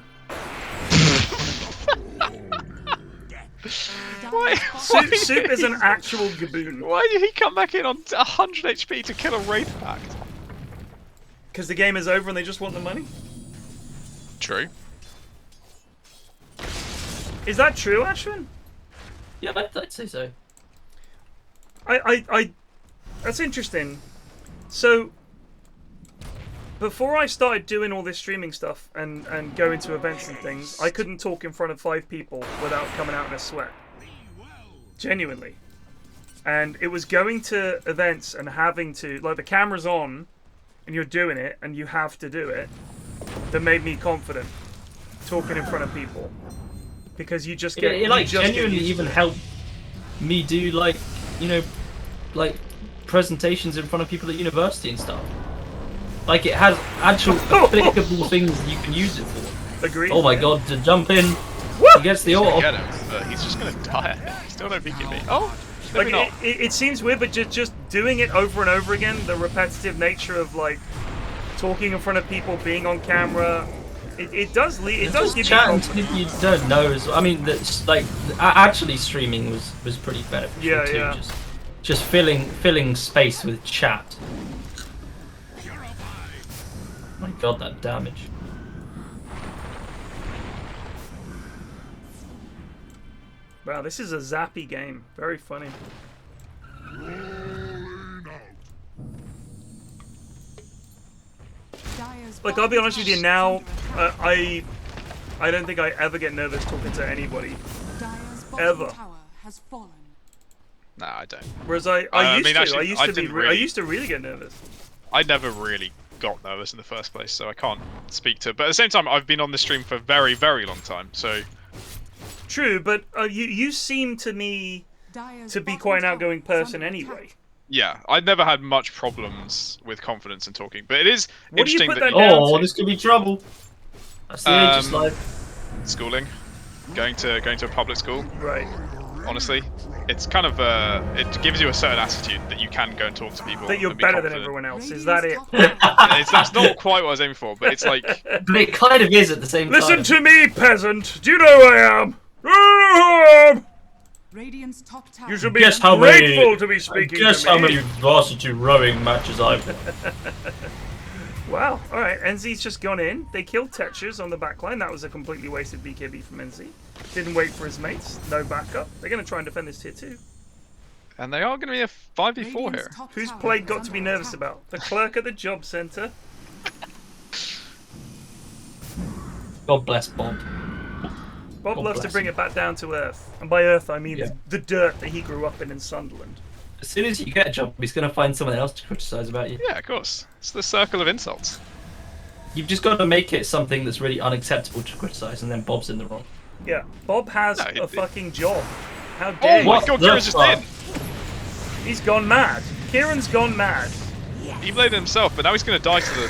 Speaker 4: Why?
Speaker 1: Soup is an actual gaboon.
Speaker 4: Why did he come back in on 100 HP to kill a Wraith Pack?
Speaker 1: Because the game is over and they just want the money?
Speaker 4: True.
Speaker 1: Is that true, Ashwin?
Speaker 6: Yeah, I'd say so.
Speaker 1: That's interesting. So, before I started doing all this streaming stuff and going to events and things, I couldn't talk in front of 5 people without coming out in a sweat. Genuinely. And it was going to events and having to, like, the camera's on and you're doing it and you have to do it, that made me confident talking in front of people. Because you just get...
Speaker 6: It like
Speaker 1: you just
Speaker 6: genuinely
Speaker 1: get used
Speaker 6: even
Speaker 1: to it.
Speaker 6: helped me do like, you know, like presentations in front of people at university and stuff. Like it has actual applicable things you can use it for.
Speaker 1: Agreed.
Speaker 6: Oh my
Speaker 1: yeah.
Speaker 6: god, to jump in, he gets the
Speaker 4: He's gonna
Speaker 6: ult.
Speaker 4: get him, but he's just gonna die. He's still no BKB. Oh,
Speaker 1: Like,
Speaker 4: maybe not.
Speaker 1: it seems weird, but just doing it over and over again, the repetitive nature of like talking in front of people, being on camera, it does give
Speaker 6: Just
Speaker 1: you
Speaker 6: chatting
Speaker 1: confidence.
Speaker 6: to people you don't know. I mean, that's like actually streaming was pretty beneficial
Speaker 1: Yeah,
Speaker 6: too.
Speaker 1: yeah.
Speaker 6: Just filling space with chat. My god, that damage.
Speaker 1: Wow, this is a zappy game. Very funny. Like, I'll be honest with you now, I don't think I ever get nervous talking to anybody. Ever.
Speaker 4: Nah, I don't.
Speaker 1: Whereas I
Speaker 4: I
Speaker 1: used
Speaker 4: mean,
Speaker 1: to.
Speaker 4: actually, I
Speaker 1: I
Speaker 4: didn't
Speaker 1: used
Speaker 4: really-
Speaker 1: to really get nervous.
Speaker 4: I never really got nervous in the first place, so I can't speak to. But at the same time, I've been on the stream for a very, very long time, so.
Speaker 1: True, but you seem to me to be quite an outgoing person anyway.
Speaker 4: Yeah, I've never had much problems with confidence in talking, but it is interesting
Speaker 1: that
Speaker 4: that.
Speaker 6: Oh, this could be trouble. That's the age of life.
Speaker 4: Schooling, going to a public school.
Speaker 1: Right.
Speaker 4: Honestly, it's kind of it gives you a certain attitude that you can go and talk to people.
Speaker 1: That you're
Speaker 4: and be
Speaker 1: better than
Speaker 4: confident.
Speaker 1: everyone else. Is that it?
Speaker 4: That's not quite what I was aiming for, but it's like.
Speaker 6: But it kind of is at the same time.
Speaker 1: Listen to me, peasant. Do you know who I am? Do you know who I am?
Speaker 5: Radiant's top tower.
Speaker 1: You should be grateful to be speaking to me.
Speaker 6: Guess how many varsity rowing matches I've.
Speaker 1: Wow. All right. NZ's just gone in. They killed Tetchers on the backline. That was a completely wasted BKB from NZ. Didn't wait for his mates. No backup. They're going to try and defend this tier 2.
Speaker 4: And they are going to be a 5v4 here.
Speaker 1: Who's Plague got to be nervous about? The clerk at the job centre.
Speaker 6: God bless Bob.
Speaker 1: Bob
Speaker 6: God
Speaker 1: loves to
Speaker 6: bless
Speaker 1: bring
Speaker 6: him.
Speaker 1: it back down to earth. And by earth, I mean
Speaker 6: Yeah.
Speaker 1: the dirt that he grew up in Sunderland.
Speaker 6: As soon as you get a job, he's going to find someone else to criticise about you.
Speaker 4: Yeah, of course. It's the circle of insults.
Speaker 6: You've just got to make it something that's really unacceptable to criticise, and then Bob's in the wrong.
Speaker 1: Yeah, Bob has
Speaker 4: No,
Speaker 1: a fucking job. How dare
Speaker 4: Oh
Speaker 1: you?
Speaker 4: my
Speaker 6: What
Speaker 4: god,
Speaker 6: the
Speaker 4: Kieran's just
Speaker 6: fuck?
Speaker 4: in!
Speaker 1: He's gone mad. Kieran's gone mad.
Speaker 4: He blamed himself, but now he's going to die to the.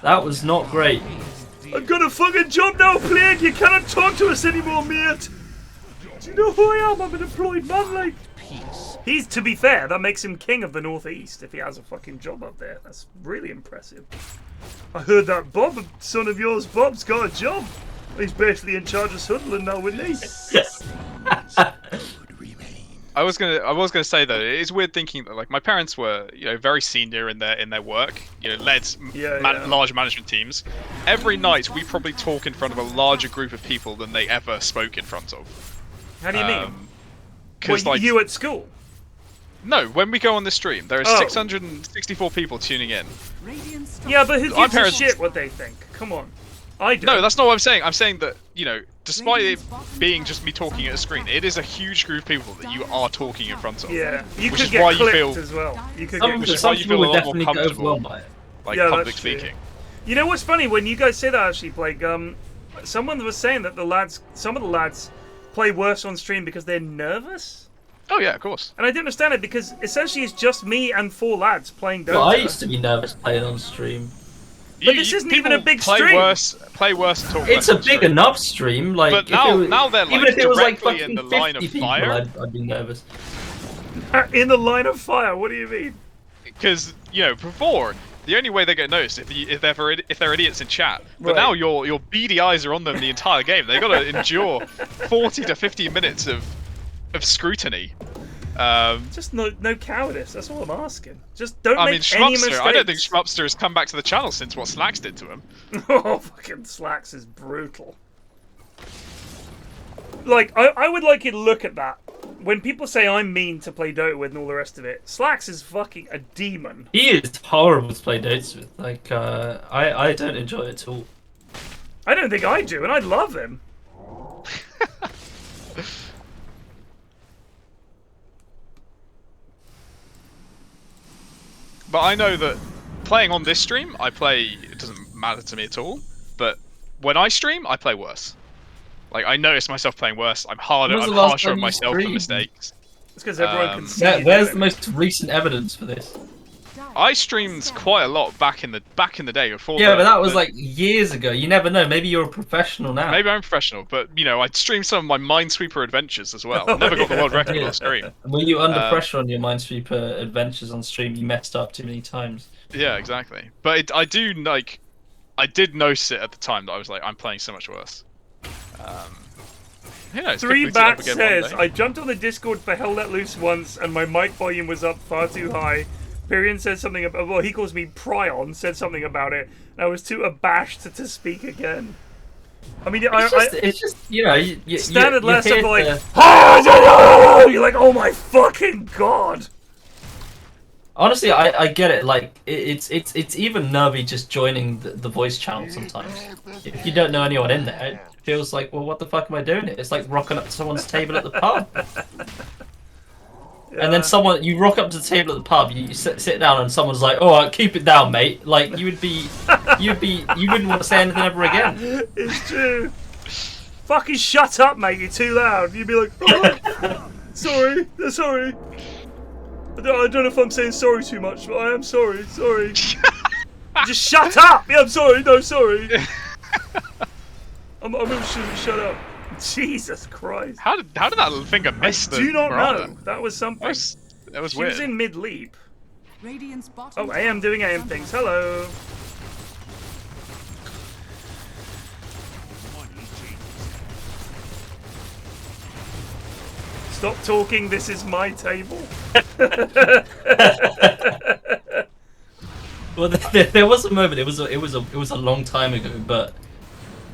Speaker 6: That was not great.
Speaker 1: I've got a fucking job now, Plague. You cannot talk to us anymore, mate. Do you know who I am? I'm an employed man, like. He's, to be fair, that makes him king of the Northeast if he has a fucking job up there. That's really impressive. I heard that Bob, son of yours, Bob's got a job. He's basically in charge of Sunderland now, isn't he?
Speaker 4: I was gonna say though, it is weird thinking that like my parents were, very senior in their work, led large management teams. Every night we probably talk in front of a larger group of people than they ever spoke in front of.
Speaker 1: How do you mean?
Speaker 4: Because
Speaker 1: Well, you at school?
Speaker 4: No, when we go on the stream, there are
Speaker 1: Oh.
Speaker 4: 664 people tuning in.
Speaker 1: Yeah, but who
Speaker 4: Our
Speaker 1: gives a
Speaker 4: parents-
Speaker 1: shit what they think? Come on. I do.
Speaker 4: No, that's not what I'm saying. I'm saying that, despite it being just me talking at a screen, it is a huge group of people that you are talking in front of.
Speaker 1: Yeah, you
Speaker 4: Which
Speaker 1: could
Speaker 4: is
Speaker 1: get
Speaker 4: why you
Speaker 1: clipped
Speaker 4: feel-
Speaker 1: as well. You could
Speaker 6: Some,
Speaker 1: get
Speaker 4: Which is
Speaker 6: some
Speaker 4: why you
Speaker 6: people
Speaker 4: feel a
Speaker 6: would
Speaker 4: lot more
Speaker 6: definitely get
Speaker 4: comfortable.
Speaker 6: overwhelmed by it.
Speaker 4: Like
Speaker 1: Yeah,
Speaker 4: public
Speaker 1: that's true.
Speaker 4: speaking.
Speaker 1: You know what's funny? When you guys say that, actually, Blake, someone was saying that some of the lads play worse on stream because they're nervous.
Speaker 4: Oh yeah, of course.
Speaker 1: And I don't understand it because essentially it's just me and 4 lads playing Dota.
Speaker 6: Well, I used to be nervous playing on stream.
Speaker 1: But this isn't even a
Speaker 4: people
Speaker 1: big
Speaker 4: play
Speaker 1: stream.
Speaker 4: Play worse and talk
Speaker 6: It's
Speaker 4: less
Speaker 6: a
Speaker 4: on
Speaker 6: big
Speaker 4: stream.
Speaker 6: enough stream. Like,
Speaker 4: But
Speaker 6: if it was,
Speaker 4: now they're, like,
Speaker 6: even if it was like
Speaker 4: directly
Speaker 6: fucking
Speaker 4: in the line
Speaker 6: 50
Speaker 4: of
Speaker 6: people,
Speaker 4: fire.
Speaker 6: I'd be nervous.
Speaker 1: In the line of fire, what do you mean?
Speaker 4: Because before the only way they get noticed if they're idiots in chat. But
Speaker 1: Right.
Speaker 4: now your beady eyes are on them the entire game. They've got to endure 40 to 50 minutes of scrutiny.
Speaker 1: Just no cowardice. That's all I'm asking. Just don't
Speaker 4: I
Speaker 1: make
Speaker 4: mean,
Speaker 1: any
Speaker 4: Schmupster.
Speaker 1: mistakes.
Speaker 4: I don't think Schmupster has come back to the channel since what Slacks did to him.
Speaker 1: Oh, fucking Slacks is brutal. Like, I would like you to look at that. When people say I'm mean to play Dota with and all the rest of it, Slacks is fucking a demon.
Speaker 6: He is horrible to play Dota with. Like, I don't enjoy it at all.
Speaker 1: I don't think I do, and I love him.
Speaker 4: But I know that playing on this stream, it doesn't matter to me at all. But when I stream, I play worse. Like, I notice myself playing worse. I'm
Speaker 6: When was the last
Speaker 4: harsher
Speaker 6: time
Speaker 4: on
Speaker 6: you
Speaker 4: myself for
Speaker 6: streamed?
Speaker 4: mistakes.
Speaker 1: It's because everyone can see.
Speaker 6: Yeah,
Speaker 1: you
Speaker 6: where's
Speaker 1: doing
Speaker 6: the
Speaker 1: it.
Speaker 6: most recent evidence for this?
Speaker 4: I streamed quite a lot back in the day before.
Speaker 6: Yeah, but that was like years ago. You never know. Maybe you're a professional now.
Speaker 4: Maybe I'm professional, but I'd stream some of my Minesweeper adventures as well. Never got the world record on stream.
Speaker 6: Were you under pressure on your Minesweeper adventures on stream? You messed up too many times.
Speaker 4: Yeah, exactly. But I did notice it at the time that I was like, I'm playing so much worse. Who knows? could
Speaker 1: 3
Speaker 4: pick it up
Speaker 1: Bat
Speaker 4: again one
Speaker 1: says,
Speaker 4: day.
Speaker 1: I jumped on the Discord for Hell Let Loose once and my mic volume was up far too high. Pyrion said something about, well, he calls me Pyrion, said something about it, and I was too abashed to speak again. I mean,
Speaker 6: It's just
Speaker 1: standard
Speaker 6: you're
Speaker 1: less
Speaker 6: here
Speaker 1: of like,
Speaker 6: to-
Speaker 1: you're like, oh my fucking god.
Speaker 6: Honestly, I get it. Like, it's even nervy just joining the voice channel sometimes. If you don't know anyone in there, it feels like, well, what the fuck am I doing? It's like rocking up to someone's table at the pub. And then you rock up to the table at the pub, you sit down, and someone's like, "All right, keep it down, mate." Like you wouldn't want to say anything ever again.
Speaker 1: It's true. Fucking shut up, mate. You're too loud. You'd be like, oh, sorry. I don't know if I'm saying sorry too much, but I am sorry. Just shut up. Yeah, I'm sorry. No, sorry. I'm really shut up. Jesus Christ.
Speaker 4: How did that little finger miss
Speaker 1: I do not
Speaker 4: Miranda?
Speaker 1: know. That was something.
Speaker 4: That was
Speaker 1: she
Speaker 4: weird.
Speaker 1: was in mid-leap.
Speaker 5: Radiant's bottom
Speaker 1: Oh, AM doing AM things. Hello. Stop talking. This is my table.
Speaker 6: Well, there was a moment. It was a long time ago, but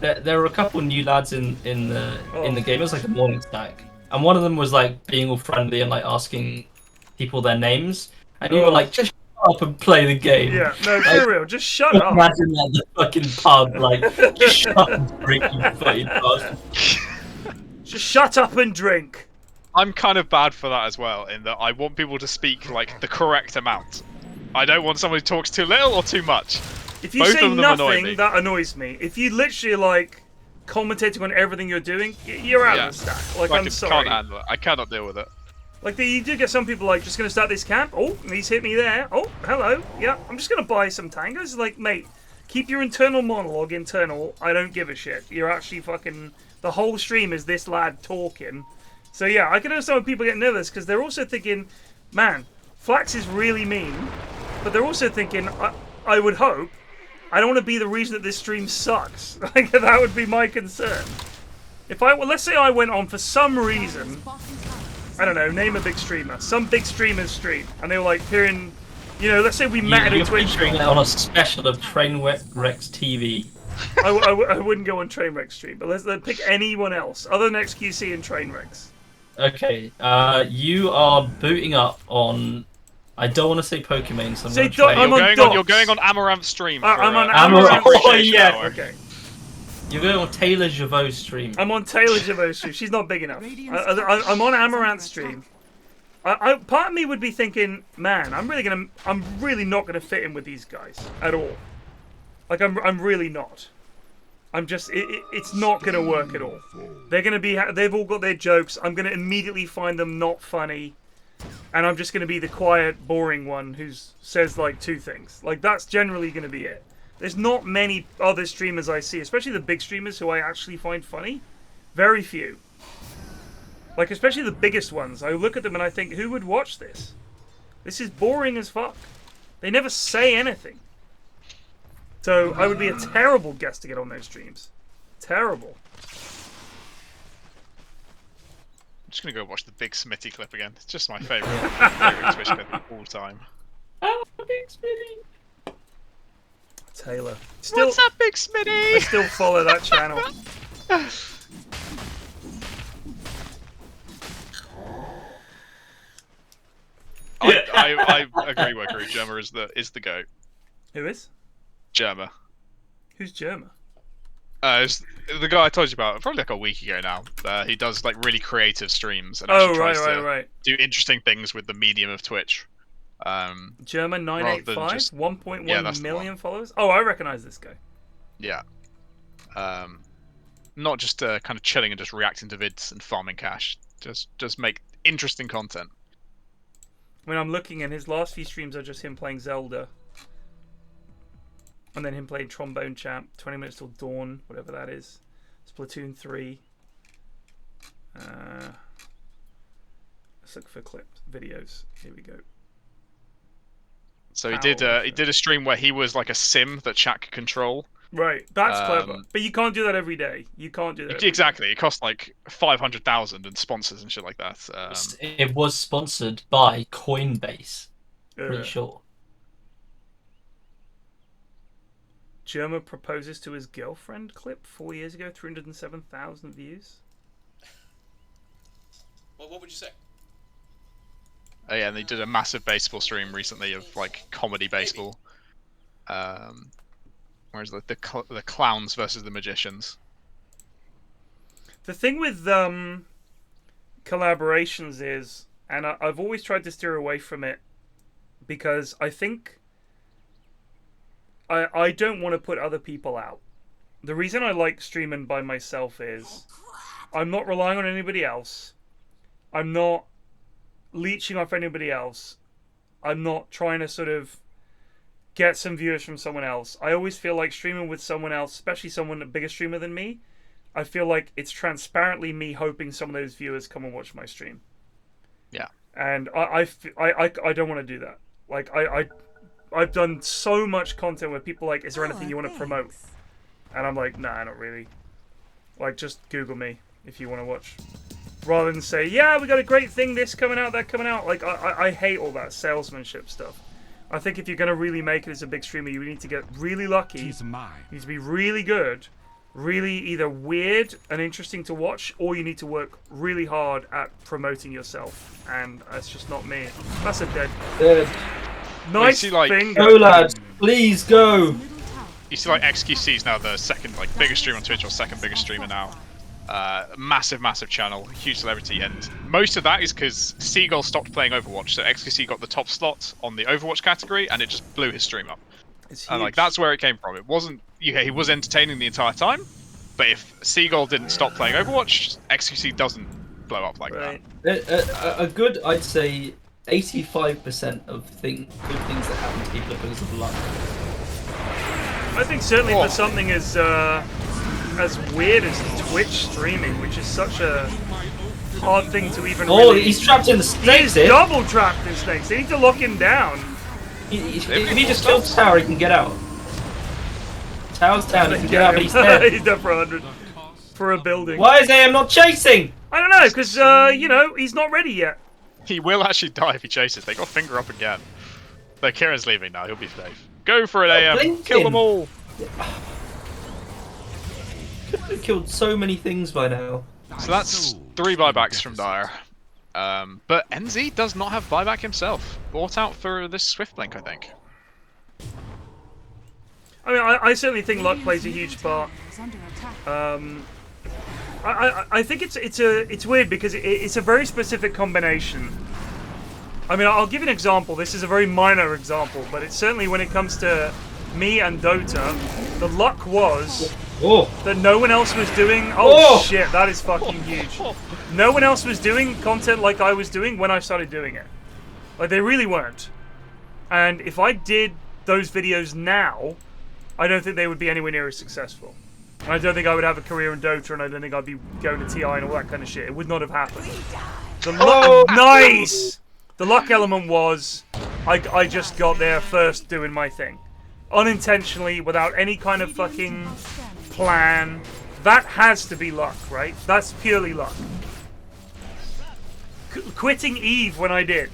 Speaker 6: there were a couple new lads in the game. It was like a morning stack, and one of them was like being all friendly and like asking people their names, and you were like, just shut up and play the game.
Speaker 1: Yeah, no,
Speaker 6: like,
Speaker 1: for real, just shut up.
Speaker 6: Imagine like the fucking pub, like, just shut up and drink, you fucking bastard.
Speaker 1: Just shut up and drink.
Speaker 4: I'm kind of bad for that as well, in that I want people to speak like the correct amount. I don't want someone who talks too little or too much.
Speaker 1: If you
Speaker 4: Both
Speaker 1: say
Speaker 4: of them annoy me.
Speaker 1: nothing, that annoys me. If you literally like commentating on everything you're doing, you're out of the stack. Like, I'm sorry.
Speaker 4: Can't handle it. I cannot deal with it.
Speaker 1: Like, you do get some people like, just gonna start this camp. Oh, he's hit me there. Oh, hello. Yeah, I'm just gonna buy some tangos. Like, mate, keep your internal monologue internal. I don't give a shit. You're actually fucking. The whole stream is this lad talking. So yeah, I can understand when people get nervous because they're also thinking, man, Flax is really mean. But they're also thinking, I would hope, I don't want to be the reason that this stream sucks. Like, that would be my concern. If let's say I went on for some reason, I don't know, name a big streamer. Some big streamer's stream. And they were like, Pyrion, you know, let's say we met at a Twitch.
Speaker 6: You're featuring it on a special of Trainwreck TV.
Speaker 1: I wouldn't go on Trainwreck stream, but let's pick anyone else, other than XQC and Trainwrecks.
Speaker 6: Okay, you are booting up on... I don't want to say Pokemon, so I'm going to try...
Speaker 4: You're going on Amaranth's stream.
Speaker 1: I'm on Amaranth's
Speaker 6: stream. Oh, yeah.
Speaker 1: Okay.
Speaker 6: You're going on Taylor Javot's stream.
Speaker 1: I'm on Taylor Javot's stream. She's not big enough. I'm on Amaranth's stream. Part of me would be thinking, man, I'm really not gonna fit in with these guys at all. Like, I'm really not. I'm just, it's not gonna work at all. They've all got their jokes. I'm gonna immediately find them not funny. And I'm just gonna be the quiet, boring one who says, like, two things. Like, that's generally gonna be it. There's not many other streamers I see, especially the big streamers who I actually find funny. Very few. Like, especially the biggest ones. I look at them and I think, who would watch this? This is boring as fuck. They never say anything. So, I would be a terrible guest to get on those streams. Terrible.
Speaker 4: I'm just gonna go watch the Big Smitty clip again. It's just my favourite Twitch clip of all time.
Speaker 6: Oh, Big Smitty!
Speaker 1: Taylor.
Speaker 4: What's up, Big Smitty?
Speaker 1: I still follow that channel.
Speaker 4: I agree with you. Germa is the GOAT.
Speaker 1: Who is?
Speaker 4: Germa.
Speaker 1: Who's Germa?
Speaker 4: It's the guy I told you about probably like a week ago now. He does like really creative streams and actually tries to do interesting things with the medium of Twitch.
Speaker 1: Germa 985, 1.1 million followers. Oh, I recognize this guy.
Speaker 4: Yeah. Not just kind of chilling and just reacting to vids and farming cash. Just make interesting content.
Speaker 1: When I'm looking, and his last few streams are just him playing Zelda. And then him playing Trombone Champ, 20 minutes till dawn, whatever that is. Splatoon 3. Let's look for clips, videos. Here we go.
Speaker 4: So he did a stream where he was like a sim that chat could control.
Speaker 1: Right, that's clever. But you can't do that every day. You can't do that.
Speaker 4: Exactly, it costs like 500,000 and sponsors and shit like that.
Speaker 6: It was sponsored by Coinbase. Pretty sure.
Speaker 1: Germa proposes to his girlfriend clip 4 years ago, 307,000 views.
Speaker 9: Well, what would you say?
Speaker 4: Oh yeah, and they did a massive baseball stream recently of like comedy baseball. Whereas like the clowns versus the magicians.
Speaker 1: The thing with collaborations is and I've always tried to steer away from it because I think I don't want to put other people out. The reason I like streaming by myself is I'm not relying on anybody else. I'm not leeching off anybody else. I'm not trying to sort of get some viewers from someone else. I always feel like streaming with someone else, especially someone a bigger streamer than me, I feel like it's transparently me hoping some of those viewers come and watch my stream.
Speaker 4: Yeah.
Speaker 1: And I don't want to do that. Like, I've done so much content where people are like, is there anything you want to promote? And I'm like, nah, not really. Like, just Google me if you want to watch. Rather than say, yeah, we got a great thing, this coming out, that coming out. Like, I hate all that salesmanship stuff. I think if you're going to really make it as a big streamer, you need to get really lucky. You need to be really good, really either weird and interesting to watch, or you need to work really hard at promoting yourself. And that's just not me. That's a dead. Nice thing.
Speaker 6: Go, lads. Please go.
Speaker 4: You see, like, XQC is now the second, like, biggest streamer on Twitch, or second biggest streamer now. Massive channel, huge celebrity, and most of that is because Seagull stopped playing Overwatch, so XQC got the top slot on the Overwatch category, and it just blew his stream up. And like that's where it came from. It wasn't, yeah, he was entertaining the entire time, but if Seagull didn't stop playing Overwatch, XQC doesn't blow up like that.
Speaker 6: A good, I'd say, 85% of good things that happen to people are because of luck.
Speaker 1: I think certainly for something as weird as Twitch streaming, which is such a hard thing to even really...
Speaker 6: he's trapped in the snakes.
Speaker 1: He's double trapped in snakes. They need to lock him down.
Speaker 6: If he just kills the tower, he can get out. Tower's down, he can get out, but he's dead.
Speaker 1: He's dead for 100. For a building.
Speaker 6: Why is AM not chasing?
Speaker 1: I don't know, because, you know, he's not ready yet.
Speaker 4: He will actually die if he chases. They got finger up again. So Ciaran's leaving now, he'll be safe. Go for it, AM. Kill them all.
Speaker 6: Could have killed so many things by now.
Speaker 4: So that's 3 buybacks from Dire. But NZ does not have buyback himself. Bought out for this Swift Blink, I think.
Speaker 1: I mean, I certainly think luck plays a huge part. I think it's weird because it's a very specific combination. I mean, I'll give you an example. This is a very minor example, but it's certainly when it comes to me and Dota, the luck was that no one else was doing... Oh, shit, that is fucking huge. No one else was doing content like I was doing when I started doing it. Like, they really weren't. And if I did those videos now, I don't think they would be anywhere near as successful. And I don't think I would have a career in Dota, and I don't think I'd be going to TI and all that kind of shit. It would not have happened. The luck... Nice! The luck element was I just got there first doing my thing. Unintentionally, without any kind of fucking plan. That has to be luck, right? That's purely luck. Quitting Eve when I did.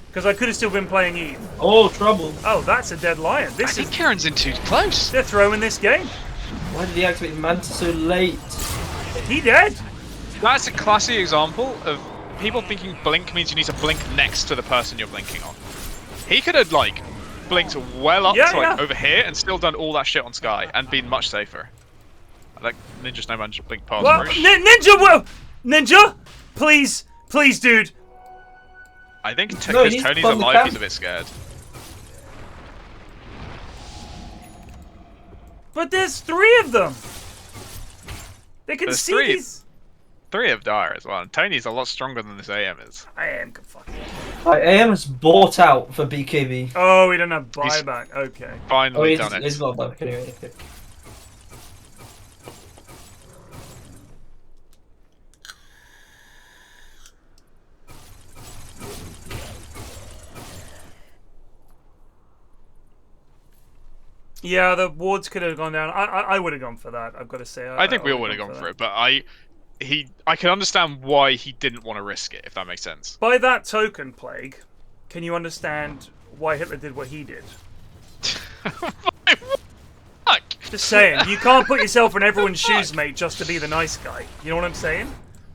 Speaker 1: Because I could have still been playing Eve.
Speaker 6: Oh, trouble.
Speaker 1: Oh, that's a dead lion.
Speaker 4: I think Ciaran's in too close.
Speaker 1: They're throwing this game.
Speaker 6: Why did he activate Manta so late?
Speaker 1: He dead.
Speaker 4: That's a classic example of people thinking blink means you need to blink next to the person you're blinking on. He could have, like, blinked well up to, like, over here and still done all that shit on Sky and been much safer. Like, Ninja Snowman just blinked past
Speaker 1: Ninja, whoa! Ninja! Please, dude.
Speaker 4: I think because Tony's alive, he's a bit scared.
Speaker 1: But there's 3 of them. They can see these.
Speaker 4: 3 of Dire as well. And Tony's a lot stronger than this AM is.
Speaker 1: AM can fucking...
Speaker 6: AM is bought out for BKB.
Speaker 1: Oh, we don't have buyback. Okay.
Speaker 4: Finally done it.
Speaker 6: He's got buyback anyway. Okay.
Speaker 1: Yeah, the wards could have gone down. I would have gone for that, I've got to say.
Speaker 4: I think we all would have gone for it, but I can understand why he didn't want to risk it, if that makes sense.
Speaker 1: By that token, Plague, can you understand why Hitler did what he did? Just saying, you can't put yourself in everyone's shoes, mate, just to be the nice guy. You know what I'm saying?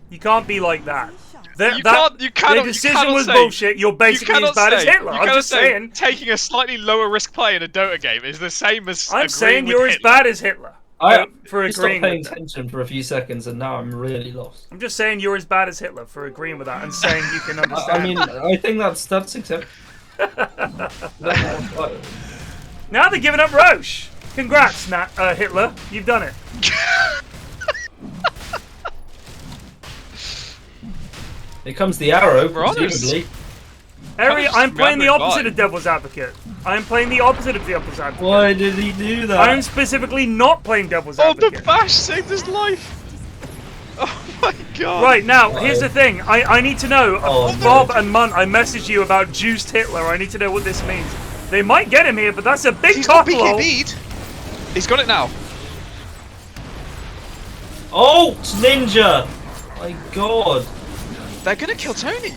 Speaker 1: You can't be like that. The decision was bullshit. You're basically as bad as Hitler. I'm just saying.
Speaker 4: Taking a slightly lower risk play in a Dota game is the same as.
Speaker 1: I'm saying you're as bad as Hitler. for
Speaker 6: I stopped
Speaker 1: agreeing
Speaker 6: paying
Speaker 1: with that.
Speaker 6: attention for a few seconds, and now I'm really lost.
Speaker 1: I'm just saying you're as bad as Hitler for agreeing with that and saying you can understand.
Speaker 6: I mean, I think that's acceptable.
Speaker 1: Now they're giving up Roche. Congrats, Hitler. You've done it.
Speaker 6: Here comes the arrow,
Speaker 4: Honest.
Speaker 6: presumably.
Speaker 1: I'm playing the opposite
Speaker 4: line.
Speaker 1: of Devil's Advocate. I'm playing the opposite of Devil's Advocate.
Speaker 6: Why did he do that?
Speaker 1: I'm specifically not playing Devil's
Speaker 4: Oh,
Speaker 1: Advocate.
Speaker 4: the bash saved his life! Oh my god!
Speaker 1: Right, now, here's the thing. I need to know.
Speaker 6: Oh,
Speaker 1: Bob
Speaker 6: no.
Speaker 1: and Munt, I messaged you about Juiced Hitler. I need to know what this means. They might get him here, but that's a big
Speaker 4: He's got
Speaker 1: cockle.
Speaker 4: BKB'd! He's got it now.
Speaker 6: Oh, it's Ninja! My god.
Speaker 4: They're gonna kill Tony.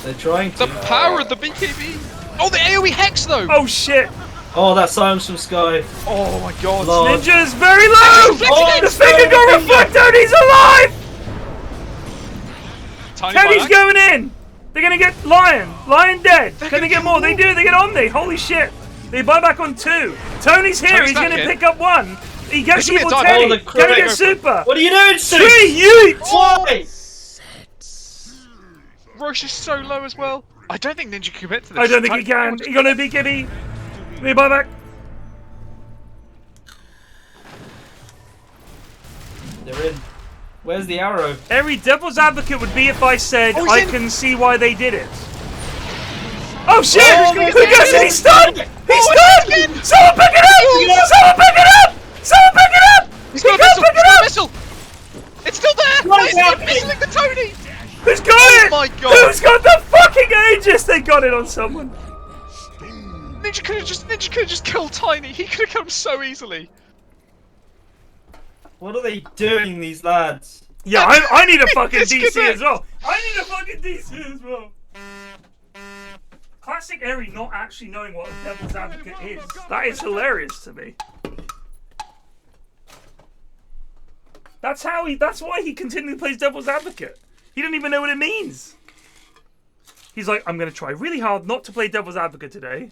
Speaker 6: They're trying
Speaker 4: The
Speaker 6: to.
Speaker 4: power of the BKB. Oh, the AoE Hex though!
Speaker 1: Oh, shit.
Speaker 6: Oh, that silence from Sky.
Speaker 4: Oh my god.
Speaker 6: Lord.
Speaker 1: Ninja is very low.
Speaker 6: Oh,
Speaker 1: The finger got reflected. He's alive.
Speaker 4: Tiny
Speaker 1: Tony's
Speaker 4: Bilac.
Speaker 1: going in. They're going to get Lion. Lion dead.
Speaker 4: They're
Speaker 1: Can they
Speaker 4: gonna
Speaker 1: get more?
Speaker 4: kill
Speaker 1: They do. They get Omni. Holy shit. They buy back on 2. Tony's here.
Speaker 4: Tony's
Speaker 1: He's going
Speaker 4: back
Speaker 1: to
Speaker 4: in.
Speaker 1: pick up 1. He gets
Speaker 4: This will be
Speaker 1: evil
Speaker 4: a dive.
Speaker 1: Teddy.
Speaker 6: Oh, the
Speaker 1: Can he
Speaker 6: crit.
Speaker 1: get super?
Speaker 6: What are you doing, Sue?
Speaker 1: 3 yeet.
Speaker 6: Why?
Speaker 4: Roche is so low as well. I don't think Ninja can commit to this.
Speaker 1: I don't think he can. He got no BKB. They buy back.
Speaker 6: They're in. Where's the arrow?
Speaker 1: Every Devil's Advocate would be if I said,
Speaker 4: Oh, he's
Speaker 1: I
Speaker 4: in.
Speaker 1: can see why they did it. Oh shit!
Speaker 6: Oh,
Speaker 1: Who
Speaker 6: he's
Speaker 1: gets it?
Speaker 6: in.
Speaker 1: He's stunned! He's
Speaker 4: Oh,
Speaker 1: stunned!
Speaker 4: he's in.
Speaker 1: Someone pick it up!
Speaker 6: Yeah.
Speaker 1: Someone pick it up! Someone pick it up!
Speaker 4: He's
Speaker 1: He
Speaker 4: got a
Speaker 1: can't
Speaker 4: missile!
Speaker 1: pick
Speaker 4: He's
Speaker 1: it
Speaker 4: got a
Speaker 1: up!
Speaker 4: missile! It's still there!
Speaker 6: What
Speaker 4: Why
Speaker 6: is
Speaker 4: is he
Speaker 6: happening?
Speaker 4: missiling the Tony?
Speaker 1: Who's got
Speaker 4: Oh
Speaker 1: it?
Speaker 4: my god.
Speaker 1: Who's got the fucking Aegis? They got it on someone.
Speaker 4: Ninja could have just killed Tiny. He could have killed him so easily.
Speaker 6: What are they doing, these lads?
Speaker 1: Yeah, I need a fucking
Speaker 4: Disconnect.
Speaker 1: DC as well. I need a fucking DC as well. Classic Eri not actually knowing what a Devil's Advocate is. That is hilarious to me. That's why he continually plays Devil's Advocate. He didn't even know what it means. He's like, I'm gonna try really hard not to play Devil's Advocate today.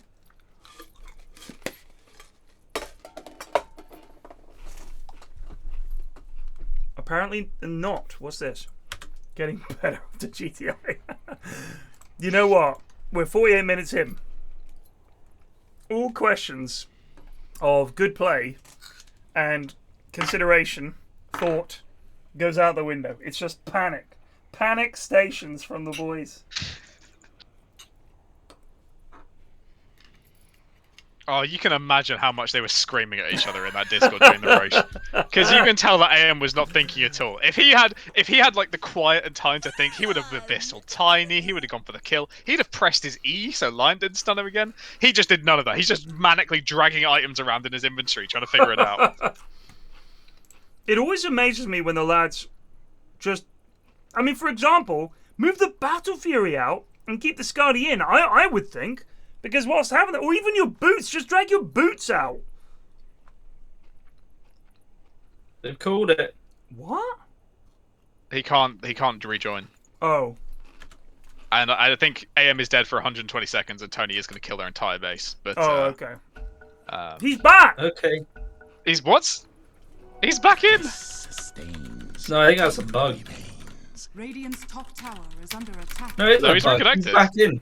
Speaker 1: Apparently not. What's this? Getting better after GTI. You know what? We're 48 minutes in. All questions of good play and consideration, thought, goes out the window. It's just panic. Panic stations from the boys.
Speaker 4: Oh, you can imagine how much they were screaming at each other in that Discord during the Roche. Because you can tell that AM was not thinking at all. If he had like the quiet and time to think, he would have abyssal Tiny. He would have gone for the kill. He'd have pressed his E so Lion didn't stun him again. He just did none of that. He's just manically dragging items around in his inventory, trying to figure it out.
Speaker 1: It always amazes me when the lads just... I mean, for example, move the Battle Fury out and keep the Skadi in. I would think. Because whilst having that, or even your boots, just drag your boots out.
Speaker 6: They've called it.
Speaker 1: What?
Speaker 4: He can't rejoin.
Speaker 1: Oh.
Speaker 4: And I think AM is dead for 120 seconds, and Tony is going to kill their entire base. But
Speaker 1: Oh, okay. He's back!
Speaker 6: Okay.
Speaker 4: He's what? He's back in.
Speaker 6: No, I think that's a bug.
Speaker 5: Radiant's top tower is under attack.
Speaker 6: No, it's
Speaker 4: No,
Speaker 6: not
Speaker 4: he's
Speaker 6: a bug.
Speaker 4: reconnected.
Speaker 6: He's back in.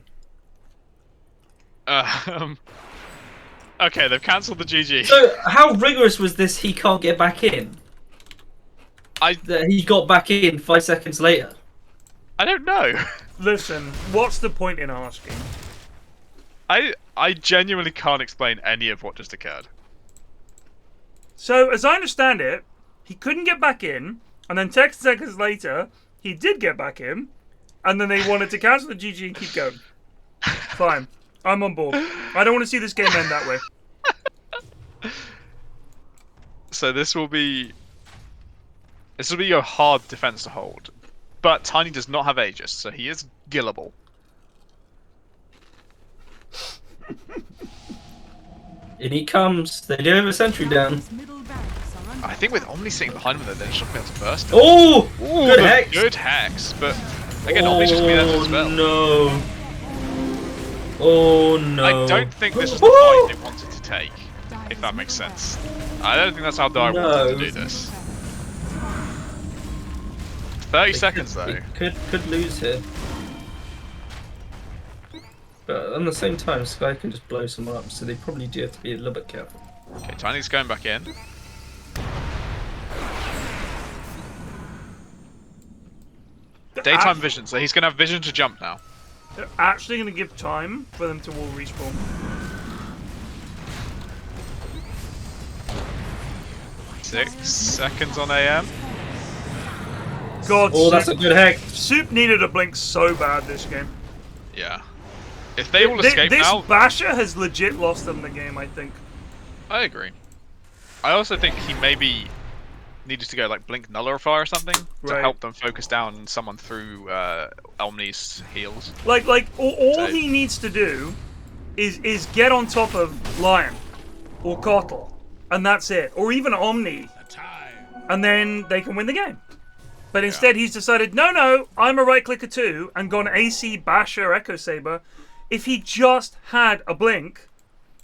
Speaker 4: Okay, they've cancelled the GG.
Speaker 6: So, how rigorous was this? He can't get back in. That he got back in 5 seconds later.
Speaker 4: I don't know.
Speaker 1: Listen, what's the point in asking?
Speaker 4: I genuinely can't explain any of what just occurred.
Speaker 1: So, as I understand it, he couldn't get back in, and then 10 seconds later, he did get back in, and then they wanted to cancel the GG and keep going. Fine. I'm on board. I don't want to see this game end that way.
Speaker 4: So this will be a hard defense to hold, but Tiny does not have Aegis, so he is gillable.
Speaker 6: In he comes. They do have a sentry down.
Speaker 5: Dire's middle barracks are under
Speaker 4: I think with Omni sitting behind them, they're just not going to be able to burst.
Speaker 6: Oh!
Speaker 4: Ooh,
Speaker 6: Good
Speaker 4: the
Speaker 6: hex.
Speaker 4: Good hex, but again, Omni's just going to be there for spell.
Speaker 6: No. Oh no.
Speaker 4: I don't think this was the fight they wanted to take.
Speaker 5: Dire
Speaker 4: If that makes sense. I don't think that's how I wanted to do this. 30 seconds though.
Speaker 6: Could lose here. But at the same time, Sky can just blow someone up, so they probably do have to be a little bit careful.
Speaker 4: Okay, Tiny's going back in. Daytime vision, so he's going to have vision to jump now.
Speaker 1: They're actually going to give time for them to all respawn.
Speaker 4: Six seconds on AM.
Speaker 1: God,
Speaker 6: oh, that's a good hack.
Speaker 1: Soup needed a blink so bad this game.
Speaker 4: Yeah. If they all escape
Speaker 1: this
Speaker 4: now...
Speaker 1: Basher has legit lost them the game, I think.
Speaker 4: I agree. I also think he maybe needed to go like blink nullify or something to help them focus down someone through Omni's heals.
Speaker 1: Like all he needs to do is get on top of Lion or Kotl, and that's it. Or even Omni, and then they can win the game. But instead he's decided, no, I'm a right clicker too, and gone AC Basher Echo Saber. If he just had a blink,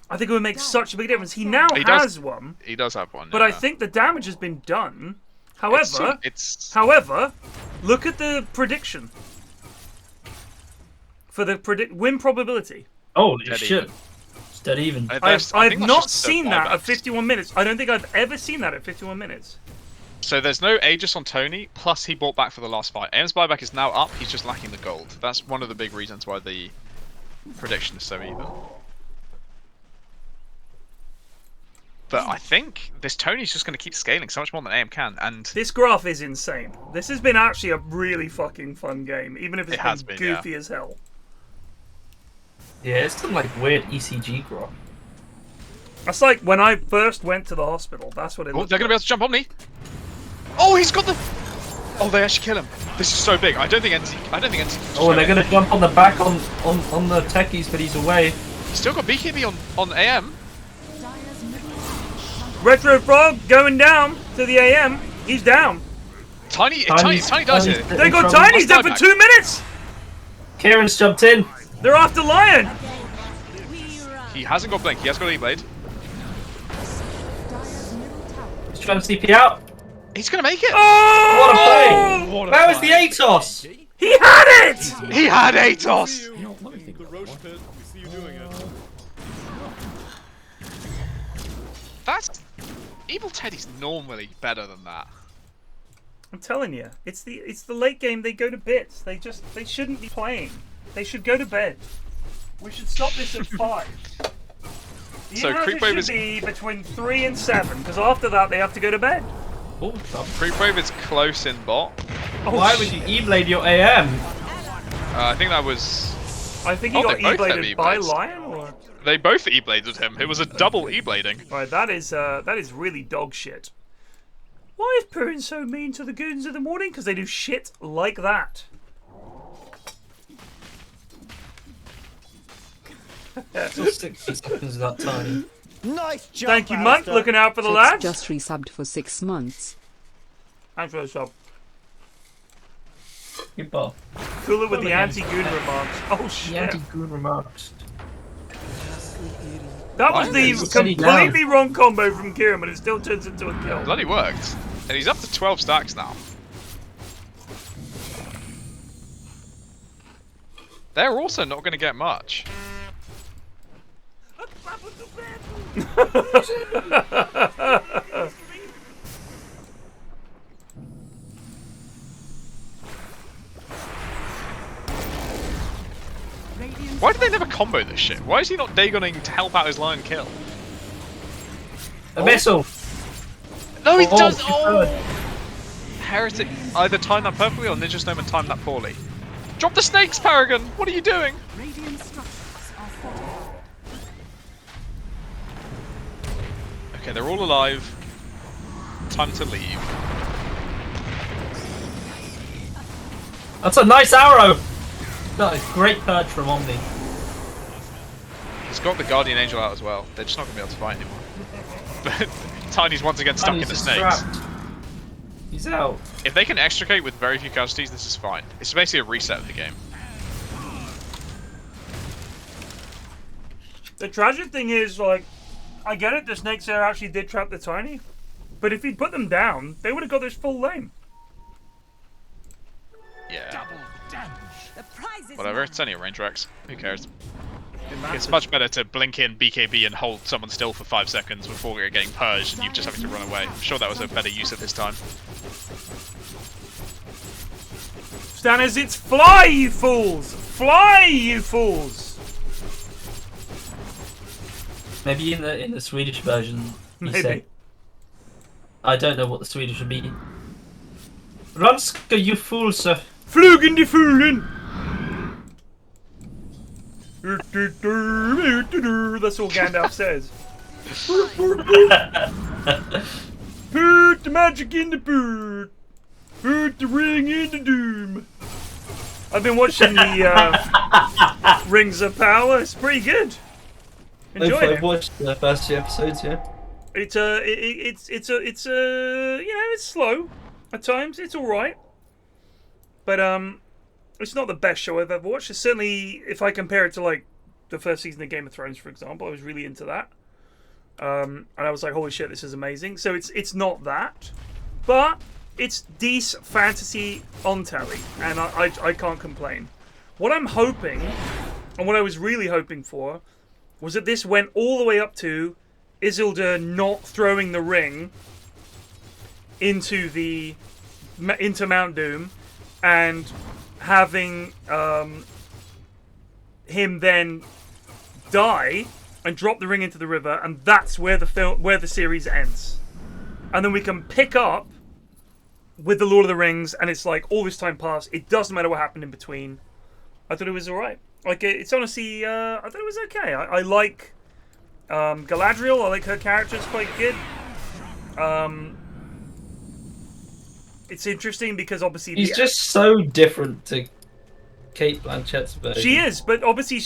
Speaker 1: I think it would make such a big difference. He now has one.
Speaker 4: He does have one.
Speaker 1: But I think the damage has been done. However, look at the prediction for the win probability.
Speaker 6: Holy shit! It's dead even.
Speaker 1: I've not seen that at 51 minutes. I don't think I've ever seen that at 51 minutes.
Speaker 4: So there's no Aegis on Tony, plus he bought back for the last fight. AM's buyback is now up, he's just lacking the gold. That's one of the big reasons why the prediction is so even. But I think this Tony's just going to keep scaling so much more than AM can, and...
Speaker 1: This graph is insane. This has been actually a really fucking fun game, even if it's been goofy as hell.
Speaker 6: Yeah, it's some like weird ECG graph.
Speaker 1: That's like when I first went to the hospital, that's what it looked
Speaker 4: they're going to be able to jump on me! Oh, he's got the... Oh, they actually kill him. This is so big. I don't think NC...
Speaker 6: Oh, and they're going to jump on the back on the techies, but he's away.
Speaker 4: He's still got BKB on AM.
Speaker 1: Retro Frog going down to the AM. He's down.
Speaker 4: Tiny does it.
Speaker 1: They got Tiny's down for 2 minutes.
Speaker 6: Ciaran's jumped in.
Speaker 1: They're after Lion.
Speaker 4: He hasn't got Blink. He has got E-Blade.
Speaker 6: He's trying to CP out.
Speaker 4: He's going to make it.
Speaker 1: Oh!
Speaker 6: What a play. Where was the Atos?
Speaker 1: He had it.
Speaker 4: He had Atos.
Speaker 8: The Roche pit, we see you doing it.
Speaker 4: That's... Evil Teddy's normally better than that.
Speaker 1: I'm telling you, it's the late game. They go to bits. They shouldn't be playing. They should go to bed. We should stop this at 5.
Speaker 4: So Creepwave
Speaker 1: should be between 3 and 7, because after that they have to go to bed.
Speaker 6: Oh,
Speaker 4: Creepwave is close in bot.
Speaker 6: Oh, why would you E-blade your AM?
Speaker 4: I think that was...
Speaker 1: I think he got E-bladed by Lion, or...
Speaker 4: They both E-bladed him. It was a double E-blading.
Speaker 1: Right, that is really dog shit. Why is Pyrion so mean to the goons in the morning? Because they do shit like that.
Speaker 6: Still 60 seconds of that time.
Speaker 2: Nice job.
Speaker 1: Thank you, Monk. Looking out for the lads.
Speaker 3: Just resubbed for 6 months.
Speaker 1: Thanks for the sub.
Speaker 6: Goodbye.
Speaker 1: Cooler with the anti-goon remarks. Oh shit.
Speaker 6: The anti-goon remarks.
Speaker 1: That was the completely wrong combo from Ciaran, but it still turns into a kill.
Speaker 4: Bloody worked. And he's up to 12 stacks now. They're also not going to get much. Why do they never combo this shit? Why is he not Dagoning to help out his Lion kill?
Speaker 6: A missile!
Speaker 4: No, he does! Oh! Heretic either timed that perfectly or Ninja Snowman timed that poorly. Drop the snakes, Paragon! What are you doing?
Speaker 5: Radiant structures are fortified.
Speaker 4: Okay, they're all alive. Time to leave.
Speaker 6: That's a nice arrow! That is great perch from Omni.
Speaker 4: He's got the Guardian Angel out as well. They're just not going to be able to fight anymore. But Tiny's once again stuck in the snakes.
Speaker 6: Strapped. He's out.
Speaker 4: If they can extricate with very few casualties, this is fine. It's basically a reset of the game.
Speaker 1: The tragic thing is, like, I get it, the snakes there actually did trap the tiny. But if he'd put them down, they would have got this full lane.
Speaker 4: Yeah.
Speaker 5: The prize is
Speaker 4: Whatever,
Speaker 5: mine.
Speaker 4: it's only a range Rex. Who cares? It's much better to blink in BKB and hold someone still for 5 seconds before you're getting purged and you just having to run away. I'm sure that was a better use at this time.
Speaker 1: Stanners, it's fly, you fools! Fly, you fools!
Speaker 6: Maybe in the Swedish version, you
Speaker 1: Maybe.
Speaker 6: say. I don't know what the Swedish would be. Ranska, you fool, sir.
Speaker 1: Flugen die Foolen! That's all Gandalf says. Put the magic in the boot. Put the ring in the doom. I've been watching the Rings of Power. It's pretty good. Enjoyed
Speaker 6: I've
Speaker 1: it.
Speaker 6: watched the first 2 episodes, yeah.
Speaker 1: It's it's slow at times. It's all right, but it's not the best show I've ever watched. It's certainly, if I compare it to like the first season of Game of Thrones, for example, I was really into that, and I was like, holy shit, this is amazing. So it's not that, but it's decent fantasy on telly, and I can't complain. What I'm hoping, and what I was really hoping for, was that this went all the way up to Isildur not throwing the ring into Mount Doom, and having him then die and drop the ring into the river, and that's where the series ends. And then we can pick up with the Lord of the Rings, and it's like all this time passed. It doesn't matter what happened in between. I thought it was all right. Like, it's honestly, I thought it was okay. I like Galadriel. I like her character. It's quite good. It's interesting because obviously
Speaker 6: He's just so different to Kate Blanchett's version.
Speaker 1: she is, but obviously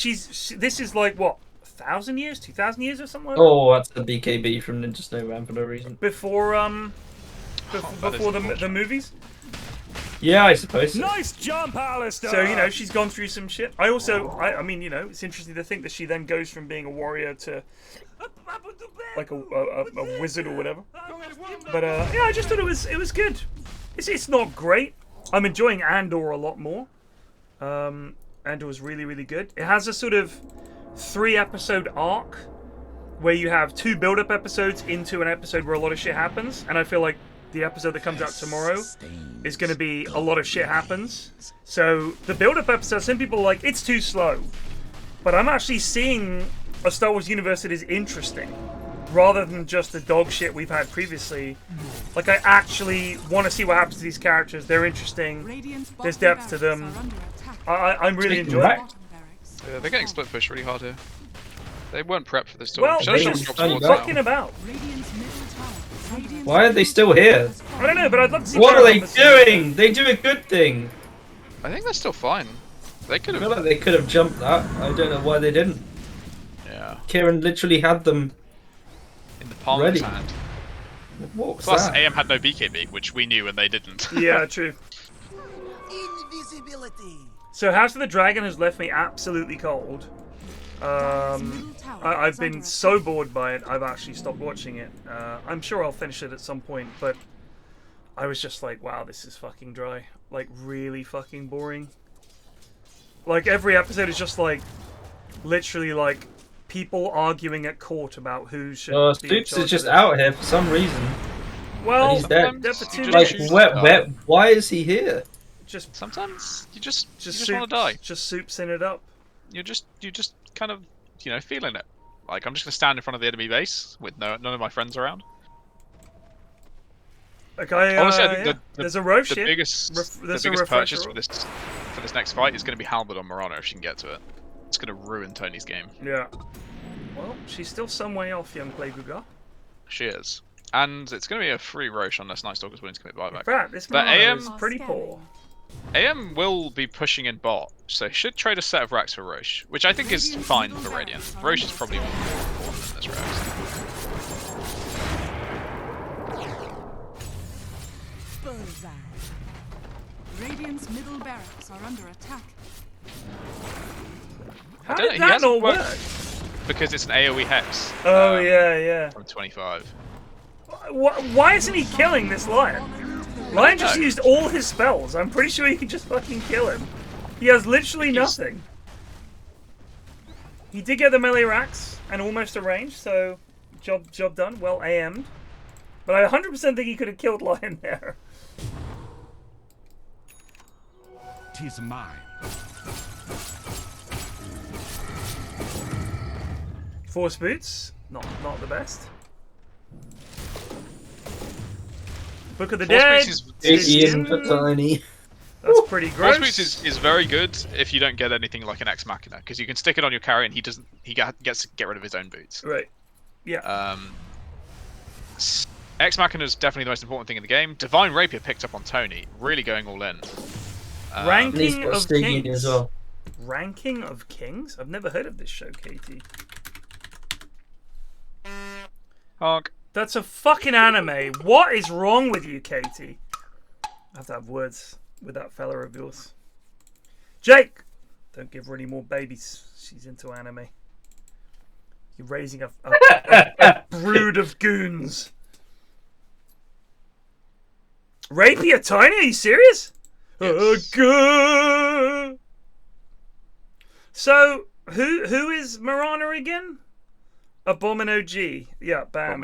Speaker 1: this is like what, 1,000 years, 2,000 years or something like that?
Speaker 6: Oh, that's the BKB from Ninja Snowman for no reason.
Speaker 1: Before the movies.
Speaker 6: Yeah, I suppose. So.
Speaker 2: Nice jump, Alistair!
Speaker 1: So, you know, she's gone through some shit. I mean, you know, it's interesting to think that she then goes from being a warrior to like a wizard or whatever. But yeah, I just thought it was good. It's not great. I'm enjoying Andor a lot more. Andor was really, really good. It has a sort of 3-episode arc where you have 2 build-up episodes into an episode where a lot of shit happens, and I feel like the episode that comes out tomorrow is going to be a lot of shit happens. So the build-up episode, some people are like, it's too slow. But I'm actually seeing a Star Wars universe that is interesting, rather than just the dog shit we've had previously. Like, I actually want to see what happens to these characters. They're interesting. There's depth to them. I'm really enjoying it.
Speaker 4: Yeah, they're getting split push really hard here. They weren't prepped for this talk.
Speaker 1: Well,
Speaker 4: Should
Speaker 1: they're
Speaker 4: have
Speaker 1: just
Speaker 4: dropped towards
Speaker 1: fucking
Speaker 4: now.
Speaker 1: about.
Speaker 6: Why are they still here?
Speaker 1: I don't know, but I'd love to see
Speaker 6: What are they
Speaker 1: Paragon.
Speaker 6: doing? They do a good thing.
Speaker 4: I think they're still fine. They could
Speaker 6: I feel
Speaker 4: have.
Speaker 6: like they could have jumped that. I don't know why they didn't.
Speaker 4: Yeah.
Speaker 6: Ciaran literally had them.
Speaker 4: In the palm
Speaker 6: Ready.
Speaker 4: of his hand.
Speaker 6: What was
Speaker 4: Plus,
Speaker 6: that?
Speaker 4: AM had no BKB, which we knew and they didn't.
Speaker 1: Yeah, true.
Speaker 2: Invisibility!
Speaker 1: So House of the Dragon has left me absolutely cold. I've been so bored by it, I've actually stopped watching it. I'm sure I'll finish it at some point, but I was just like, wow, this is fucking dry. Like, really fucking boring. Like, every episode is just like, literally like, people arguing at court about who should be in
Speaker 6: Stoops
Speaker 1: charge
Speaker 6: is just
Speaker 1: of it.
Speaker 6: out here for some reason.
Speaker 1: Well,
Speaker 6: he's dead.
Speaker 1: there for
Speaker 4: You
Speaker 1: 2
Speaker 4: just
Speaker 1: minutes.
Speaker 6: Like, why is he here?
Speaker 1: Just
Speaker 4: Sometimes you just want to
Speaker 1: soups,
Speaker 4: die.
Speaker 1: just soups in it up.
Speaker 4: You're just kind of, feeling it. Like, I'm just gonna stand in front of the enemy base with none of my friends around.
Speaker 1: Like,
Speaker 4: Honestly, I think
Speaker 1: yeah. There's a row
Speaker 4: the
Speaker 1: shit.
Speaker 4: biggest
Speaker 1: There's a
Speaker 4: purchase
Speaker 1: refresher.
Speaker 4: for this next fight is gonna be Halberd on Morana if she can get to it. It's gonna ruin Tony's game.
Speaker 1: Yeah. Well, she's still some way off, young Playguga.
Speaker 4: She is. And it's going to be a free Roche unless Night Stalker's willing to commit
Speaker 1: In
Speaker 4: buyback.
Speaker 1: fact, this
Speaker 4: But
Speaker 1: Morana
Speaker 4: AM
Speaker 1: is pretty poor.
Speaker 4: AM will be pushing in bot, so he should trade a set of racks for Roche, which I think is fine for Radiant. Roche is probably more important than this racks.
Speaker 5: Bullseye. Radiant's middle barracks are under attack.
Speaker 1: How
Speaker 4: don't
Speaker 1: did
Speaker 4: know, he
Speaker 1: that
Speaker 4: hasn't
Speaker 1: not
Speaker 4: worked-
Speaker 1: work?
Speaker 4: because it's an AoE hex.
Speaker 1: Oh yeah.
Speaker 4: From 25.
Speaker 1: Why isn't he killing this lion? Lion just used all his spells. I'm pretty sure he can just fucking kill him. He has literally nothing. He did get the melee racks and almost a range, so job done. Well AM'd. But I 100% think he could have killed Lion there.
Speaker 7: 'Tis mine.
Speaker 1: Force boots, not the best. Book of the Dead.
Speaker 6: He isn't a tiny.
Speaker 1: That's pretty gross.
Speaker 4: Force boots is very good if you don't get anything like an Ex Machina, because you can stick it on your carry and he gets to get rid of his own boots.
Speaker 1: Right. Yeah.
Speaker 4: Ex Machina is definitely the most important thing in the game. Divine Rapier picked up on Tony, really going all in.
Speaker 1: Ranking of Kings.
Speaker 6: As well.
Speaker 1: Ranking of Kings? I've never heard of this show, Katie.
Speaker 4: Honk.
Speaker 1: That's a fucking anime. What is wrong with you, Katie? I have to have words with that fella of yours. Jake! Don't give her any more babies. She's into anime. You're raising a brood of goons. Rapier Tiny? Are you serious?
Speaker 4: Yes.
Speaker 1: Good. So, who is Marana again? Abomino G. Yeah, bam.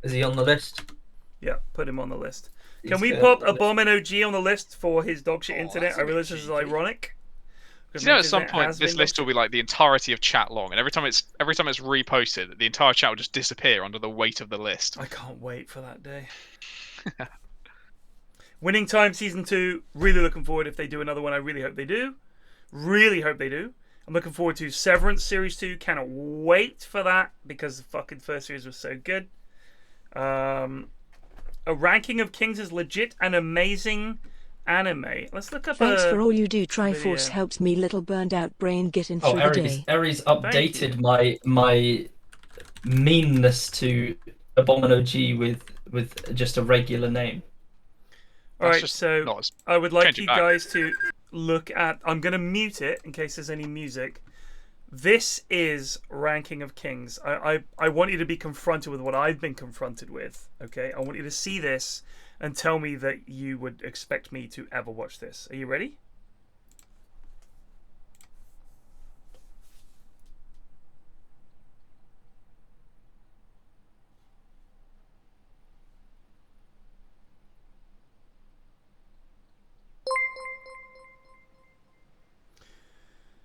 Speaker 6: Is he on the list?
Speaker 1: Yeah, put him on the list. Can
Speaker 6: He's
Speaker 1: we
Speaker 6: good
Speaker 1: pop
Speaker 6: on the list.
Speaker 1: Abomino G on the list for his dogshit internet?
Speaker 4: that's
Speaker 1: I
Speaker 4: a bit
Speaker 1: realize this is
Speaker 4: cheeky.
Speaker 1: ironic.
Speaker 4: Do you know at some point this list will be like the entirety of chat long, and every time it's reposted, the entire chat will just disappear under the weight of the list.
Speaker 1: I can't wait for that day. Winning Time Season 2. Really looking forward if they do another one. I really hope they do. Really hope they do. I'm looking forward to Severance Series 2. Cannot wait for that because the fucking first series was so good. A Ranking of Kings is legit an amazing anime. Let's look up
Speaker 9: Thanks
Speaker 1: a
Speaker 9: for all you do. Triforce
Speaker 1: video.
Speaker 9: helps me little burned out brain getting
Speaker 6: Oh,
Speaker 9: through the day.
Speaker 6: Aries updated my meanness to Abomino G with just a regular name.
Speaker 1: Alright,
Speaker 4: just
Speaker 1: so
Speaker 4: not as-
Speaker 1: I would like
Speaker 4: change it
Speaker 1: you
Speaker 4: back.
Speaker 1: guys to look at... I'm going to mute it in case there's any music. This is Ranking of Kings. I want you to be confronted with what I've been confronted with, okay? I want you to see this and tell me that you would expect me to ever watch this. Are you ready?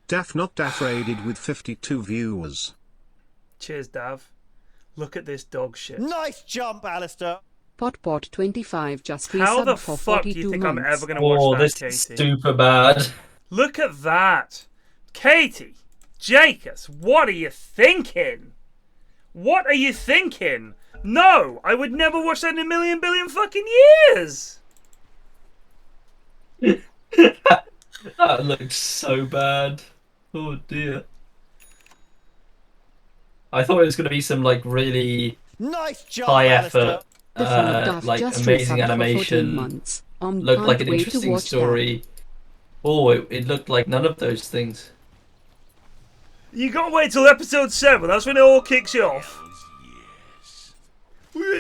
Speaker 10: Daff not Daff raided with 52 viewers.
Speaker 1: Cheers, Dav. Look at this dog shit.
Speaker 2: Nice jump, Alistair.
Speaker 3: Potpot25 just
Speaker 1: How the
Speaker 3: resubbed for
Speaker 1: fuck do
Speaker 3: 42
Speaker 1: you think I'm
Speaker 3: months.
Speaker 1: ever going to watch
Speaker 6: Oh,
Speaker 1: that,
Speaker 6: this
Speaker 1: Katie?
Speaker 6: is super bad.
Speaker 1: Look at that. Katie, Jacobs, what are you thinking? What are you thinking? No, I would never watch that in a million billion fucking years.
Speaker 6: That looks so bad. Oh dear. I thought it was going to be some like really
Speaker 2: Nice jump,
Speaker 6: high
Speaker 2: Alistair.
Speaker 6: effort,
Speaker 3: The Ford Duff
Speaker 6: like
Speaker 3: just
Speaker 6: amazing
Speaker 3: resubbed for 14
Speaker 6: animation.
Speaker 3: months.
Speaker 6: Looked like
Speaker 3: Can't
Speaker 6: an
Speaker 3: wait to
Speaker 6: interesting
Speaker 3: watch
Speaker 6: story. Oh, it looked like none of those things.
Speaker 1: You gotta wait till episode 7. That's when it all kicks off.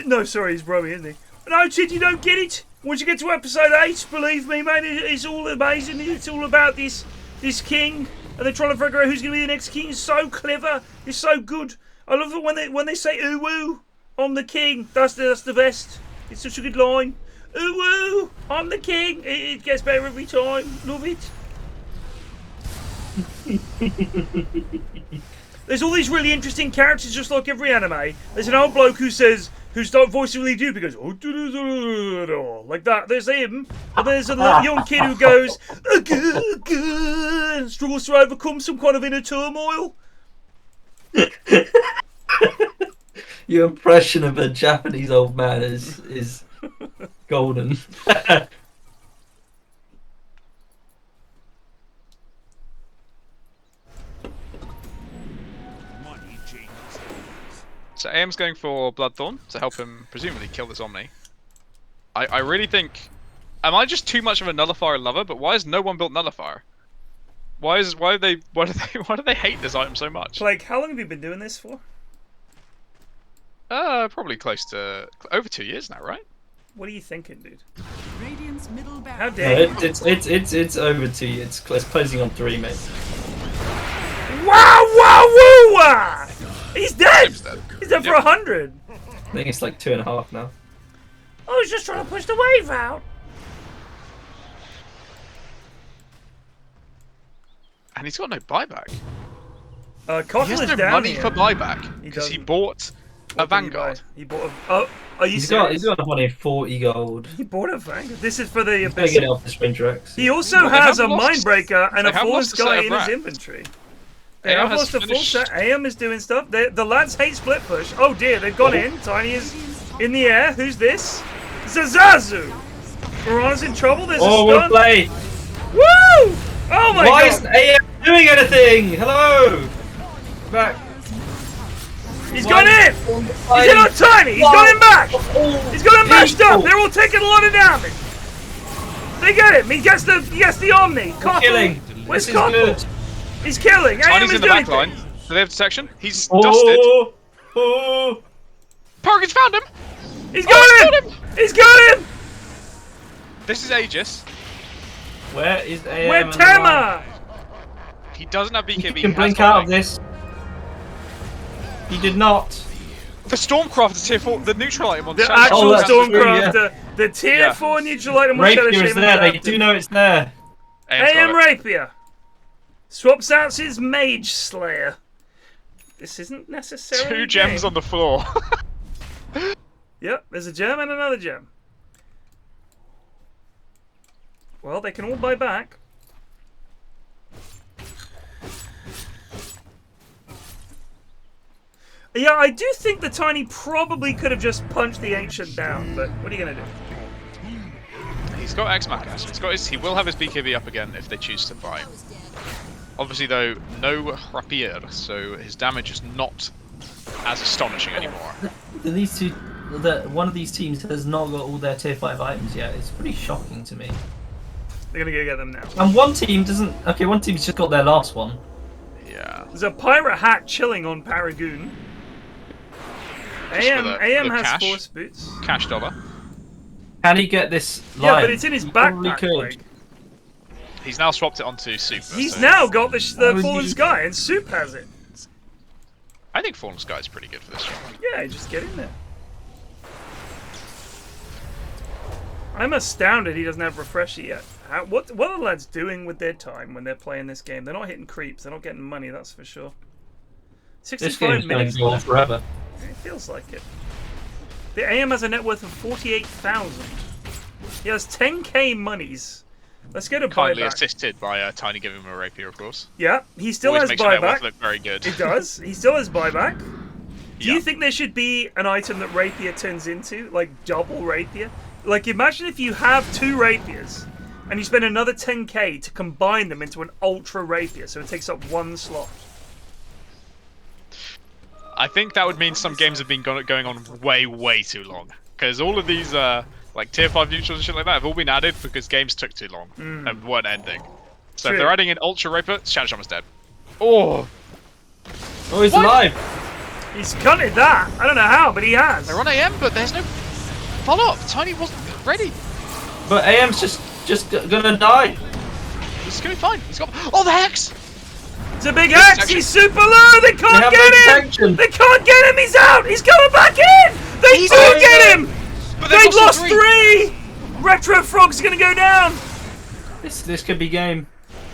Speaker 1: No, sorry, he's Romy, isn't he? No, Tid, you don't get it. Once you get to episode 8, believe me, mate, it's all amazing. It's all about this king, and they're trying to figure out who's gonna be the next king. It's so clever. It's so good. I love it when they say "ooh woo," I'm the king. That's the best. It's such a good line. Ooh woo, I'm the king. It gets better every time. Love it. There's all these really interesting characters, just like every anime. There's an old bloke who's not voicing really deep. He goes, oh, like that. There's him. And there's a little young kid who goes, and struggles to overcome some kind of inner turmoil.
Speaker 6: Your impression of a Japanese old man is golden.
Speaker 7: Money changes hands.
Speaker 4: So AM's going for Bloodthorn to help him presumably kill this Omni. I really think... Am I just too much of a Nullifier lover? But why has no one built Nullifier? Why do they hate this item so much?
Speaker 1: Like, how long have you been doing this for?
Speaker 4: Probably close to over 2 years now, right?
Speaker 1: What are you thinking, dude?
Speaker 5: Radiant's middle
Speaker 1: How
Speaker 5: barracks.
Speaker 1: dare you?
Speaker 6: It's over 2 years. It's closing on 3, mate.
Speaker 1: Wow! Wow! Woo! He's dead. He's dead for
Speaker 4: Yep.
Speaker 1: 100.
Speaker 6: I think it's like 2.5 now.
Speaker 1: I was just trying to push the wave out.
Speaker 4: And he's got no buyback. He
Speaker 1: Cottle
Speaker 4: has
Speaker 1: is
Speaker 4: no
Speaker 1: down
Speaker 4: money
Speaker 1: here.
Speaker 4: for buyback because he
Speaker 1: doesn't.
Speaker 4: bought a
Speaker 1: What did he
Speaker 4: Vanguard.
Speaker 1: buy? He bought a. Oh, are you
Speaker 6: He's
Speaker 1: serious?
Speaker 6: got 140 gold.
Speaker 1: He bought a Vanguard. This is for the
Speaker 6: He's gonna
Speaker 1: Abyss.
Speaker 6: get it off the Sprinter-X.
Speaker 1: He also
Speaker 4: Well, they
Speaker 1: has a
Speaker 4: have lost-
Speaker 1: Mindbreaker and a
Speaker 4: they have
Speaker 1: Fallen
Speaker 4: lost a set
Speaker 1: Sky
Speaker 4: of
Speaker 1: in his
Speaker 4: rats.
Speaker 1: inventory. They
Speaker 4: AM
Speaker 1: have
Speaker 4: has
Speaker 1: lost a full
Speaker 4: finished-
Speaker 1: set. AM is doing stuff. The lads hate split push. Oh dear, they've gone in. Tiny is in the air. Who's this? Zazazu! Piranha's in trouble. There's
Speaker 6: Oh,
Speaker 1: a
Speaker 6: we'll
Speaker 1: stun.
Speaker 6: play!
Speaker 1: Woo! Oh my
Speaker 6: Why
Speaker 1: god!
Speaker 6: isn't AM doing anything? Hello! Back.
Speaker 1: He's gone in! He's in
Speaker 6: Why-
Speaker 1: on Tiny! He's
Speaker 6: Why-
Speaker 1: got him back!
Speaker 6: Oh,
Speaker 1: He's got him mashed up!
Speaker 6: people.
Speaker 1: They're all taking a lot of damage! They get him! He gets the Omni! Cottle!
Speaker 6: Killing.
Speaker 1: Where's
Speaker 6: This is
Speaker 1: Cottle?
Speaker 6: good.
Speaker 1: He's killing! AM
Speaker 4: Tiny's
Speaker 1: is
Speaker 4: in the
Speaker 1: doing
Speaker 4: back line.
Speaker 1: things!
Speaker 4: Do they have detection? He's dusted.
Speaker 6: Oh!
Speaker 4: Paragon's found him!
Speaker 1: He's got him! He's got him!
Speaker 4: This is Aegis.
Speaker 6: Where is AM?
Speaker 1: Where
Speaker 6: and the line?
Speaker 1: Tama?
Speaker 4: He doesn't have BKB.
Speaker 6: He can blink out of this. He did not.
Speaker 4: The Stormcraft is tier 4, the neutral item on
Speaker 1: The
Speaker 4: Shadow
Speaker 1: actual
Speaker 6: that's true,
Speaker 1: Stormcraft, the tier
Speaker 4: Yeah.
Speaker 1: 4 neutral item on Shadow
Speaker 6: Rapier is
Speaker 1: Shaman
Speaker 6: there. They
Speaker 1: adapted.
Speaker 6: do know it's there.
Speaker 4: AM's got
Speaker 1: AM
Speaker 4: it.
Speaker 1: Rapier swaps out his Mage Slayer. This isn't necessarily
Speaker 4: 2
Speaker 1: a
Speaker 4: gems
Speaker 1: game.
Speaker 4: on the floor.
Speaker 1: Yep, there's a gem and another gem. Well, they can all buy back. Yeah, I do think the Tiny probably could have just punched the Ancient down, but what are you going to do?
Speaker 4: He's got X-Mac actually. He will have his BKB up again if they choose to buy. Obviously though, no Rapier, so his damage is not as astonishing anymore.
Speaker 6: These two, one of these teams has not got all their tier 5 items yet. It's pretty shocking to me.
Speaker 1: They're going to go get them now.
Speaker 6: And one team doesn't. Okay, one team's just got their last one.
Speaker 4: Yeah.
Speaker 1: There's a Pirate Hat chilling on Paragon.
Speaker 4: Just for
Speaker 1: AM
Speaker 4: the
Speaker 1: has
Speaker 4: cash.
Speaker 1: Force Boots.
Speaker 4: Cash dollar.
Speaker 6: Can he get this line?
Speaker 1: Yeah, but it's in his
Speaker 6: He probably
Speaker 1: backpack.
Speaker 6: could.
Speaker 1: Like.
Speaker 4: He's now swapped it onto Super.
Speaker 1: He's
Speaker 4: so
Speaker 1: now got the
Speaker 6: How is
Speaker 1: Fallen
Speaker 6: he-
Speaker 1: Sky, and Soup has it.
Speaker 4: I think Fallen Sky is pretty good for this job.
Speaker 1: Yeah, just get in there. I'm astounded he doesn't have Refresher yet. What are the lads doing with their time when they're playing this game? They're not hitting creeps. They're not getting money, that's for sure.
Speaker 6: This
Speaker 1: 65
Speaker 6: game's going
Speaker 1: minutes
Speaker 6: to go on
Speaker 1: left.
Speaker 6: forever.
Speaker 1: It feels like it. The AM has a net worth of 48,000. He has 10k monies. Let's go to
Speaker 4: Kindly
Speaker 1: buyback.
Speaker 4: assisted by Tiny giving him a rapier, of course.
Speaker 1: Yeah, he still
Speaker 4: Always
Speaker 1: has
Speaker 4: makes your net worth
Speaker 1: buyback.
Speaker 4: look very good.
Speaker 1: It does. He still has buyback. Do
Speaker 4: Yeah.
Speaker 1: you think there should be an item that Rapier turns into? Like double Rapier? Like imagine if you have 2 Rapiers and you spend another 10k to combine them into an Ultra Rapier, so it takes up 1 slot.
Speaker 4: I think that would mean some games have been going on way too long. Because all of these like tier 5 neutrals and shit like that have all been added because games took too long and weren't ending. So
Speaker 1: True.
Speaker 4: if they're adding an Ultra Rapier, Shadow Shaman's dead. Oh!
Speaker 6: Oh, he's
Speaker 4: What?
Speaker 6: alive!
Speaker 1: He's cutted that. I don't know how, but he has.
Speaker 4: They're on AM, but there's no follow-up. Tiny wasn't ready.
Speaker 6: But AM's just gonna die.
Speaker 4: He's gonna be fine. He's got. Oh, the Hex!
Speaker 1: It's a big X. He's super low. They can't
Speaker 6: have
Speaker 1: get
Speaker 6: no
Speaker 1: him.
Speaker 6: protection.
Speaker 1: They can't get him. He's out. He's coming back in. They
Speaker 4: He's
Speaker 1: do
Speaker 4: out.
Speaker 1: get him.
Speaker 4: But
Speaker 1: They've lost 3. Retro Frog's gonna go down.
Speaker 6: This could be game.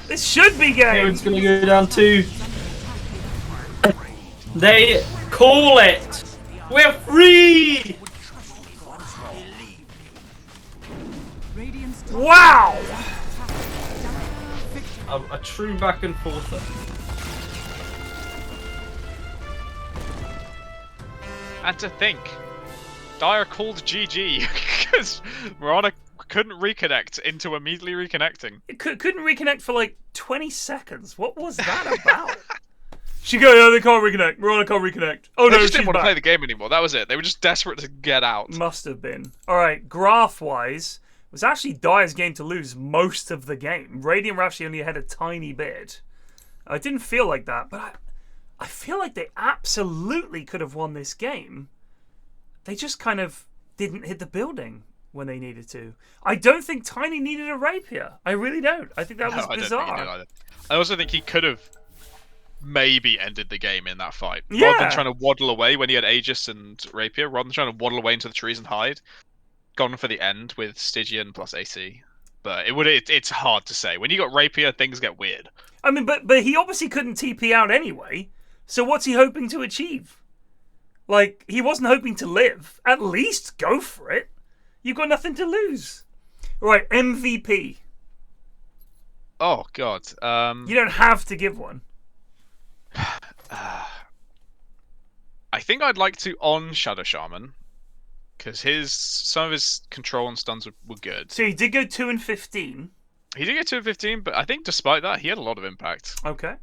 Speaker 1: This should be game.
Speaker 6: AM's gonna go down too. They call it. We're free.
Speaker 5: Radiant's
Speaker 1: Wow.
Speaker 6: A true back and forth.
Speaker 4: And to think, Dire called GG because Mirana couldn't reconnect into immediately reconnecting.
Speaker 1: It couldn't reconnect for like 20 seconds. What was that about? She go, oh, they can't reconnect. Mirana can't reconnect. Oh
Speaker 4: They
Speaker 1: no,
Speaker 4: just
Speaker 1: she's
Speaker 4: didn't want to
Speaker 1: back.
Speaker 4: play the game anymore. That was it. They were just desperate to get out.
Speaker 1: Must have been. All right, graph-wise, was actually Dire's game to lose most of the game. Radiant were actually only ahead a tiny bit. It didn't feel like that, but I feel like they absolutely could have won this game. They just kind of didn't hit the building when they needed to. I don't think Tiny needed a rapier. I really don't. I think that was bizarre.
Speaker 4: I don't think he did either. I also think he could have maybe ended the game in that fight.
Speaker 1: Yeah.
Speaker 4: Rather than trying to waddle away when he had Aegis and Rapier, rather than trying to waddle away into the trees and hide, gone for the end with Stygian plus AC. But it's hard to say. When you got Rapier, things get weird.
Speaker 1: I mean, but he obviously couldn't TP out anyway. So what's he hoping to achieve? Like, he wasn't hoping to live. At least go for it. You've got nothing to lose. Right, MVP.
Speaker 4: Oh, God.
Speaker 1: You don't have to give one.
Speaker 4: I think I'd like to on Shadow Shaman. Because some of his control and stuns were good.
Speaker 1: So he did go 2 and 15.
Speaker 4: He did get 2 and 15, but I think despite that, he had a lot of impact.
Speaker 1: Okay.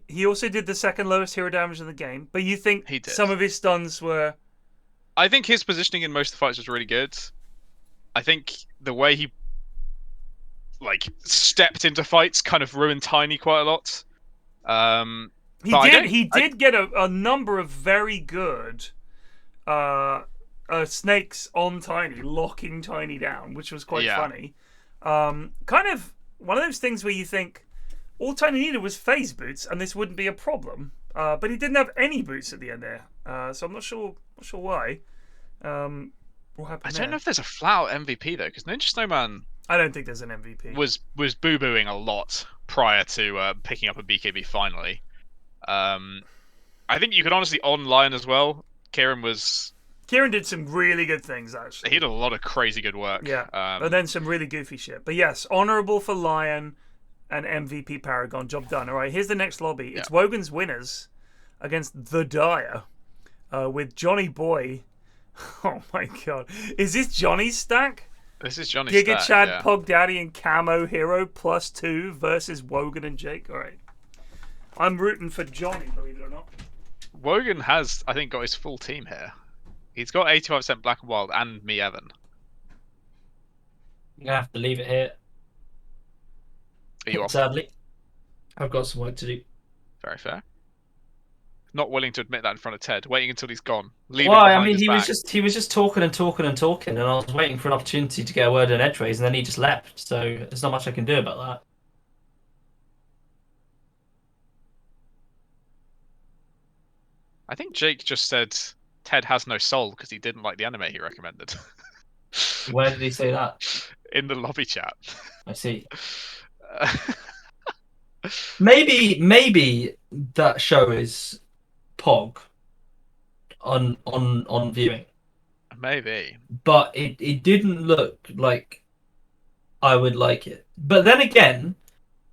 Speaker 1: He also did the second lowest hero damage in the game, but you think some of his stuns were...
Speaker 4: I think his positioning in most of the fights was really good. I think the way he stepped into fights kind of ruined Tiny quite a lot.
Speaker 1: He did get a number of very good snakes on Tiny, locking Tiny down, which was quite funny. Kind of one of those things where you think all Tiny needed was phase boots, and this wouldn't be a problem. But he didn't have any boots at the end there, so I'm not sure why. What happened?
Speaker 4: I don't know if there's a flat MVP though, because Ninja Snowman.
Speaker 1: I don't think there's an MVP.
Speaker 4: Was boo booing a lot prior to picking up a BKB finally. I think you could honestly on Lion as well. Ciaran
Speaker 1: did some really good things, actually.
Speaker 4: He did a lot of crazy good work.
Speaker 1: Yeah, but then some really goofy shit. But yes, honourable for Lion and MVP Paragon. Job done. All right, here's the next lobby. It's Wogan's winners against The Dire with Jonnyboi. Oh my god. Is this Johnny's stack?
Speaker 4: This is Johnny's
Speaker 1: Giga
Speaker 4: stack,
Speaker 1: Chad,
Speaker 4: yeah.
Speaker 1: Pog Daddy, and Camo Hero +2 versus Wogan and Jake. All right. I'm rooting for Johnny, believe it or not.
Speaker 4: Wogan has, I think, got his full team here. He's got 85% Black and Wild and me, Evan.
Speaker 6: I'm gonna have to leave it here.
Speaker 4: Are you off?
Speaker 6: Sadly, I've got some work to do.
Speaker 4: Very fair. Not willing to admit that in front of Ted, waiting until he's gone.
Speaker 6: Why? I mean, he was just talking and talking and talking, and I was waiting for an opportunity to get a word in edgeways, and then he just left. So there's not much I can do about that.
Speaker 4: I think Jake just said Ted has no soul because he didn't like the anime he recommended.
Speaker 6: Where did he say that?
Speaker 4: In the lobby chat.
Speaker 6: I see. Maybe that show is Pog on viewing.
Speaker 4: Maybe.
Speaker 6: But it didn't look like I would like it. But then again,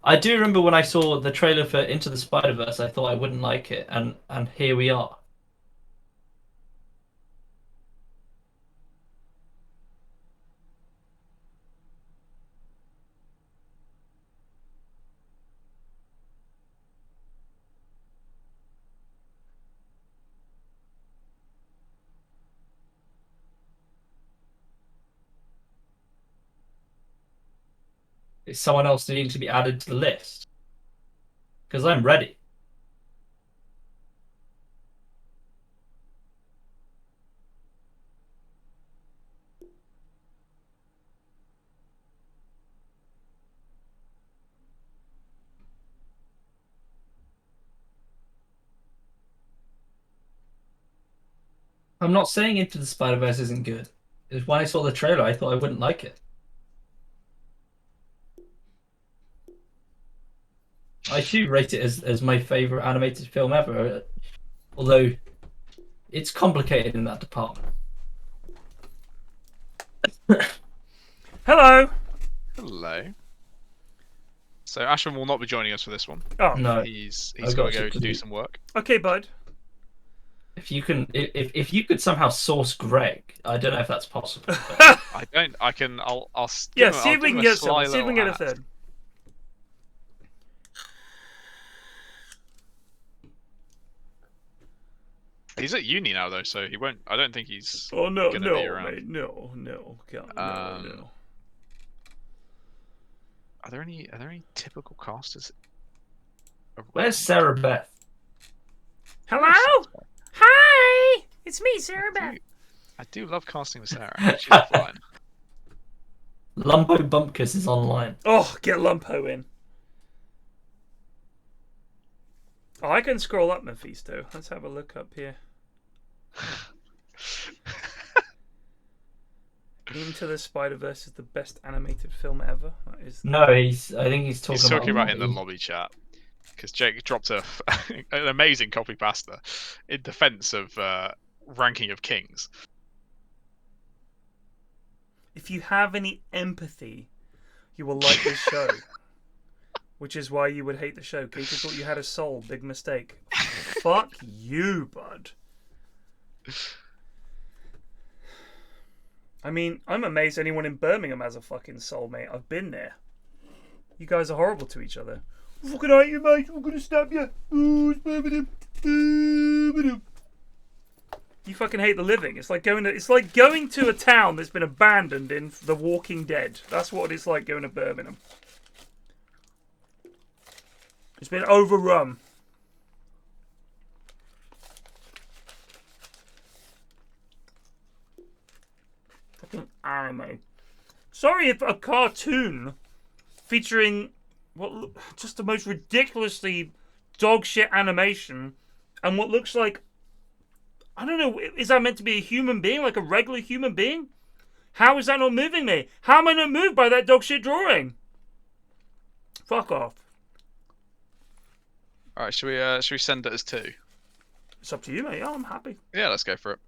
Speaker 6: I do remember when I saw the trailer for Into the Spider-Verse, I thought I wouldn't like it, and here we are. Is someone else needing to be added to the list? Because I'm ready. I'm not saying Into the Spider-Verse isn't good. It's when I saw the trailer, I thought I wouldn't like it. I too rate it as my favourite animated film ever, although it's complicated in that department.
Speaker 1: Hello.
Speaker 4: Hello. So Ashwin will not be joining us for this one.
Speaker 1: Oh
Speaker 6: no,
Speaker 4: he's got to go to do some work.
Speaker 1: Okay, bud.
Speaker 6: If you you could somehow source Greg, I don't know if that's possible.
Speaker 4: I don't. I can. I'll.
Speaker 1: Yeah, see if we can get some. See if we can get a third.
Speaker 4: He's at uni now though, so he won't. I don't think he's.
Speaker 1: Oh no,
Speaker 4: gonna
Speaker 1: no,
Speaker 4: be around.
Speaker 1: mate, no, God, no.
Speaker 4: Are there any typical casters?
Speaker 6: Where's Sarah Beth?
Speaker 1: Hello? Hi! It's me, Sarah Beth.
Speaker 4: I do love casting with Sarah. She's offline.
Speaker 6: Lumpo Bumpkus is online.
Speaker 1: Oh, get Lumpo in. Oh, I can scroll up Mephisto. Let's have a look up here. Into the Spider-Verse is the best animated film ever. That is...
Speaker 6: No, I think he's talking
Speaker 4: about in the lobby chat. Because Jake dropped an amazing copy pasta in defense of ranking of kings.
Speaker 1: If you have any empathy, you will like this show. Which is why you would hate the show. Keita thought you had a soul. Big mistake. Fuck you, bud. I mean, I'm amazed anyone in Birmingham has a fucking soulmate. I've been there. You guys are horrible to each other. Fucking hate you, mate. I'm gonna stab you. You fucking hate the living. It's like going to a town that's been abandoned in The Walking Dead. That's what it's like going to Birmingham. It's been overrun. Fucking anime. Sorry if a cartoon featuring just the most ridiculously dog shit animation and what looks like, I don't know, is that meant to be a human being, like a regular human being? How is that not moving me? How am I not moved by that dog shit drawing? Fuck off.
Speaker 4: All right, should we send it as 2?
Speaker 1: It's up to you, mate. Yeah, I'm happy.
Speaker 4: Yeah, let's go for it.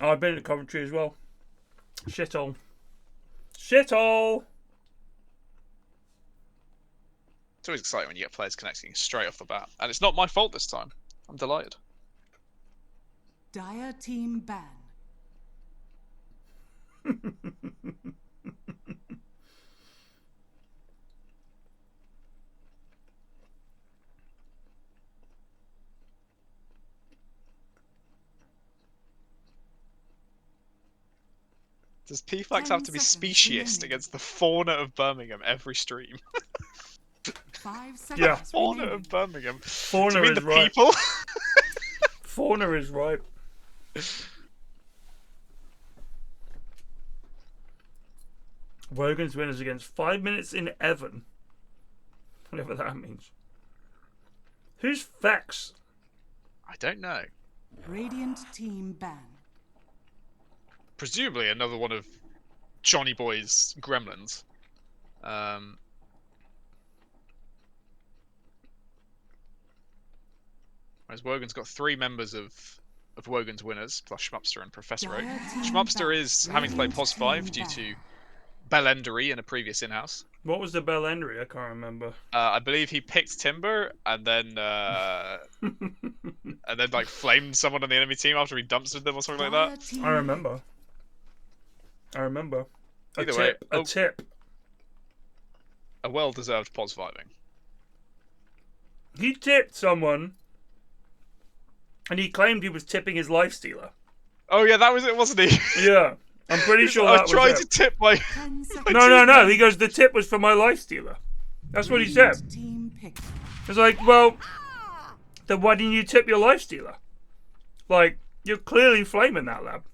Speaker 1: Oh, I've been to Coventry as well. Shithole. Shithole!
Speaker 4: It's always exciting when you get players connecting straight off the bat. And it's not my fault this time. I'm delighted.
Speaker 5: Dire team ban.
Speaker 4: Does PFlax have to be speciest against the fauna of Birmingham every stream?
Speaker 5: 5 seconds.
Speaker 1: Yeah.
Speaker 4: Fauna of Birmingham.
Speaker 1: Fauna
Speaker 4: Do you mean
Speaker 1: is
Speaker 4: the
Speaker 1: right.
Speaker 4: people?
Speaker 1: Fauna is right. Wogan's winners against 5 minutes in Eaven. Whatever that means. Who's Fex?
Speaker 4: I don't know.
Speaker 5: Radiant team ban.
Speaker 4: Presumably another one of Jonnyboi gremlins. Whereas Wogan's got 3 members of Wogan's winners, plus Schmupster and Professor Oak. Schmupster is having to play POS 5 due to Bellendery in a previous in-house.
Speaker 1: What was the Bellendery? I can't remember.
Speaker 4: I believe he picked Timber and then like flamed someone on the enemy team after he dumpstered them or something like that.
Speaker 1: I remember.
Speaker 4: Either way,
Speaker 1: a tip.
Speaker 4: A well-deserved POS 5ing.
Speaker 1: He tipped someone, and he claimed he was tipping his life stealer.
Speaker 4: Oh yeah, that was it, wasn't he?
Speaker 1: Yeah, I'm pretty sure that was it.
Speaker 4: I tried to tip my...
Speaker 1: No. He goes, the tip was for my life stealer. That's what he said. It's like, well, then why didn't you tip your life stealer? Like, you're clearly flaming that lab.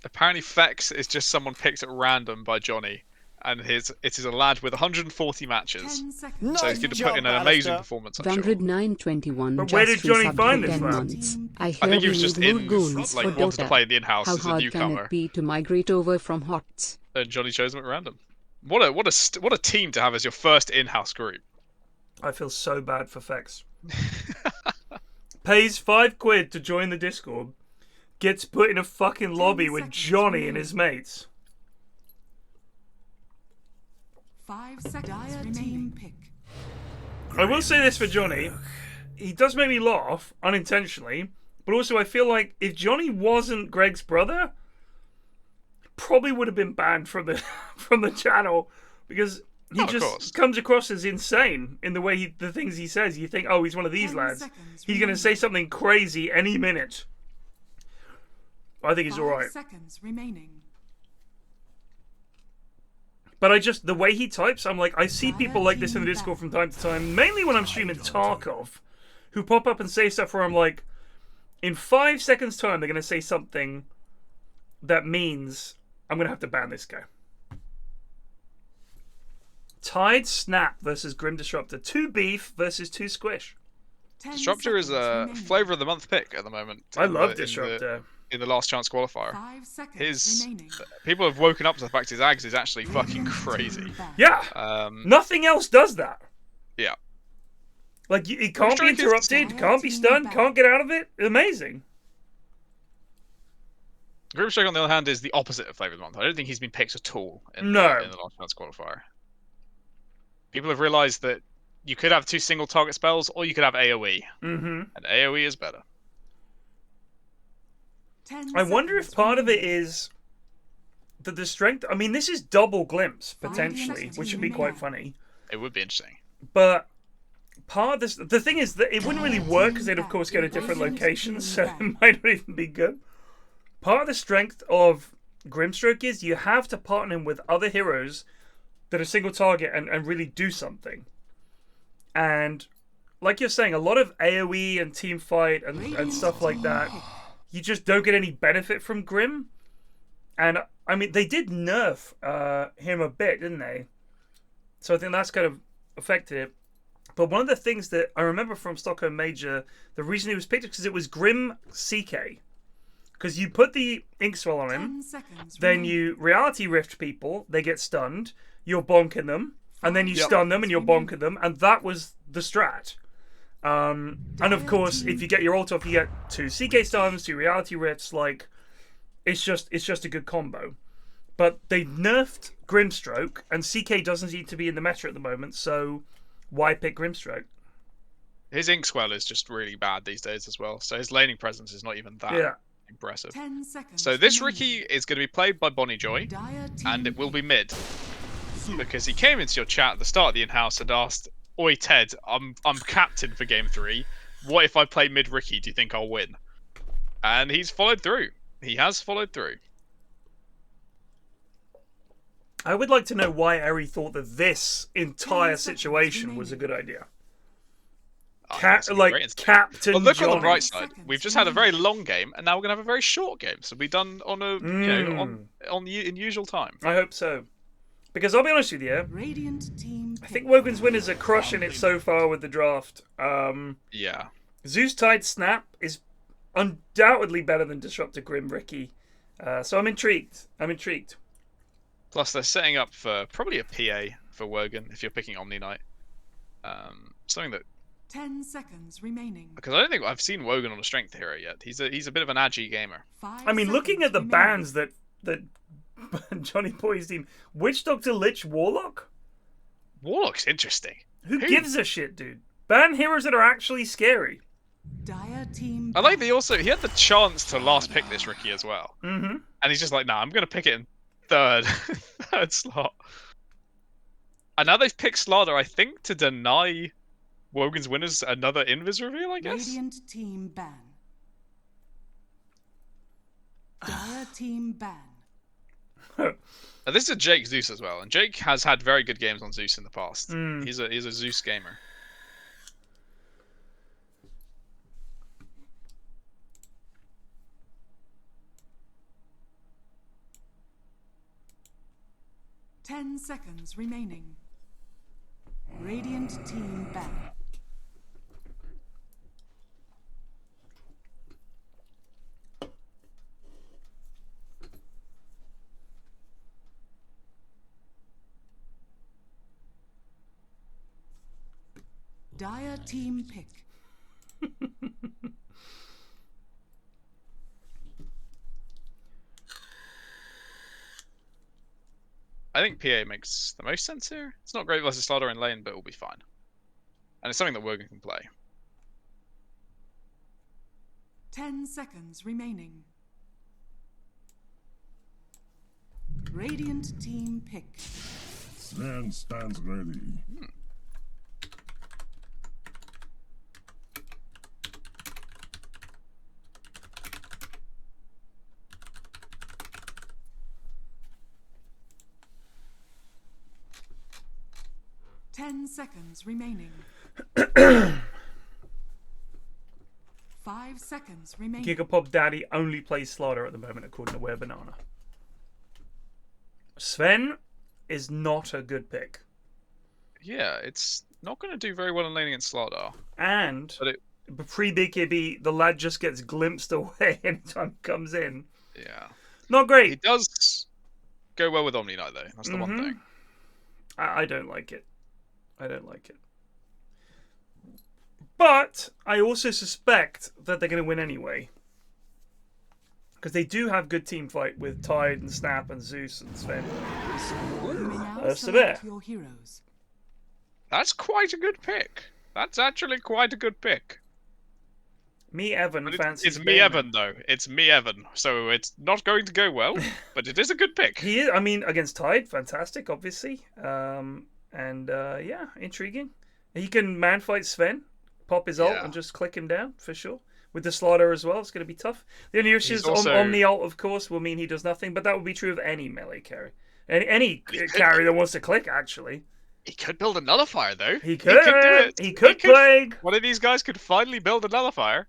Speaker 4: Apparently Fex is just someone picked at random by Johnny, and it is a lad with 150 matches. So he's going to put in an amazing performance, I'm sure.
Speaker 3: 109.21
Speaker 1: But where did Johnny find this lad?
Speaker 3: I
Speaker 4: think he was just in,
Speaker 3: Woolgoons
Speaker 4: like,
Speaker 3: for
Speaker 4: wanted to
Speaker 3: Dota.
Speaker 4: play in the in-house
Speaker 3: How
Speaker 4: as a
Speaker 3: hard can
Speaker 4: newcomer.
Speaker 3: it be to migrate over from HOTS?
Speaker 4: And Johnny chose him at random. What a team to have as your first in-house group.
Speaker 1: I feel so bad for Fex. Pays £5 to join the Discord. Gets put in a fucking lobby with Johnny and his mates.
Speaker 5: 5 seconds. Dire team pick.
Speaker 1: I will say this for Johnny. He does make me laugh, unintentionally. But also, I feel like if Johnny wasn't Greg's brother, probably would have been banned from the from the channel, because he just comes across as insane in the way the things he says. You think, oh, he's one of these lads. He's going to say something crazy any minute. I think he's all right.
Speaker 5: 5 seconds remaining.
Speaker 1: But the way he types, I'm like, I see people like this in the Discord from time to time, mainly when I'm streaming Tarkov, who pop up and say stuff where I'm like, in 5 seconds' time, they're going to say something that means I'm going to have to ban this guy. Tide Snap versus Grim Disruptor. 2 beef versus 2 squish.
Speaker 4: Disruptor is a flavor of the month pick at the moment.
Speaker 1: I love Disruptor.
Speaker 4: In the last chance qualifier.
Speaker 5: 5 seconds remaining.
Speaker 4: People have woken up to the fact his Ags is actually fucking crazy.
Speaker 1: Yeah. Nothing else does that.
Speaker 4: Yeah.
Speaker 1: Like, he can't be interrupted, can't be stunned, can't get out of it. Amazing.
Speaker 4: Grimstroke, on the other hand, is the opposite of Flavor of the Month. I don't think he's been picked at all in the last chance qualifier. People have realised that you could have 2 single target spells, or you could have AoE. And AoE is better.
Speaker 1: I wonder if part of it is that the strength... I mean, this is double glimpse, potentially, which would be quite funny.
Speaker 4: It would be interesting.
Speaker 1: But part of this... The thing is that it wouldn't really work, because they'd, of course, go to different locations, so it might not even be good. Part of the strength of Grimstroke is you have to partner him with other heroes that are single target and really do something. And, like you're saying, a lot of AoE and team fight and stuff like that... You just don't get any benefit from Grim. And, I mean, they did nerf him a bit, didn't they? So I think that's kind of affected it. But one of the things that I remember from Stockholm Major, the reason he was picked is because it was Grim CK. Because you put the Inkswell on him, then you Reality Rift people, they get stunned, you're bonking them, and then you stun them and you're bonking them, and that was the strat. And of course, if you get your ult off, you get 2 CK stuns, 2 Reality Rifts. Like, it's just a good combo. But they nerfed Grimstroke, and CK doesn't seem to be in the meta at the moment. So why pick Grimstroke?
Speaker 4: His Inkswell is just really bad these days as well. So his laning presence is not even that impressive. So this Ricky is going to be played by Jonnyboi, and it will be mid, because he came into your chat at the start of the in-house and asked, "Oi Ted, I'm captain for game 3. What if I play mid Ricky? Do you think I'll win?" And he's followed through. He has followed through.
Speaker 1: I would like to know why Eri thought that this entire situation was a good idea. Captain
Speaker 4: Well, look
Speaker 1: Johnny.
Speaker 4: on the bright side. We've just had a very long game, and now we're gonna have a very short game. So we've done on a in usual time.
Speaker 1: I hope so. Because I'll be honest with you, I think Wogan's winners are crushing it so far with the draft.
Speaker 4: Yeah.
Speaker 1: Zeus Tide Snap is undoubtedly better than Disruptor Grim Ricky. So I'm intrigued.
Speaker 4: Plus, they're setting up for probably a PA for Wogan if you're picking Omni Knight. Something that
Speaker 5: 10 seconds remaining.
Speaker 4: Because I don't think I've seen Wogan on a strength hero yet. He's a bit of an agi gamer.
Speaker 1: I mean, looking at the bans that Jonnyboi team, Witch Doctor, Lich, Warlock.
Speaker 4: Warlock's interesting.
Speaker 1: Who gives a shit, dude? Ban heroes that are actually scary.
Speaker 4: I like he had the chance to last pick this Ricky as well. And he's just like, nah, I'm gonna pick it in third slot. And now they've picked Slaughter, I think, to deny Wogan's winners another Invis reveal, I guess.
Speaker 5: Radiant team ban. Dire team ban.
Speaker 4: This is a Jake Zeus as well, and Jake has had very good games on Zeus in the past. He's a Zeus gamer.
Speaker 5: Ten seconds remaining. Radiant team ban. Dire team pick.
Speaker 4: I think PA makes the most sense here. It's not great versus Slaughter in lane, but it'll be fine. and it's something that Wogan can play.
Speaker 5: 10 seconds remaining. Radiant team pick.
Speaker 11: Sven stands ready.
Speaker 5: 10 seconds remaining. 5 seconds remaining.
Speaker 1: Gigapop Daddy only plays Slaughter at the moment, according to Where Banana. Sven is not a good pick.
Speaker 4: Yeah, it's not going to do very well in laning against Slaughter.
Speaker 1: And
Speaker 4: but
Speaker 1: pre-BKB, the lad just gets glimpsed away anytime he comes in.
Speaker 4: Yeah.
Speaker 1: Not great.
Speaker 4: He does go well with Omni Knight, though. That's the one thing.
Speaker 1: I don't like it. I don't like it. But I also suspect that they're going to win anyway. Because they do have good team fight with Tide and Snap and Zeus and Sven. Severe.
Speaker 5: Your heroes.
Speaker 4: That's quite a good pick. That's actually quite a good pick.
Speaker 1: Me Evan fancies
Speaker 4: It's me Evan though. It's me Evan. So it's not going to go well, but it is a good pick.
Speaker 1: He is. I mean, against Tide, fantastic, obviously. Yeah, intriguing. He can man fight Sven, pop his ult, and just click him down for sure. With the Slaughter as well, it's going to be tough. The only issue is Omni ult, of course, will mean he does nothing, but that would be true of any melee carry. Any carry that wants to click, actually.
Speaker 4: He could build a nullifier, though.
Speaker 1: He could do it. He could plague.
Speaker 4: One of these guys could finally build a nullifier.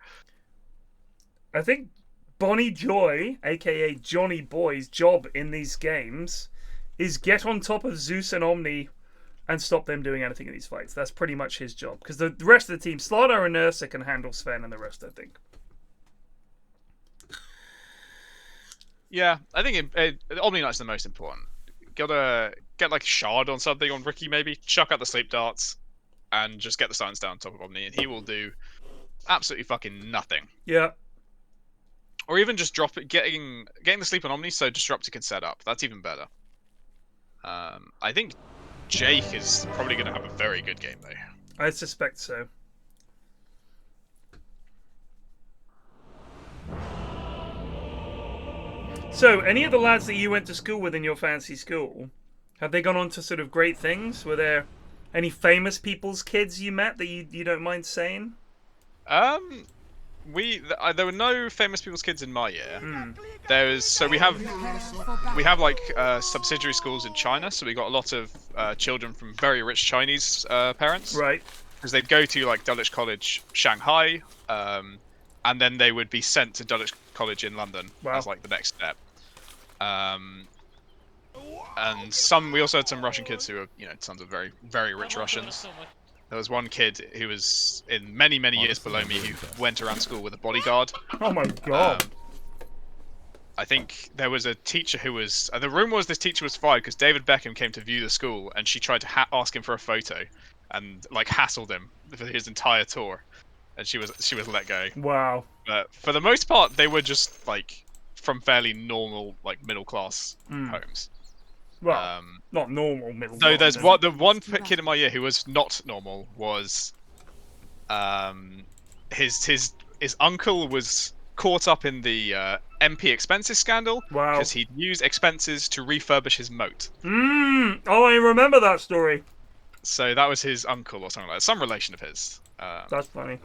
Speaker 1: I think Bonnie Joy, aka Jonnyboi, job in these games is get on top of Zeus and Omni and stop them doing anything in these fights. That's pretty much his job. Because the rest of the team, Slaughter and Ursa, can handle Sven and the rest, I think.
Speaker 4: Yeah, I think Omni Knight's the most important. Gotta get like a shard on something on Ricky, maybe. Chuck out the sleep darts and just get the silence down on top of Omni, and he will do absolutely fucking nothing.
Speaker 1: Yeah.
Speaker 4: Or even just drop it, getting the sleep on Omni so Disruptor can set up. That's even better. I think Jake is probably going to have a very good game, though.
Speaker 1: I suspect so. So, any of the lads that you went to school with in your fancy school, have they gone on to sort of great things? Were there any famous people's kids you met that you don't mind saying?
Speaker 4: There were no famous people's kids in my year. We have like subsidiary schools in China, so we got a lot of children from very rich Chinese parents.
Speaker 1: Right.
Speaker 4: Because they'd go to like Dulwich College Shanghai, and then they would be sent to Dulwich College in London as like the next step. And we also had some Russian kids who were, sons of very, very rich Russians. There was one kid who was in many, many years below me who went around school with a bodyguard.
Speaker 1: Oh my god.
Speaker 4: I think there was a teacher who was... the rumor was this teacher was fired because David Beckham came to view the school and she tried to ask him for a photo and like hassled him for his entire tour. And she was let go.
Speaker 1: Wow.
Speaker 4: But for the most part, they were just like from fairly normal, like middle class homes.
Speaker 1: Well, not normal middle.
Speaker 4: So there's the one kid in my year who was not normal was, his uncle was caught up in the MP expenses scandal because he'd used expenses to refurbish his moat.
Speaker 1: Oh, I remember that story.
Speaker 4: So that was his uncle or something like that, some relation of his.
Speaker 1: That's funny.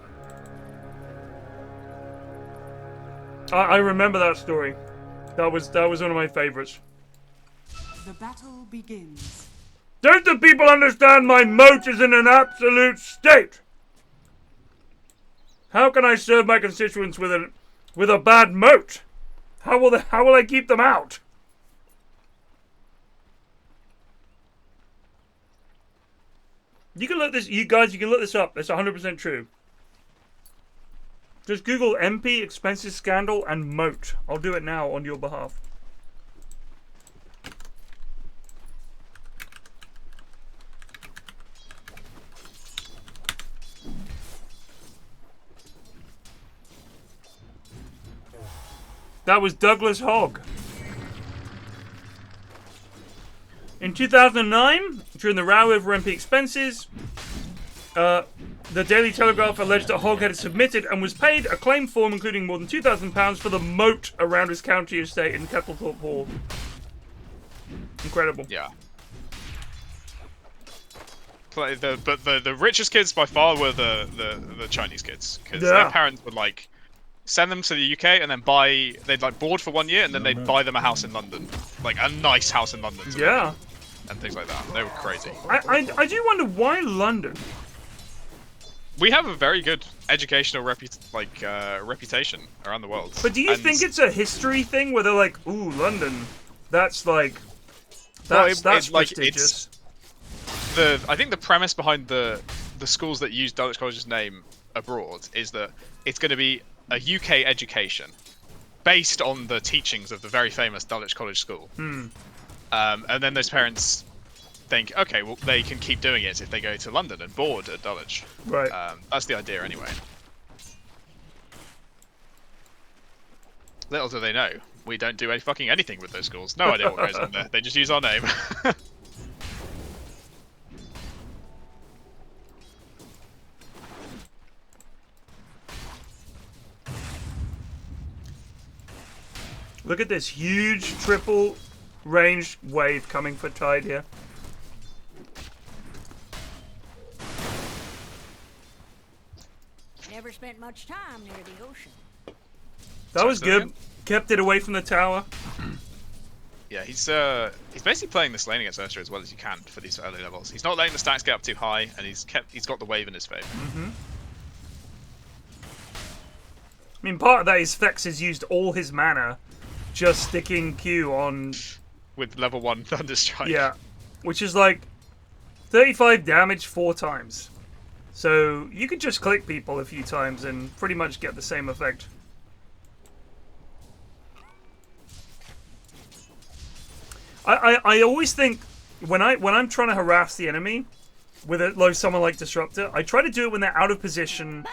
Speaker 1: I remember that story. That was one of my favorites.
Speaker 5: The battle begins.
Speaker 1: Don't the people understand my moat is in an absolute state? How can I serve my constituents with a bad moat? How will I keep them out? You can look this, you guys. You can look this up. It's 100% true. Just Google MP expenses scandal and moat. I'll do it now on your behalf. That was Douglas Hogg. In 2009, during the row over MP expenses, The Daily Telegraph alleged that Hogg had submitted and was paid a claim form including more than £2,000 for the moat around his county estate in Kettlethorpe Hall. Incredible.
Speaker 4: Yeah. But the richest kids by far were the Chinese kids, because their parents would like send them to the UK and then they'd like board for 1 year and then they'd buy them a house in London, like a nice house in London.
Speaker 1: Yeah.
Speaker 4: And things like that. They were crazy.
Speaker 1: I do wonder why London.
Speaker 4: We have a very good educational reputation around the world.
Speaker 1: But do you think it's a history thing where they're like, ooh, London, that's prestigious?
Speaker 4: I think the premise behind the schools that use Dulwich College's name abroad is that it's going to be a UK education based on the teachings of the very famous Dulwich College School. And then those parents think, okay, well, they can keep doing it if they go to London and board at Dulwich.
Speaker 1: Right.
Speaker 4: That's the idea anyway. Little do they know, we don't do any fucking anything with those schools. No idea what goes on there. They just use our name.
Speaker 1: Look at this huge triple ranged wave coming for Tide here.
Speaker 12: Never spent much time near the ocean.
Speaker 1: That was good. Kept it away from the tower.
Speaker 4: Yeah, he's basically playing this lane against Ursa as well as you can for these early levels. He's not letting the stacks get up too high, and he's got the wave in his favor.
Speaker 1: I mean, part of that is Fex has used all his mana just sticking Q on
Speaker 4: with level 1 Thunderstrike.
Speaker 1: Yeah, which is like 35 damage 4 times. So you could just click people a few times and pretty much get the same effect. I always think when I'm trying to harass the enemy with someone like Disruptor, I try to do it when they're out of position,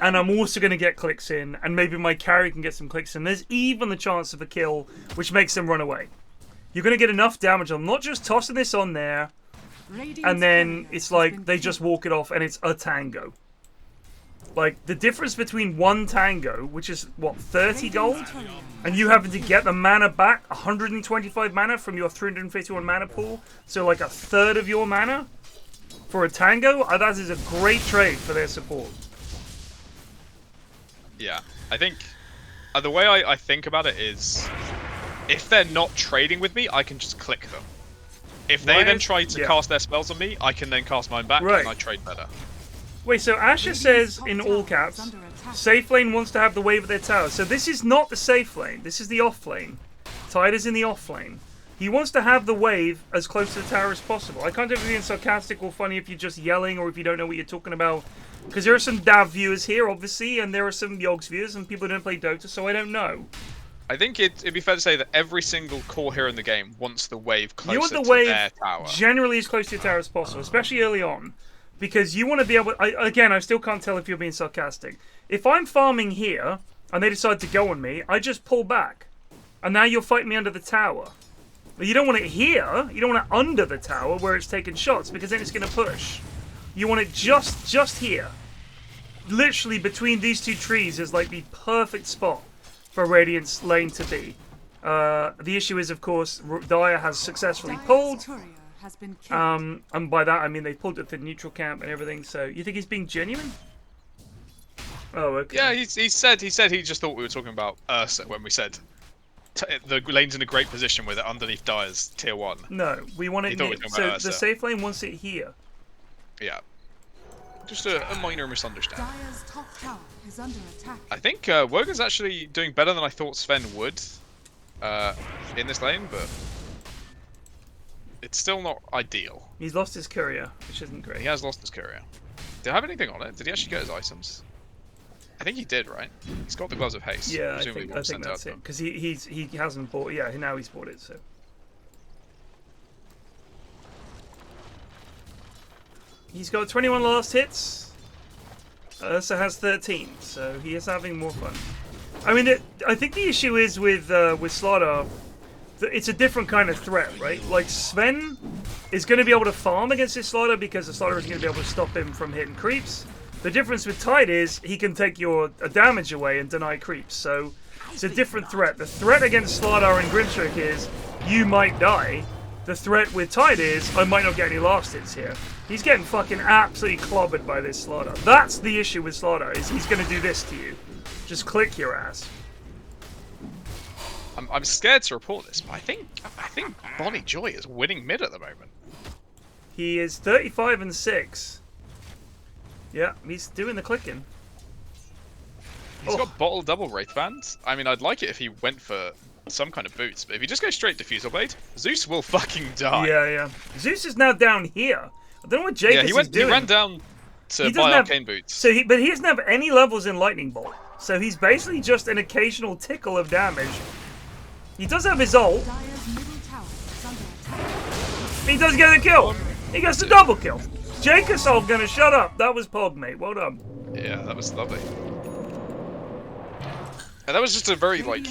Speaker 1: and I'm also going to get clicks in, and maybe my carry can get some clicks in. There's even the chance of a kill, which makes them run away. You're going to get enough damage on not just tossing this on there, and then it's like they just walk it off, and it's a tango. Like, the difference between one tango, which is, what, 30 gold? And you having to get the mana back, 125 mana from your 351 mana pool, so like a third of your mana for a tango, that is a great trade for their support.
Speaker 4: Yeah, I think the way I think about it is, if they're not trading with me, I can just click them. If they then try to cast their spells on me, I can then cast mine back, and I trade better.
Speaker 1: Wait, so Asher says, in all caps, safe lane wants to have the wave at their tower. So this is not the safe lane, this is the off lane. Tide is in the off lane. He wants to have the wave as close to the tower as possible. I can't tell if you're being sarcastic or funny if you're just yelling or if you don't know what you're talking about. Because there are some Dav viewers here, obviously, and there are some Yogs viewers, and people who don't play Dota, so I don't know.
Speaker 4: I think it'd be fair to say that every single core hero in the game wants the wave closer
Speaker 1: you want the
Speaker 4: to
Speaker 1: wave
Speaker 4: their tower.
Speaker 1: Generally as close to your tower as possible, especially early on. Because you want to be able... Again, I still can't tell if you're being sarcastic. If I'm farming here, and they decide to go on me, I just pull back. And now you'll fight me under the tower. But you don't want it here, you don't want it under the tower where it's taking shots, because then it's going to push. You want it just here. Literally between these two trees is like the perfect spot for Radiant's lane to be. The issue is, of course, Dire has successfully pulled. And by that I mean they pulled it to the neutral camp and everything. So you think he's being genuine? Oh, okay.
Speaker 4: Yeah, he said he just thought we were talking about Ursa when we said the lane's in a great position with it underneath Dire's tier 1.
Speaker 1: No, we want it near. So the safe lane wants it here.
Speaker 4: Yeah. Just a minor misunderstanding.
Speaker 5: Dire's top tower is under attack.
Speaker 4: I think Wogan's actually doing better than I thought Sven would in this lane, but it's still not ideal.
Speaker 1: He's lost his courier, which isn't great.
Speaker 4: He has lost his courier. Did I have anything on it? Did he actually get his items? I think he did, right? He's got the Gloves of Haste.
Speaker 1: Yeah, I think that's it. Because he hasn't bought... Yeah, now he's bought it, so... He's got 21 last hits. Ursa has 13, so he is having more fun. I mean, I think the issue is with Slaughter, it's a different kind of threat, right? Like, Sven is going to be able to farm against this Slaughter because the Slaughter is going to be able to stop him from hitting creeps. The difference with Tide is he can take your damage away and deny creeps, so it's a different threat. The threat against Slardar and Grimstroke is you might die. The threat with Tide is I might not get any last hits here. He's getting fucking absolutely clobbered by this Slardar. That's the issue with Slardar, is he's going to do this to you. Just click your ass.
Speaker 4: I'm scared to report this, but I think Bonnie Joy is winning mid at the moment.
Speaker 1: He is 35 and 6. Yeah, he's doing the clicking.
Speaker 4: He's got bottle double Wraithband. I mean, I'd like it if he went for some kind of boots, but if he just goes straight Diffusal Blade, Zeus will fucking die.
Speaker 1: Yeah. Zeus is now down here. I don't know what Jacobs is doing.
Speaker 4: He ran down to buy Arcane Boots.
Speaker 1: But he doesn't have any levels in Lightning Bolt. So he's basically just an occasional tickle of damage. He does have his ult. He does get a kill. He gets the double kill. Jacobs gonna shut up. That was Pog, mate. Well done.
Speaker 4: Yeah, that was lovely. And that was just a very, like,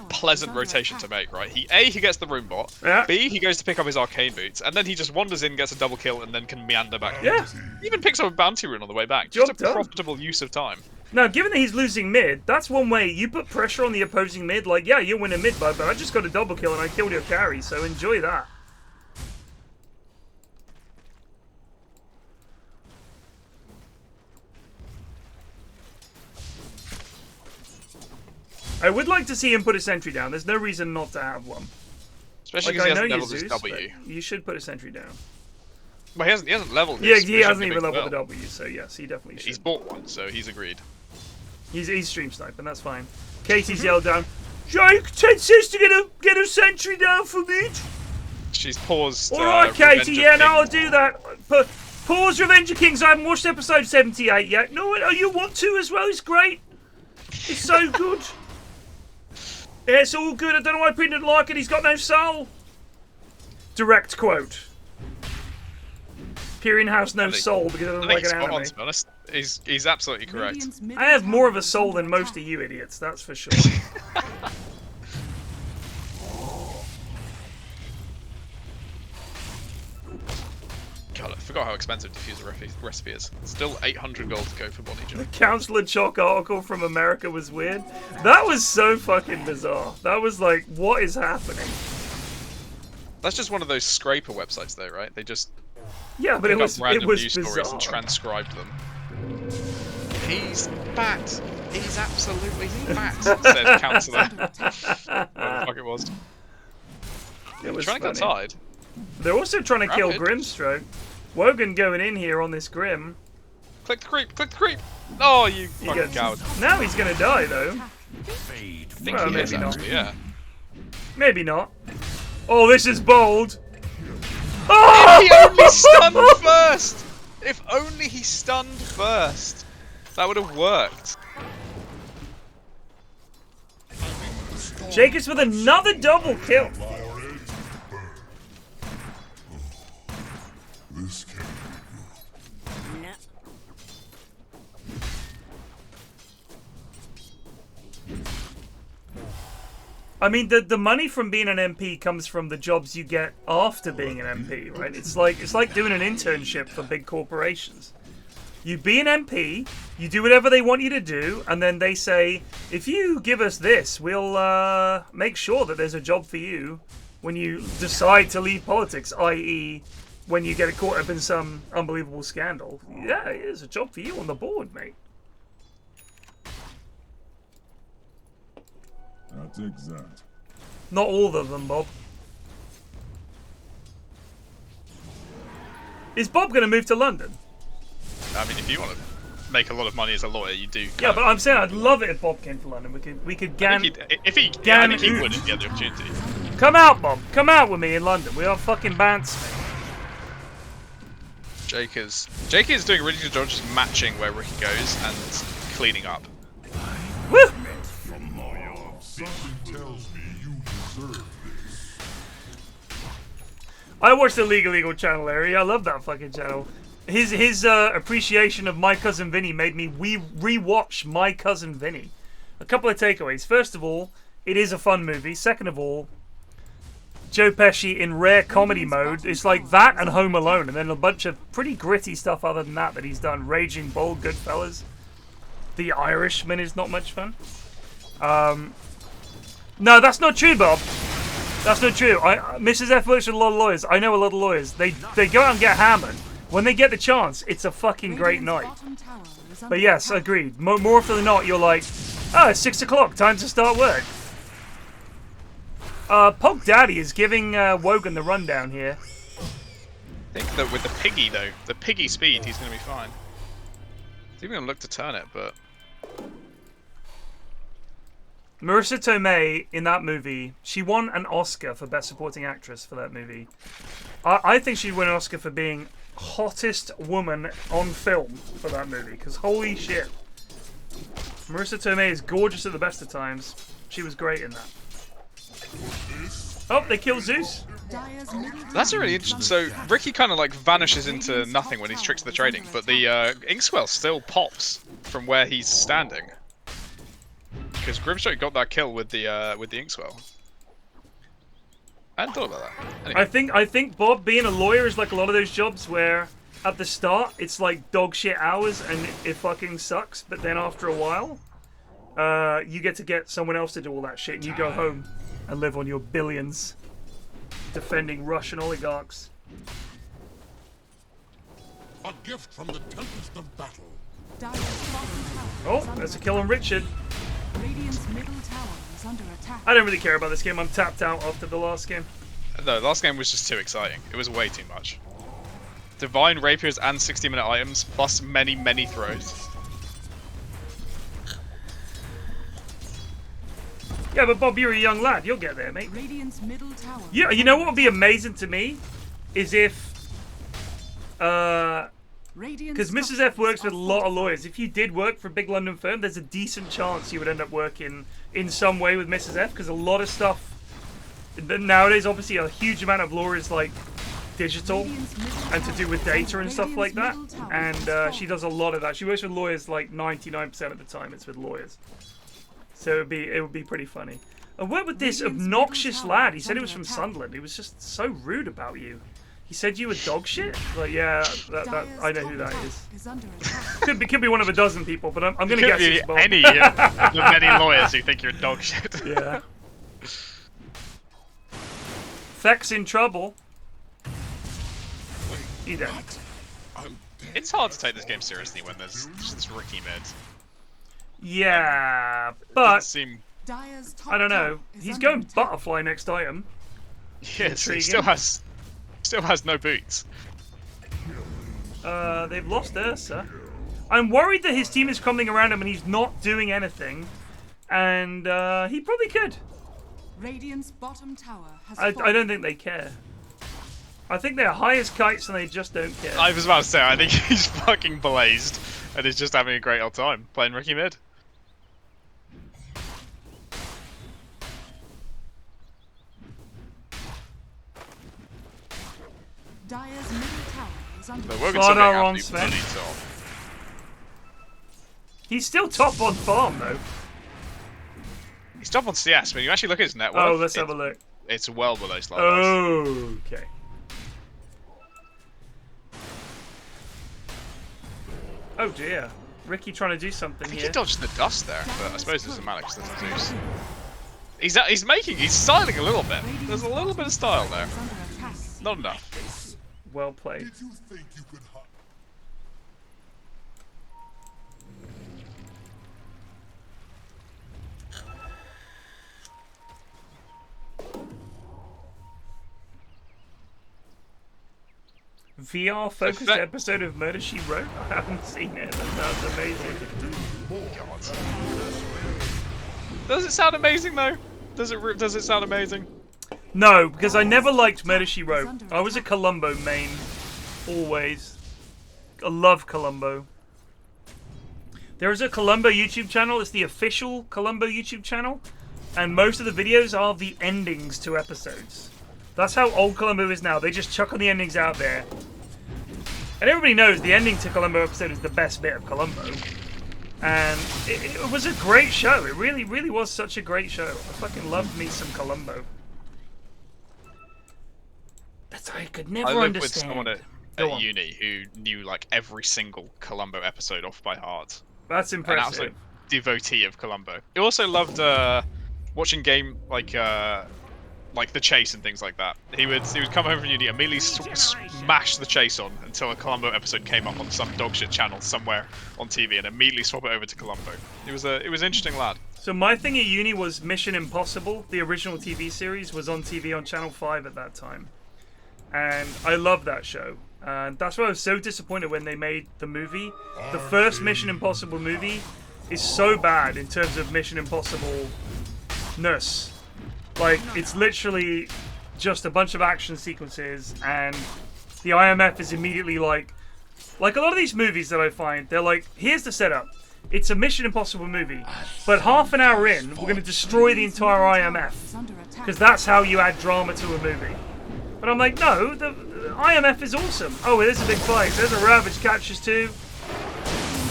Speaker 4: pleasant rotation to make, right? He gets the Rune Bot, B, he goes to pick up his Arcane Boots, and then he just wanders in, gets a double kill, and then can meander back.
Speaker 1: Yeah.
Speaker 4: He even picks up a Bounty Rune on the way back. Just a profitable use of time.
Speaker 1: Now, given that he's losing mid, that's one way. You put pressure on the opposing mid, like, yeah, you're winning mid, bud, but I just got a double kill and I killed your carry, so enjoy that. I would like to see him put a sentry down. There's no reason not to have one.
Speaker 4: Especially because he hasn't leveled his
Speaker 1: Zeus,
Speaker 4: W.
Speaker 1: You should put a sentry down.
Speaker 4: Well, he hasn't leveled his.
Speaker 1: Yeah, he hasn't even leveled the W, so yes, he definitely should.
Speaker 4: He's bought one, so he's agreed.
Speaker 1: He's stream sniping, that's fine. Katie's yelled down, Jake, Ted says to get a sentry down for me.
Speaker 4: She's paused.
Speaker 1: Alright, Katie, yeah, no, I'll do that. Pause Revenge of Kings. I haven't watched episode 78 yet. No, you want to as well? It's great. It's so good. Yeah, it's all good. I don't know why people didn't like it. He's got no soul. Direct quote. Pyrion has no soul because it doesn't like an anime.
Speaker 4: To be honest. He's absolutely correct.
Speaker 1: I have more of a soul than most of you idiots, that's for sure.
Speaker 4: God, I forgot how expensive Diffuser recipe is. Still 800 gold to go for Bonnie Joy.
Speaker 1: The Counselor Chalk article from America was weird. That was so fucking bizarre. That was like, what is happening?
Speaker 4: That's just one of those scraper websites though, right? They just
Speaker 1: but it was
Speaker 4: news stories
Speaker 1: bizarre.
Speaker 4: and transcribed them. He's fat. He's absolutely fat, said Counselor. What the fuck it was.
Speaker 1: It was
Speaker 4: trying to get Tide.
Speaker 1: They're also trying to kill Grimstroke. Wogan going in here on this Grim.
Speaker 4: Click the creep, click the creep! Oh, you fucking coward.
Speaker 1: Now he's gonna die though.
Speaker 4: I think he is actually, yeah.
Speaker 1: Maybe not. Oh, this is bold. Oh!
Speaker 4: If he only stunned first! If only he stunned first! That would have worked.
Speaker 1: Jacobs with another double kill.
Speaker 11: This can't be good.
Speaker 1: I mean, the money from being an MP comes from the jobs you get after being an MP, right? It's like doing an internship for big corporations. You be an MP, you do whatever they want you to do, and then they say, if you give us this, we'll make sure that there's a job for you when you decide to leave politics, i.e. when you get caught up in some unbelievable scandal. Yeah, there's a job for you on the board, mate.
Speaker 11: That's exact.
Speaker 1: Not all of them, Bob. Is Bob going to move to London?
Speaker 4: I mean, if you want to make a lot of money as a lawyer, you do.
Speaker 1: Yeah, but I'm saying I'd love it if Bob came to London. We could
Speaker 4: I think he would if he get the opportunity.
Speaker 1: Come out, Bob. Come out with me in London. We are fucking bands.
Speaker 4: Jake is doing a really good job just matching where Ricky goes and cleaning up.
Speaker 1: Woo!
Speaker 11: Something tells me you deserve this.
Speaker 1: I watched the Legal channel, Larry. I love that fucking channel. His appreciation of My Cousin Vinny made me rewatch My Cousin Vinny. A couple of takeaways. First of all, it is a fun movie. Second of all, Joe Pesci in rare comedy mode. It's like that and Home Alone, and then a bunch of pretty gritty stuff other than that he's done. Raging Bull, Goodfellas. The Irishman is not much fun. No, that's not true, Bob. That's not true. Mrs. F works with a lot of lawyers. I know a lot of lawyers. They go out and get hammered. When they get the chance, it's a fucking great night. But yes, agreed. More often than not, you're like, oh, it's 6 o'clock. Time to start work. Pog Daddy is giving Wogan the rundown here.
Speaker 4: I think that with the piggy, though, the piggy speed, he's going to be fine. He's even going to look to turn it, but...
Speaker 1: Marissa Tomei in that movie, she won an Oscar for Best Supporting Actress for that movie. I think she'd win an Oscar for being hottest woman on film for that movie, because holy shit. Marissa Tomei is gorgeous at the best of times. She was great in that. Oh, they kill Zeus.
Speaker 4: That's really interesting. So Ricky kind of like vanishes into nothing when he's tricked to the trading, but the Inkswell still pops from where he's standing. Because Grimstroke got that kill with the Inkswell. I hadn't thought about that. Anyway.
Speaker 1: I think Bob, being a lawyer is like a lot of those jobs where at the start it's like dog shit hours and it fucking sucks, but then after a while, you get someone else to do all that shit and you go home and live on your billions defending Russian oligarchs.
Speaker 11: A gift from the tempest of battle.
Speaker 1: Oh, there's a kill on Richard.
Speaker 5: Radiant's middle tower is under attack.
Speaker 1: I don't really care about this game. I'm tapped out after the last game.
Speaker 4: No, the last game was just too exciting. It was way too much. Divine Rapiers and 60-minute items, plus many, many throws.
Speaker 1: Yeah, but Bob, you're a young lad. You'll get there, mate.
Speaker 5: Radiant's middle tower.
Speaker 1: Yeah, you know what would be amazing to me? Is if... Because Mrs. F works with a lot of lawyers. If you did work for a big London firm, there's a decent chance you would end up working in some way with Mrs. F, because a lot of stuff... Nowadays, obviously, a huge amount of law is, like, digital and to do with data and stuff like that. And she does a lot of that. She works with lawyers, like, 99% of the time it's with lawyers. So it would be pretty funny. And what with this obnoxious lad? He said he was from Sunderland. He was just so rude about you. He said you were dog shit? Like, yeah, that I know who that is. Could be one of a dozen people, but I'm going to guess it's Bob.
Speaker 4: Any of the many lawyers who think you're dog shit.
Speaker 1: Yeah. Feck's in trouble. He dead.
Speaker 4: It's hard to take this game seriously when there's just this Ricky mid.
Speaker 1: Yeah, but
Speaker 5: I
Speaker 1: don't know. He's going butterfly next item.
Speaker 4: Yes, he still has no boots.
Speaker 1: They've lost Ursa. I'm worried that his team is coming around him and he's not doing anything. And he probably could.
Speaker 5: Radiant's bottom tower has
Speaker 1: I don't think they care. I think they're high as kites and they just don't care.
Speaker 4: I was about to say, I think he's fucking blazed and is just having a great old time playing Ricky mid.
Speaker 5: Dire's middle tower is under
Speaker 4: But Wogan's still getting absolutely bloody top.
Speaker 1: He's still top on farm though.
Speaker 4: He's top on CS, but you actually look at his net worth.
Speaker 1: Oh, let's have a look.
Speaker 4: It's well below Sliders.
Speaker 1: Okay. Oh dear. Ricky trying to do something
Speaker 4: I think
Speaker 1: here.
Speaker 4: he dodged the dust there, but I suppose it's a Malik because there's a Zeus. He's styling a little bit. There's a little bit of style there. Not enough.
Speaker 1: Well played.
Speaker 11: Did you think you could hide?
Speaker 1: VR focused episode of Murder She Wrote? I haven't seen it. That sounds amazing.
Speaker 4: God. Does it sound amazing though? Does it sound amazing?
Speaker 1: No, because I never liked Murder She Wrote. I was a Columbo main. Always. I love Columbo. There is a Columbo YouTube channel. It's the official Columbo YouTube channel. And most of the videos are the endings to episodes. That's how old Columbo is now. They just chuck all the endings out there. And everybody knows the ending to Columbo episode is the best bit of Columbo. And it was a great show. It really, really was such a great show. I fucking loved me some Columbo. I could
Speaker 4: I
Speaker 1: never
Speaker 4: lived
Speaker 1: understand.
Speaker 4: with someone at uni who knew like every single Columbo episode off by heart.
Speaker 1: That's impressive.
Speaker 4: An absolute devotee of Columbo. He also loved watching game like The Chase and things like that. He would come home from uni, immediately smash The Chase on until a Columbo episode came up on some dogshit channel somewhere on TV, and immediately swap it over to Columbo. It was an interesting lad.
Speaker 1: So my thing at uni was Mission Impossible, the original TV series, was on TV on Channel 5 at that time. And I loved that show. And that's why I was so disappointed when they made the movie. The first Mission Impossible movie is so bad in terms of Mission Impossible-ness. Like, it's literally just a bunch of action sequences, and the IMF is immediately like a lot of these movies that I find, they're like, here's the setup. It's a Mission Impossible movie, but half an hour in, we're going to destroy the entire IMF. Because that's how you add drama to a movie. But I'm like, no, the IMF is awesome. Oh, there's a big fight. There's a Ravage catches too.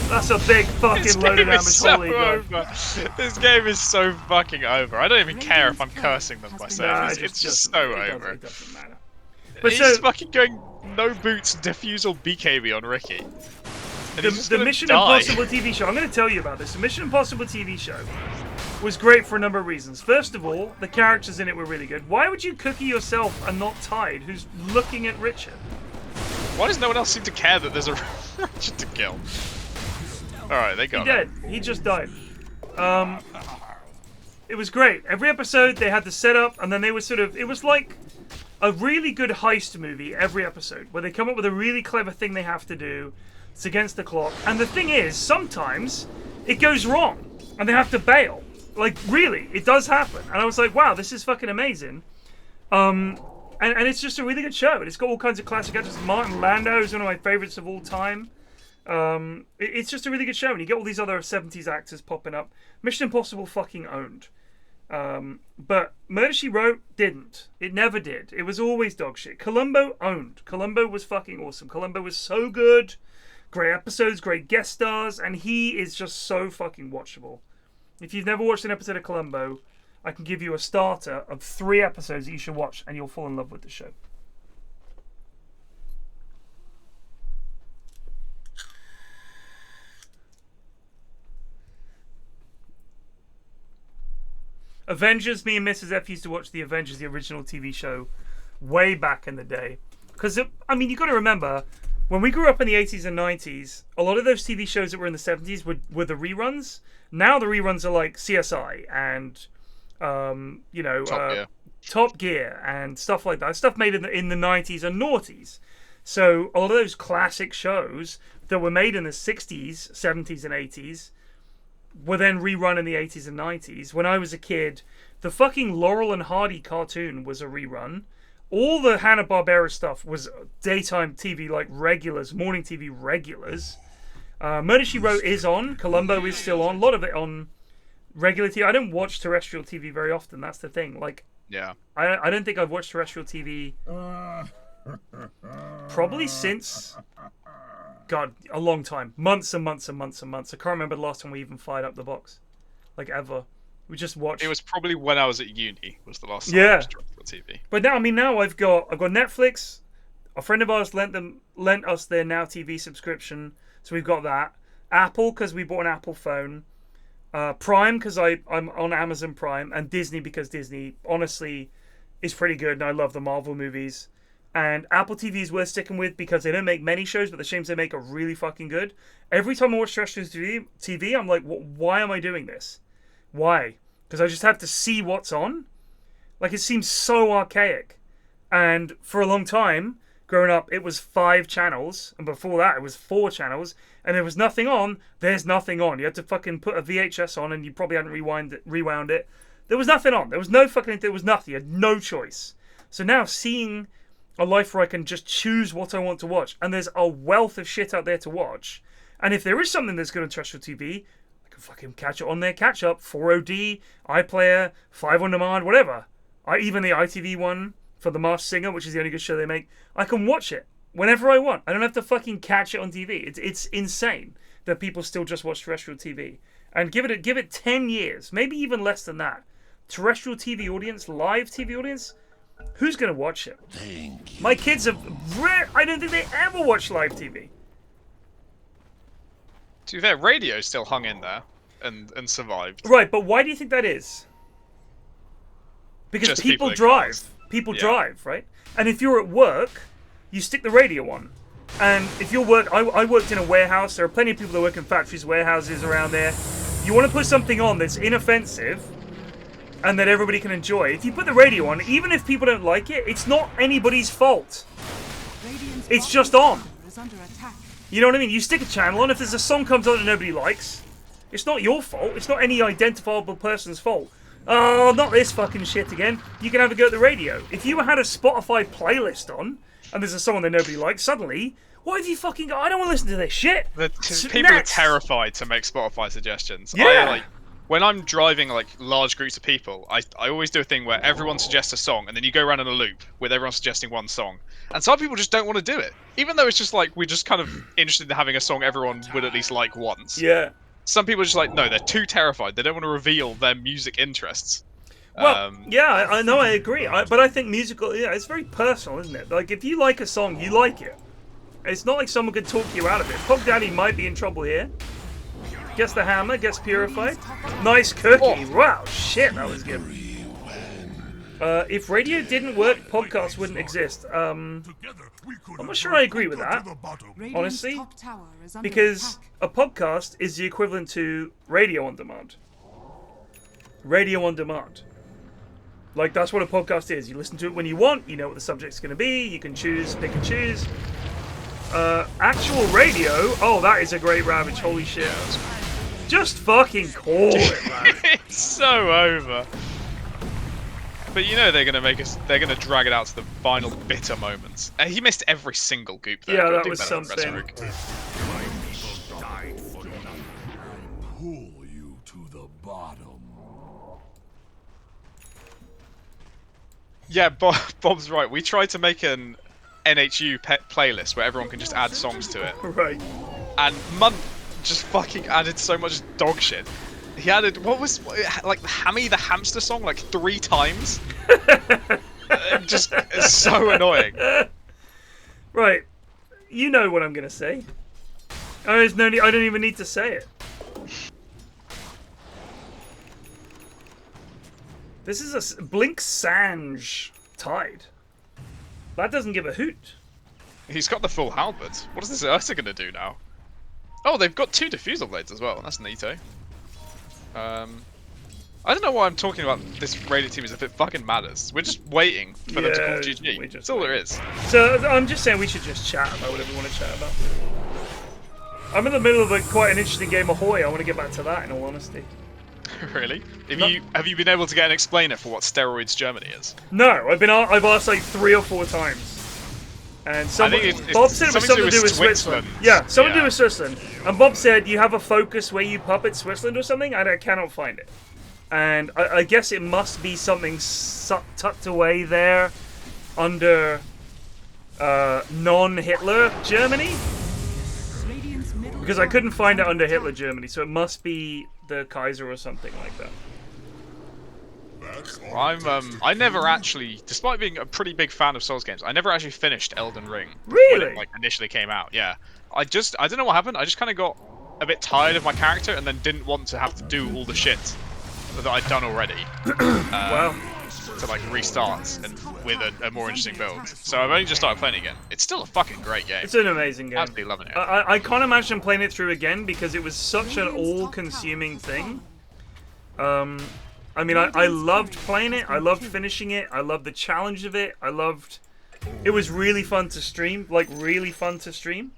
Speaker 1: That's a big fucking load of damage. Holy God.
Speaker 4: This game is so fucking over. I don't even care if I'm cursing them myself. It's just so over.
Speaker 1: It doesn't matter.
Speaker 4: But he's fucking going no boots defusal BKB on Ricky.
Speaker 1: The Mission Impossible TV show, I'm going to tell you about this. The Mission Impossible TV show was great for a number of reasons. First of all, the characters in it were really good. Why would you cookie yourself and not Tide, who's looking at Richard?
Speaker 4: Why does no one else seem to care that there's a Richard to kill? Alright, they got him.
Speaker 1: He just died. It was great. Every episode, they had the setup, and then they were it was like a really good heist movie every episode, where they come up with a really clever thing they have to do. It's against the clock. And the thing is, sometimes it goes wrong, and they have to bail. Like, really, it does happen. And I was like, wow, this is fucking amazing. And it's just a really good show. And it's got all kinds of classic actors. Martin Landau is one of my favorites of all time. It's just a really good show. And you get all these other 70s actors popping up. Mission Impossible fucking owned. But Murder, She Wrote didn't. It never did. It was always dog shit. Columbo owned. Columbo was fucking awesome. Columbo was so good. Great episodes, great guest stars. And he is just so fucking watchable. If you've never watched an episode of Columbo, I can give you a starter of 3 episodes that you should watch, and you'll fall in love with the show. Avengers, me and Mrs. F used to watch the Avengers, the original TV show, way back in the day. Because, I mean, you've got to remember, when we grew up in the 80s and 90s, a lot of those TV shows that were in the 70s were the reruns. Now the reruns are like CSI and, Top Gear and stuff like that. Stuff made in the 90s and noughties. So a lot of those classic shows that were made in the 60s, 70s and 80s were then rerun in the 80s and 90s. When I was a kid, the fucking Laurel and Hardy cartoon was a rerun. All the Hanna-Barbera stuff was daytime TV, like regulars, morning TV regulars. Murder, She Wrote is on. Columbo is still on. A lot of it on regular TV. I don't watch terrestrial TV very often. That's the thing. Like,
Speaker 4: yeah,
Speaker 1: I don't think I've watched terrestrial TV probably since, God, a long time. Months and months and months and months. I can't remember the last time we even fired up the box. Like, ever. We just watched.
Speaker 4: It was probably when I was at uni was the last time I watched terrestrial TV.
Speaker 1: But now, now I've got Netflix. A friend of ours lent us their Now TV subscription. So we've got that. Apple, because we bought an Apple phone. Prime, because I'm on Amazon Prime. And Disney, because Disney, honestly, is pretty good. And I love the Marvel movies. And Apple TV is worth sticking with because they don't make many shows, but the shows they make are really fucking good. Every time I watch terrestrial TV, I'm like, why am I doing this? Why? Because I just have to see what's on. Like, it seems so archaic. And for a long time, growing up, it was 5 channels, and before that, it was 4 channels, and there was nothing on. There's nothing on. You had to fucking put a VHS on, and you probably hadn't rewound it. There was nothing on. There was nothing. You had no choice. So now, seeing a life where I can just choose what I want to watch, and there's a wealth of shit out there to watch, and if there is something that's good on terrestrial TV, I can fucking catch it on there, catch up, 4OD, iPlayer, 5 on demand, whatever. Even the ITV one for The Masked Singer, which is the only good show they make, I can watch it whenever I want. I don't have to fucking catch it on TV. It's insane that people still just watch terrestrial TV. And give it 10 years, maybe even less than that. Terrestrial TV audience, live TV audience, Who's gonna watch it? My kids have I don't think they ever watch live TV.
Speaker 4: To be fair, radio still hung in there and survived.
Speaker 1: Right, but why do you think that is? Because
Speaker 4: Just
Speaker 1: people
Speaker 4: in
Speaker 1: drive.
Speaker 4: cars.
Speaker 1: People
Speaker 4: Yeah.
Speaker 1: drive, right? And if you're at work, you stick the radio on. And if you're I worked in a warehouse. There are plenty of people that work in factories, warehouses around there. You want to put something on that's inoffensive and that everybody can enjoy. If you put the radio on, even if people don't like it, it's not anybody's fault. It's just on. You know what I mean? You stick a channel on. If there's a song comes on that nobody likes, it's not your fault. It's not any identifiable person's fault. Oh, not this fucking shit again. You can have a go at the radio. If you had a Spotify playlist on, and there's a song that nobody likes, suddenly, why have you fucking got... I don't want to listen to this shit.
Speaker 4: People are terrified to make Spotify suggestions.
Speaker 1: Yeah.
Speaker 4: When I'm driving like large groups of people, I always do a thing where everyone suggests a song, and then you go around in a loop with everyone suggesting one song. And some people just don't want to do it, even though it's just like we're just kind of interested in having a song everyone would at least like once.
Speaker 1: Yeah.
Speaker 4: Some people are just like, no, they're too terrified. They don't want to reveal their music interests.
Speaker 1: Well, yeah, I know, I agree. But I think musical, yeah, it's very personal, isn't it? Like, if you like a song, you like it. It's not like someone could talk you out of it. Pog Daddy might be in trouble here. Gets the hammer, gets purified. Nice cookie. Oh. Wow, shit, that was good. If radio didn't work, podcasts wouldn't exist. I'm not sure I agree with that, honestly. Because a podcast is the equivalent to radio on demand. Radio on demand. Like, that's what a podcast is. You listen to it when you want, you know what the subject's going to be, you can choose, pick and choose. Actual radio, oh, that is a great ravage, holy shit. Just fucking call it, man.
Speaker 4: It's so over. But you know they're gonna drag it out to the final bitter moments. He missed every single goop though.
Speaker 1: Yeah, that was something.
Speaker 11: Pull you to the bottom.
Speaker 4: Yeah, Bob's right. We tried to make an NHU playlist where everyone can just add songs to it.
Speaker 1: Right.
Speaker 4: And Munt just fucking added so much dog shit. He added, what was, like, Hammy the Hamster song, like 3 times? Just, it's so annoying.
Speaker 1: Right. You know what I'm going to say. There's no need, I don't even need to say it. This is a Blink Sange Tide. That doesn't give a hoot.
Speaker 4: He's got the full halberd. What is this Ursa going to do now? Oh, they've got 2 diffusal blades as well. That's neato. I don't know why I'm talking about this raided team as if it fucking matters. We're just waiting for them to call GG. That's all there is.
Speaker 1: So I'm just saying we should just chat about whatever we want to chat about. I'm in the middle of quite an interesting game of Hoy. I want to get back to that in all honesty.
Speaker 4: Really? Have you been able to get an explainer for what steroids Germany is?
Speaker 1: No, I've asked like 3 or 4 times. And Bob said it was something to do with Switzerland. Yeah, something to do with Switzerland. And Bob said you have a focus where you puppet Switzerland or something, and I cannot find it. And I guess it must be something tucked away there under non-Hitler Germany. Because I couldn't find it under Hitler Germany, so it must be the Kaiser or something like that.
Speaker 4: I never actually, despite being a pretty big fan of Souls games, I never actually finished Elden Ring.
Speaker 1: Really?
Speaker 4: When it initially came out, yeah. I don't know what happened, I just kind of got a bit tired of my character and then didn't want to have to do all the shit that I'd done already.
Speaker 1: Wow.
Speaker 4: To restart and with a more interesting build. So I've only just started playing again. It's still a fucking great game.
Speaker 1: It's an amazing game.
Speaker 4: Absolutely loving it.
Speaker 1: I can't imagine playing it through again because it was such an all-consuming thing. I mean, I loved playing it. I loved finishing it. I loved the challenge of it. It was really fun to stream. Like, really fun to stream.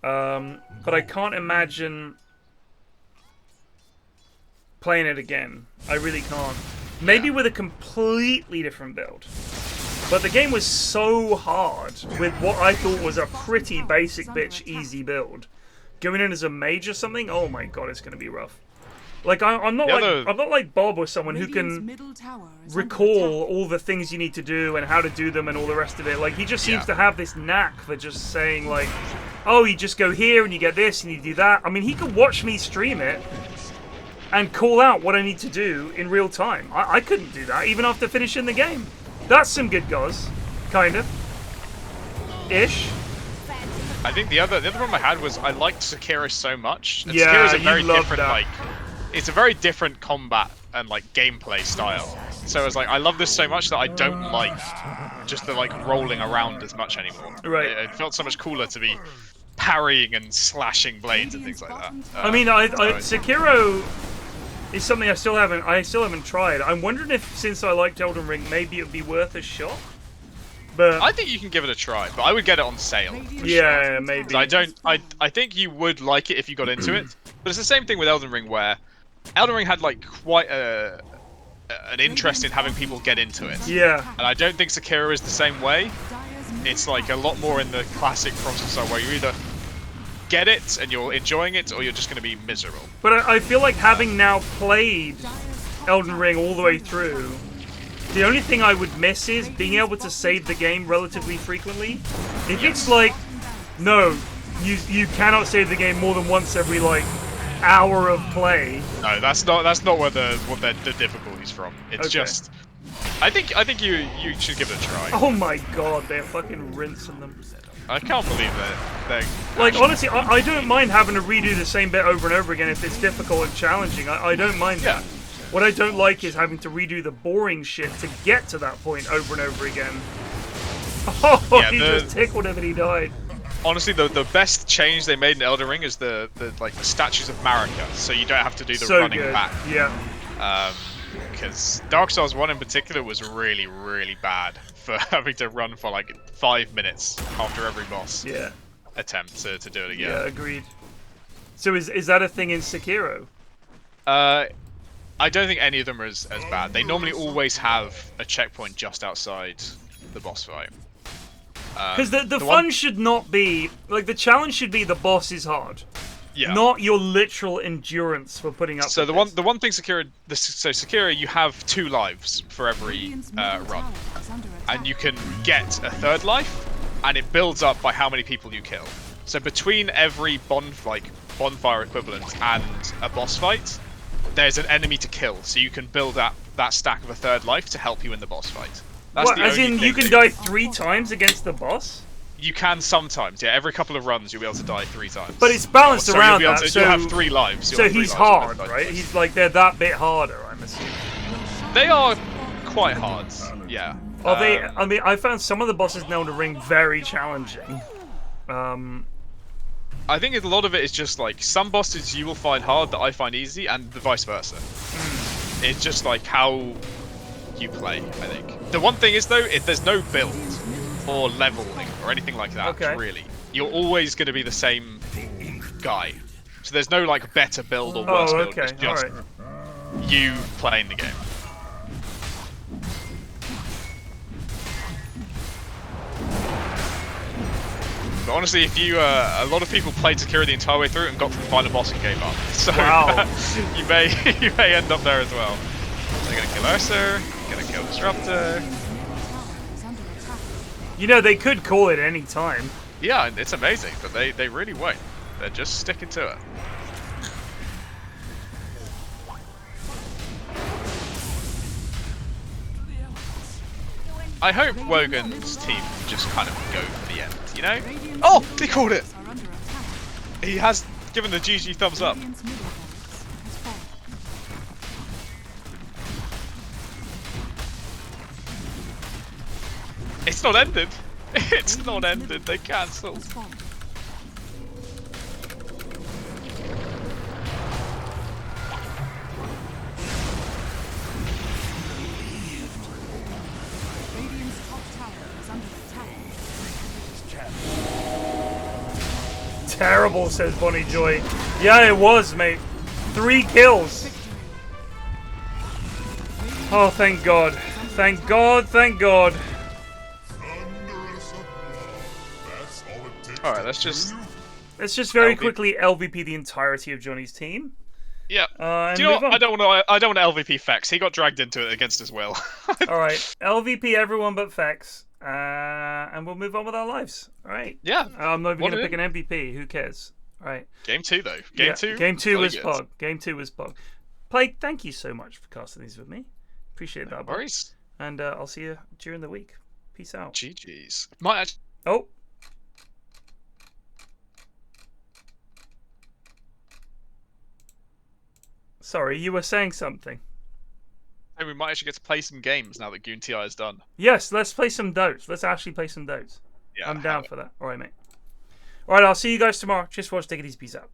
Speaker 1: But I can't imagine playing it again. I really can't. Maybe with a completely different build. But the game was so hard with what I thought was a pretty basic bitch easy build. Going in as a mage or something, oh my god, it's going to be rough. Like I'm not like Bob or someone who can recall all the things you need to do and how to do them and all the rest of it. Like he just seems to have this knack for just saying like, oh, you just go here and you get this and you do that. I mean, he could watch me stream it and call out what I need to do in real time. I couldn't do that even after finishing the game. That's some good goes, kind of. Ish.
Speaker 4: I think the other problem I had was I liked Sekiro so much. And
Speaker 1: Yeah,
Speaker 4: Sekiro's a very
Speaker 1: you love
Speaker 4: different
Speaker 1: that.
Speaker 4: it's a very different combat and like gameplay style. So it's like I love this so much that I don't like just the like rolling around as much anymore.
Speaker 1: Right.
Speaker 4: It felt so much cooler to be parrying and slashing blades and things like that.
Speaker 1: I mean, Sekiro is something I still haven't tried. I'm wondering if, since I liked Elden Ring, maybe it'd be worth a shot. But
Speaker 4: I think you can give it a try, but I would get it on sale.
Speaker 1: Yeah, maybe.
Speaker 4: I think you would like it if you got into it. But it's the same thing with Elden Ring, where Elden Ring had like quite an interest in having people get into it.
Speaker 1: Yeah.
Speaker 4: And I don't think Sekiro is the same way. It's like a lot more in the classic From Software where you either get it and you're enjoying it, or you're just going to be miserable.
Speaker 1: But I feel like having now played Elden Ring all the way through, the only thing I would miss is being able to save the game relatively frequently. If it's like, no, you cannot save the game more than once every like hour of play.
Speaker 4: No, that's not where the difficulty's from. It's just, I think you should give it a try.
Speaker 1: Oh my god, they're fucking rinsing them.
Speaker 4: I can't believe that they're
Speaker 1: like honestly, I don't mind having to redo the same bit over and over again if it's difficult and challenging. I don't mind that. What I don't like is having to redo the boring shit to get to that point over and over again. Oh, yeah, he just tickled him and he died.
Speaker 4: Honestly, the best change they made in Elden Ring is the statues of Marika, so you don't have to do the running back.
Speaker 1: Yeah.
Speaker 4: Because Dark Souls 1 in particular was really, really bad for having to run for like 5 minutes after every boss.
Speaker 1: Yeah.
Speaker 4: Attempt to do it again.
Speaker 1: Yeah, agreed. So is that a thing in Sekiro?
Speaker 4: I don't think any of them are as bad. They normally always have a checkpoint just outside the boss fight.
Speaker 1: Because the fun should not be, like, the challenge should be the boss is hard.
Speaker 4: Yeah.
Speaker 1: Not your literal endurance for putting up
Speaker 4: So
Speaker 1: with
Speaker 4: the one thing Sekiro, you have 2 lives for every run. And you can get a 3rd life, and it builds up by how many people you kill. So between every bonfire equivalent and a boss fight, there's an enemy to kill, so you can build up that stack of a 3rd life to help you in the boss fight. That's
Speaker 1: what,
Speaker 4: the
Speaker 1: as
Speaker 4: only
Speaker 1: in
Speaker 4: thing
Speaker 1: you can die 3 times against the boss?
Speaker 4: You can sometimes, yeah. Every couple of runs, you'll be able to die 3 times.
Speaker 1: But it's balanced around that, so
Speaker 4: you'll have 3 lives.
Speaker 1: So he's hard, right? He's like, they're that bit harder, I'm assuming.
Speaker 4: They are quite hard, yeah.
Speaker 1: Are they? I mean, I found some of the bosses in Elden Ring very challenging.
Speaker 4: I think a lot of it is just like some bosses you will find hard that I find easy, and the vice versa. It's just like how you play, I think. The one thing is though, there's no build or leveling or anything like that. Really, you're always going to be the same guy. So there's no like better build or worse build. It's just you playing the game. But honestly, if you, a lot of people played Sekiro the entire way through and got to the final boss and gave up. So you may end up there as well. They're gonna kill Ursa, gonna kill Disruptor.
Speaker 1: You know, they could call it any time.
Speaker 4: Yeah, it's amazing, but they really won't. They're just sticking to it. I hope Wogan's team just kind of go for the end, you know? Oh, he called it! He has given the GG thumbs up. It's not ended. It's not ended. They cancelled.
Speaker 1: Terrible, says Bonnie Joy. Yeah, it was, mate. 3 kills. Oh, thank God. Thank God, thank God.
Speaker 4: Alright, let's just
Speaker 1: very quickly LVP the entirety of Johnny's team.
Speaker 4: Yeah.
Speaker 1: Do you know what?
Speaker 4: I don't want to LVP Fex. He got dragged into it against his will.
Speaker 1: Alright, LVP everyone but Fex. And we'll move on with our lives. Alright.
Speaker 4: Yeah.
Speaker 1: I'm not even going to pick an MVP. Who cares? Alright.
Speaker 4: Game 2, though. Game 2?
Speaker 1: Game 2 was Pog. Game 2 was Pog. Plague, thank you so much for casting these with me. Appreciate that.
Speaker 4: No worries.
Speaker 1: And I'll see you during the week. Peace out.
Speaker 4: GG's. Might actually...
Speaker 1: Oh. Sorry, you were saying something.
Speaker 4: And we might actually get to play some games now that Goon TI is done.
Speaker 1: Yes, let's play some Dotes. Let's actually play some Dotes.
Speaker 4: Yeah,
Speaker 1: I'm down for that. All right, mate. All right, I'll see you guys tomorrow. Just watch. Take it easy. Peace out.